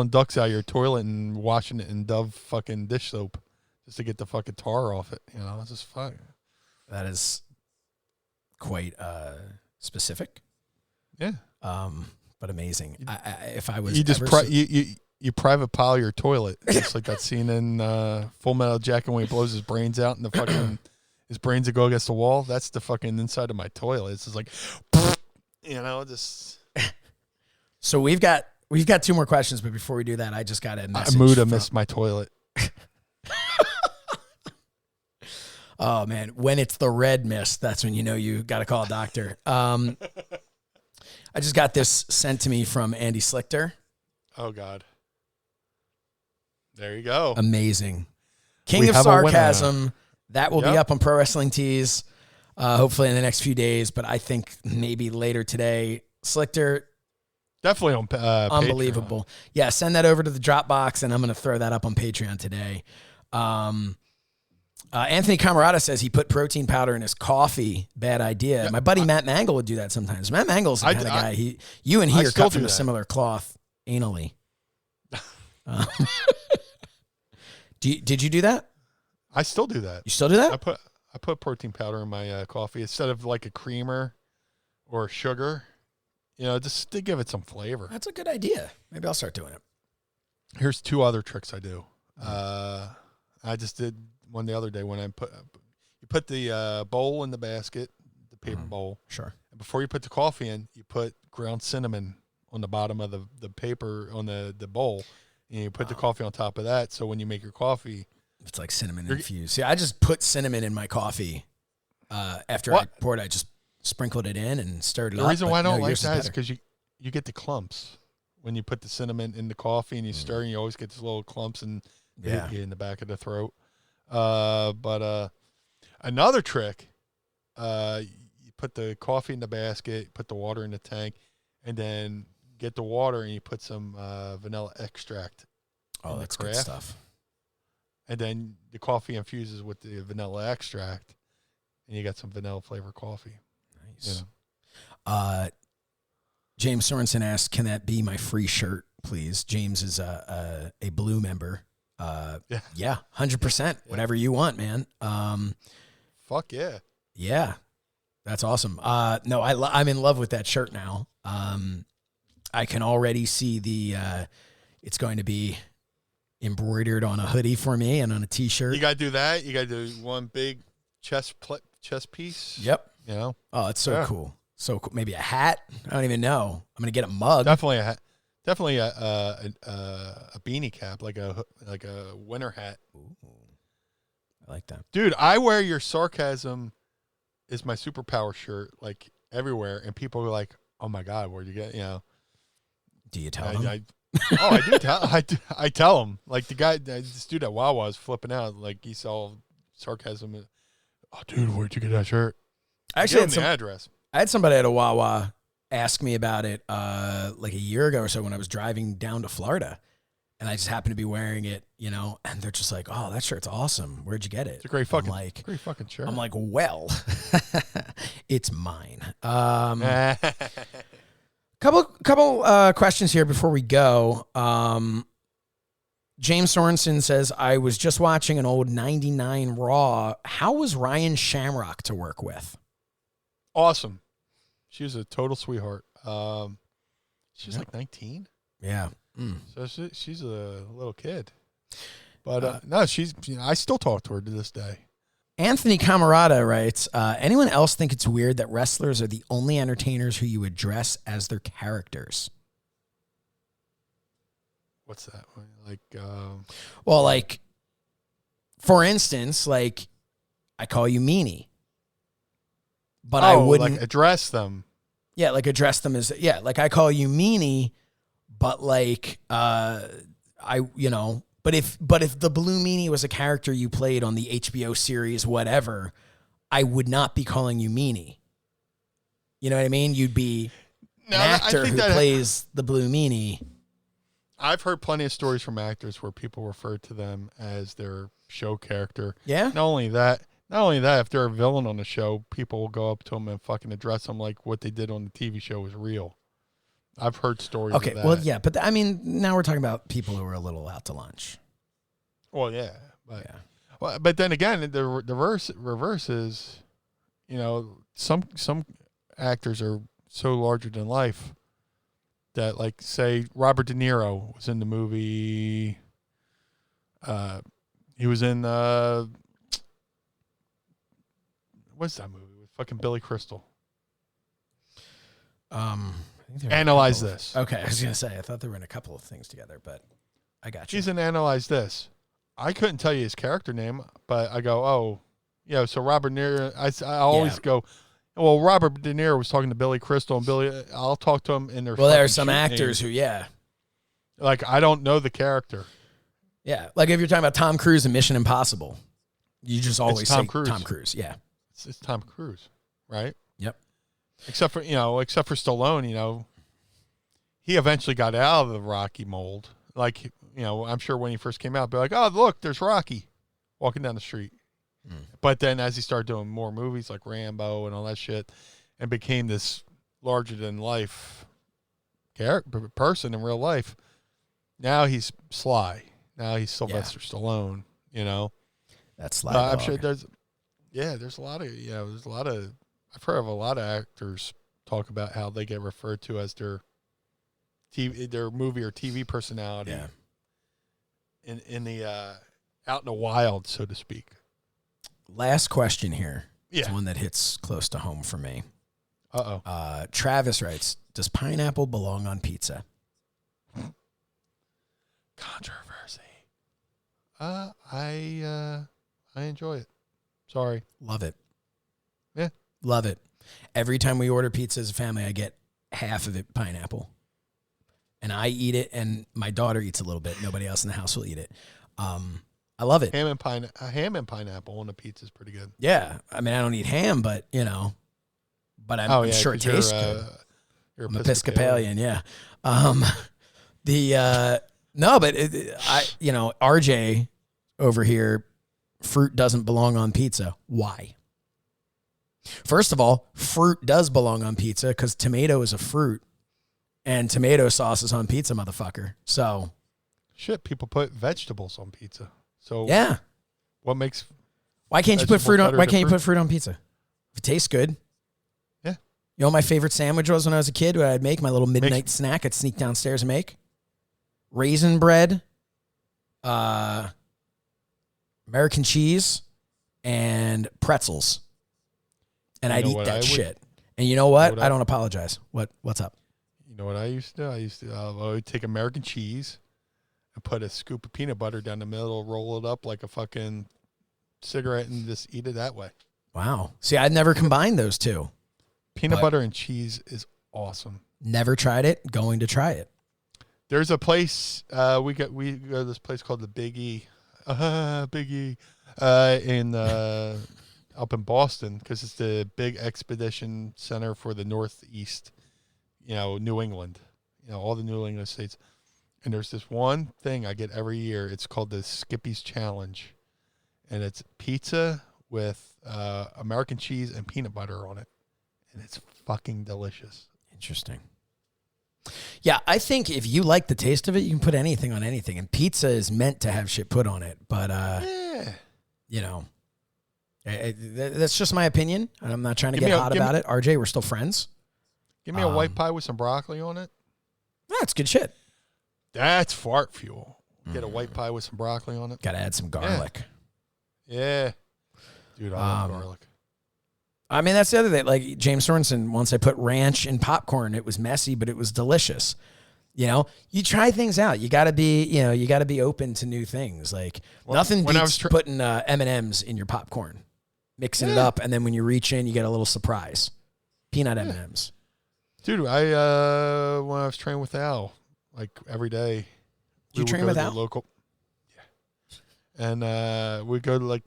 ducks out of your toilet and washing it in Dove fucking dish soap just to get the fucking tar off it. It's just fucking. That is quite specific. Yeah. But amazing. If I was you private pile your toilet, just like that scene in Full Metal Jacket when he blows his brains out and the fucking. His brains that go against the wall. That's the fucking inside of my toilet. It's just like, just. So we've got 2 more questions, but before we do that, I just got a message. Muda missed my toilet. Oh man, when it's the red mist, that's when you got to call a doctor. I just got this sent to me from Andy Slichter. Oh God. There you go. Amazing. King of Sarcasm. That will be up on Pro Wrestling Tees, hopefully in the next few days, but I think maybe later today. Slichter. Definitely on unbelievable. Patreon. Yeah, send that over to the Dropbox, and I'm going to throw that up on Patreon today. Anthony Camarada says he put protein powder in his coffee. Bad idea. Yeah, my buddy Matt Mangle would do that sometimes. Matt Mangle's the kind of guy. You and he are cut from a similar cloth anally. Did you do that? I still do that. You still do that? I put protein powder in my coffee instead of like a creamer or sugar. Just to give it some flavor. That's a good idea. Maybe I'll start doing it. Here's 2 other tricks I do. I just did one the other day when you put the bowl in the basket, the paper bowl. Sure. And before you put the coffee in, you put ground cinnamon on the bottom of the paper on the bowl, and you put the coffee on top of that. So when you make your coffee. It's like cinnamon infused. See, I just put cinnamon in my coffee. After I poured, I just sprinkled it in and stirred it up. The reason why I don't like that is because you get the clumps. When you put the cinnamon in the coffee and you stir, and you always get these little clumps and hit you in the back of the throat. But another trick, you put the coffee in the basket, put the water in the tank, and then get the water and you put some vanilla extract. Oh, that's good stuff. And then the coffee infuses with the vanilla extract, and you got some vanilla flavor coffee. Nice. James Sorensen asked, "Can that be my free shirt, please?" James is a Blue member. Yeah, 100%. Whatever you want, man. Fuck yeah. Yeah, that's awesome. No, I'm in love with that shirt now. I can already see it's going to be embroidered on a hoodie for me and on a t-shirt. You got to do that. You got to do one big chest piece. Yep. You know? Oh, it's so cool. So cool. Maybe a hat. I don't even know. I'm going to get a mug. Definitely a hat. Definitely a beanie cap, like a winter hat. Ooh, I like that. Dude, I wear your sarcasm is my superpower shirt, like everywhere. And people are like, oh my God, where'd you get, you know? Do you tell them? I do tell. I tell him. Like this dude at Wawa is flipping out. Like he saw sarcasm. Oh, dude, where'd you get that shirt? I actually had the address. I had somebody at a Wawa ask me about it like a year ago or so when I was driving down to Florida, and I just happened to be wearing it, you know. And they're just like, "Oh, that shirt's awesome. Where'd you get it?" It's a great fucking shirt. I'm like, "Well, it's mine." Couple questions here before we go. James Sorensen says, I was just watching an old 99 Raw. How was Ryan Shamrock to work with? Awesome. She was a total sweetheart. She was like 19. Yeah. So she's a little kid. But no, I still talk to her to this day. Anthony Camarada writes, anyone else think it's weird that wrestlers are the only entertainers who you address as their characters? What's that? Like, well, like, for instance, like, I call you Meanie. But I wouldn't. Like, address them. Yeah, like, address them as, yeah, like, I call you Meanie, but, like, But if the Blue Meanie was a character you played on the HBO series, whatever, I would not be calling you Meanie. You know what I mean? You'd be an actor who plays the Blue Meanie. I've heard plenty of stories from actors where people refer to them as their show character. Yeah. Not only that, if they're a villain on the show, people will go up to them and fucking address them like what they did on the TV show was real. I've heard stories of that. Well, yeah, but I mean, now we're talking about people who are a little out to lunch. Well, yeah. Well, but then again, the reverse is, you know, some actors are so larger than life that, like, say, Robert De Niro was in the movie. He was in what's that movie with fucking Billy Crystal? Analyze This. Okay, I was gonna say I thought they were in a couple of things together, but I got you. He's in Analyze This. I couldn't tell you his character name, but I go, oh, yeah. So Robert De Niro. I always go, well, Robert De Niro was talking to Billy Crystal, and Billy. I'll talk to him in their. Well, there are some actors who, like, I don't know the character. Yeah, like if you're talking about Tom Cruise in Mission Impossible, you just always say Tom Cruise. Yeah, it's Tom Cruise, right? Yep. Except for Stallone, you know, he eventually got out of the Rocky mold. Like, you know, I'm sure when he first came out, be like, oh, look, there's Rocky walking down the street. But then as he started doing more movies like Rambo and all that shit, and became this larger than life person in real life, now he's Sly. Now he's Sylvester Stallone. You know, that's Sly. I'm sure there's a lot of. I've heard of a lot of actors talk about how they get referred to as their movie or TV personality. Yeah. In the out in the wild, so to speak. Last question here. Yeah. It's one that hits close to home for me. Travis writes, does pineapple belong on pizza? Controversy. I enjoy it. Sorry. Love it. Yeah. Love it. Every time we order pizza as a family, I get half of it pineapple. And I eat it, and my daughter eats a little bit. Nobody else in the house will eat it. I love it. Ham and pineapple on a pizza is pretty good. Yeah. I mean, I don't eat ham, but, you know, I'm sure it tastes good. You're I'm Episcopalian, yeah. No, but RJ over here, fruit doesn't belong on pizza. Why? First of all, fruit does belong on pizza because tomato is a fruit, and tomato sauce is on pizza, motherfucker. So, Shit, people put vegetables on pizza. So Yeah. what makes Why can't you put fruit on? better Why than can't you fruit? put fruit on pizza? If it tastes good. Yeah. You know what my favorite sandwich was when I was a kid? What I'd make my little midnight snack. I'd sneak downstairs and make raisin bread, American cheese, and pretzels, and I'd eat that shit. And you know what? I don't apologize. What's up? You know what I used to do? I would take American cheese and put a scoop of peanut butter down the middle, roll it up like a fucking cigarette, and just eat it that way. Wow. See, I'd never combined those two. Peanut butter and cheese is awesome. Never tried it. Going to try it. There's a place we go to this place called the Big E, in up in Boston, because it's the big expedition center for the Northeast, New England, all the New England states. And there's this one thing I get every year. It's called the Skippy's Challenge, and it's pizza with American cheese and peanut butter on it, and it's fucking delicious. Interesting. Yeah, I think if you like the taste of it, you can put anything on anything, and pizza is meant to have shit put on it. But that's just my opinion. I'm not trying to get hot about it. RJ, we're still friends. Give me a white pie with some broccoli on it. That's good shit. That's fart fuel. Get a white pie with some broccoli on it. Got to add some garlic. Yeah. Dude, I love garlic. I mean, that's the other thing. Like James Sorensen, once I put ranch in popcorn, it was messy, but it was delicious. You try things out. You got to be open to new things. Like nothing beats putting M&Ms in your popcorn, mixing it up, and then when you reach in, you get a little surprise. Peanut M&Ms. Dude, when I was training with Al, like every day. Did you train with Al? Local, yeah. And we'd go to like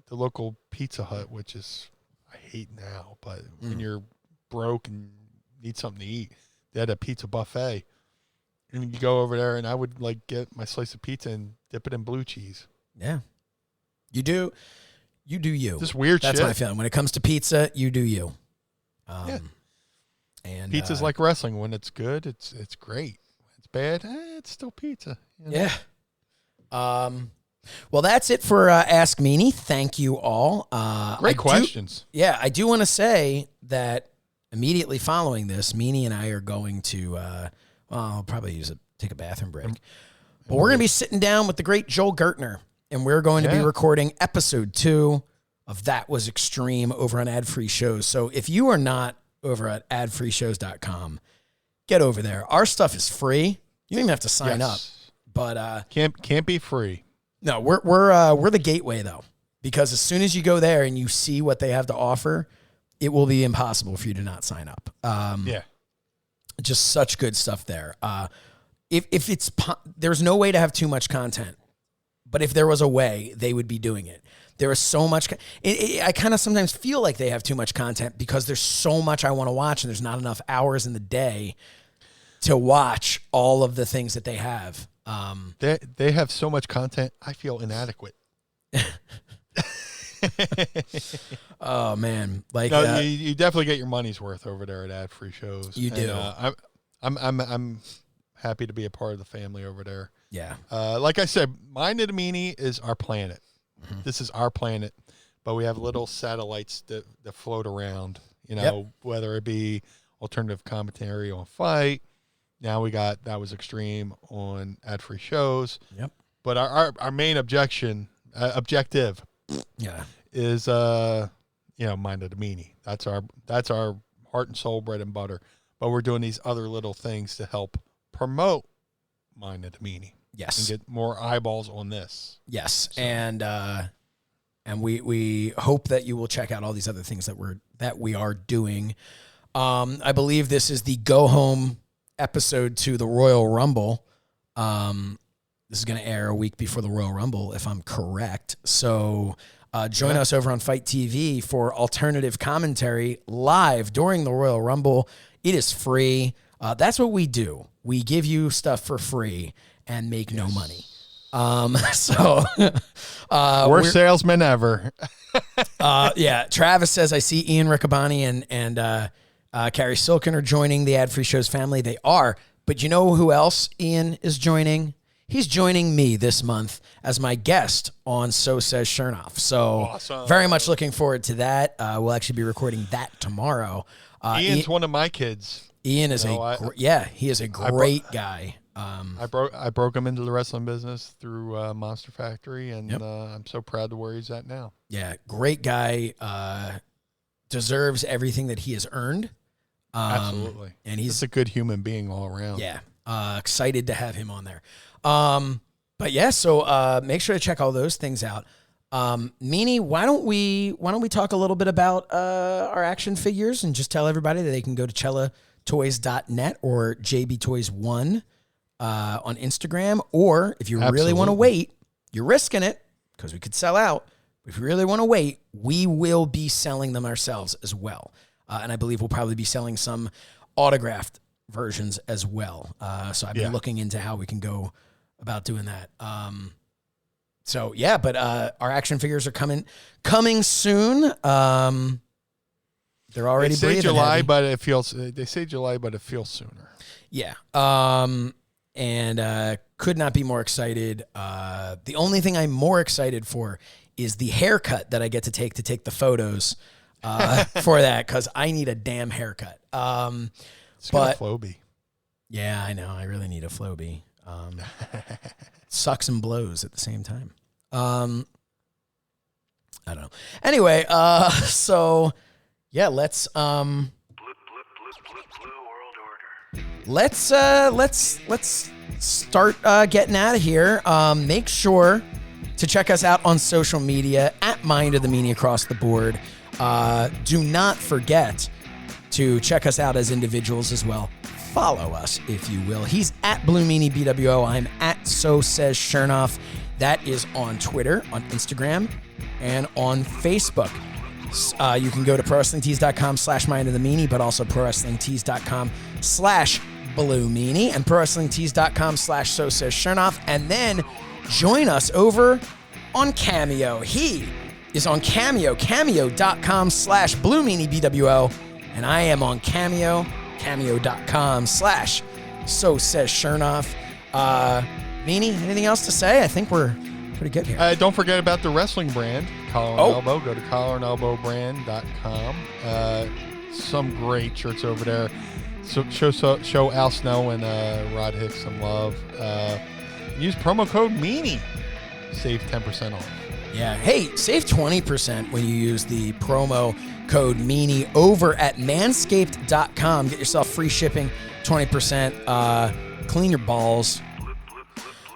the local Pizza Hut, which is, I hate now, but when you're broke and need something to eat, they had a pizza buffet. And you go over there, and I would like get my slice of pizza and dip it in blue cheese. Yeah. You do you. Just weird That's shit. my feeling. When it comes to pizza, you do you. Yeah. And pizza's like wrestling. When it's good, it's great. When it's bad, it's still pizza. Yeah. Well, that's it for Ask Meanie. Thank you all. Great questions. I do want to say that immediately following this, Meanie and I are going to, I'll probably take a bathroom break. But we're going to be sitting down with the great Joel Gertner, and we're going to be recording episode 2 of That Was Extreme over on Ad Free Shows. So if you are not over at adfreeshows.com, get over there. Our stuff is free. You don't even have to sign up. But can't be free. No, we're the gateway though, because as soon as you go there and you see what they have to offer, it will be impossible for you to not sign up. Just such good stuff there. If it's there's no way to have too much content, but if there was a way, they would be doing it. There is so much. I kind of sometimes feel like they have too much content because there's so much I want to watch, and there's not enough hours in the day to watch all of the things that they have. They have so much content, I feel inadequate. Oh man, like you definitely get your money's worth over there at Ad Free Shows. You do. I'm happy to be a part of the family over there. Yeah. Like I said, Mind of the Meanie is our planet. Mm-hmm. This is our planet, but we have little satellites that float around. Whether it be alternative commentary on Fight. Now we got That Was Extreme on Ad Free Shows. Yep. But our main objective is Mind of the Meanie. That's our heart and soul, bread and butter. But we're doing these other little things to help promote Mind of the Meanie. Yes. And get more eyeballs on this. Yes. So. And we hope that you will check out all these other things that we are doing. I believe this is the go home episode to the Royal Rumble. This is going to air a week before the Royal Rumble, if I'm correct. So join us over on Fight TV for alternative commentary live during the Royal Rumble. It is free. That's what we do. We give you stuff for free and make no money. Worst salesman ever. Travis says, I see Ian Riccaboni and Carrie Silken are joining the Ad Free Shows family. They are. But you know who else Ian is joining? he's joining me this month as my guest on So Says Shernoff. So Awesome. Very much looking forward to that. We'll actually be recording that tomorrow. Ian's one of my kids. Ian is he is a great guy. I broke him into the wrestling business through Monster Factory, and I'm so proud of where he's at now. Yeah, great guy. Deserves everything that he has earned. Absolutely. And he's a good human being all around. Yeah. Excited to have him on there. But yeah, so make sure to check all those things out. Meanie, why don't we talk a little bit about our action figures and just tell everybody that they can go to cellatoys.net or jbtoys1 on Instagram, or if you really want to wait, you're risking it because we could sell out. If you really want to wait, we will be selling them ourselves as well. And I believe we'll probably be selling some autographed versions as well. So I've been looking into how we can go about doing that. But our action figures are coming soon. They're already breathing July, heavy. but they say July, but it feels sooner. Yeah. And could not be more excited. The only thing I'm more excited for is the haircut that I get to take the photos for that, because I need a damn haircut. It's got a Flowbee. Yeah, I know. I really need a Flowbee. Sucks and blows at the same time. I don't know. Anyway, so yeah, let's start getting out of here. Make sure to check us out on social media at Mind of the Meanie across the board. Do not forget to check us out as individuals as well. Follow us, if you will. He's at Blue Meanie BWO. I'm at So Says Shernoff. That is on Twitter, on Instagram, and on Facebook. You can go to ProWrestlingTees.com/Mind of the Meanie, but also ProWrestlingTees.com/Blue Meanie and ProWrestlingTees.com/So Says Shernoff. And then join us over on Cameo. He is on Cameo, cameo.com/Blue Meanie BWO. And I am on Cameo, cameo.com/So Says Shernoff. Meanie, anything else to say? I think we're pretty good here. Don't forget about the wrestling brand, Collar and Elbow. Go to collarandelbowbrand.com. Some great shirts over there. So show Al Snow and Rod Hicks some love. Use promo code Meanie. Save 10% off. Yeah. Hey, save 20% when you use the promo code Meanie over at manscaped.com. Get yourself free shipping, 20%. Clean your balls.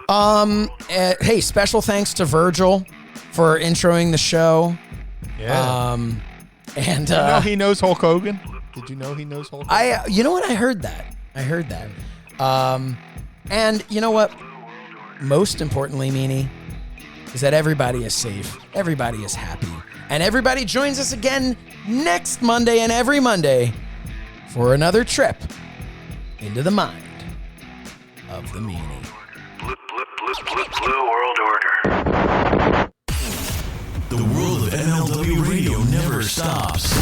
Hey, special thanks to Virgil for introing the show. Yeah. And you know he knows Hulk Hogan? Did you know he knows Hulk Hogan? You know what? I heard that. And you know what? Most importantly, Meanie, is that everybody is safe, everybody is happy, and everybody joins us again next Monday and every Monday for another trip into the mind of the Meanie. Blue World Order. The world of MLW radio never stops.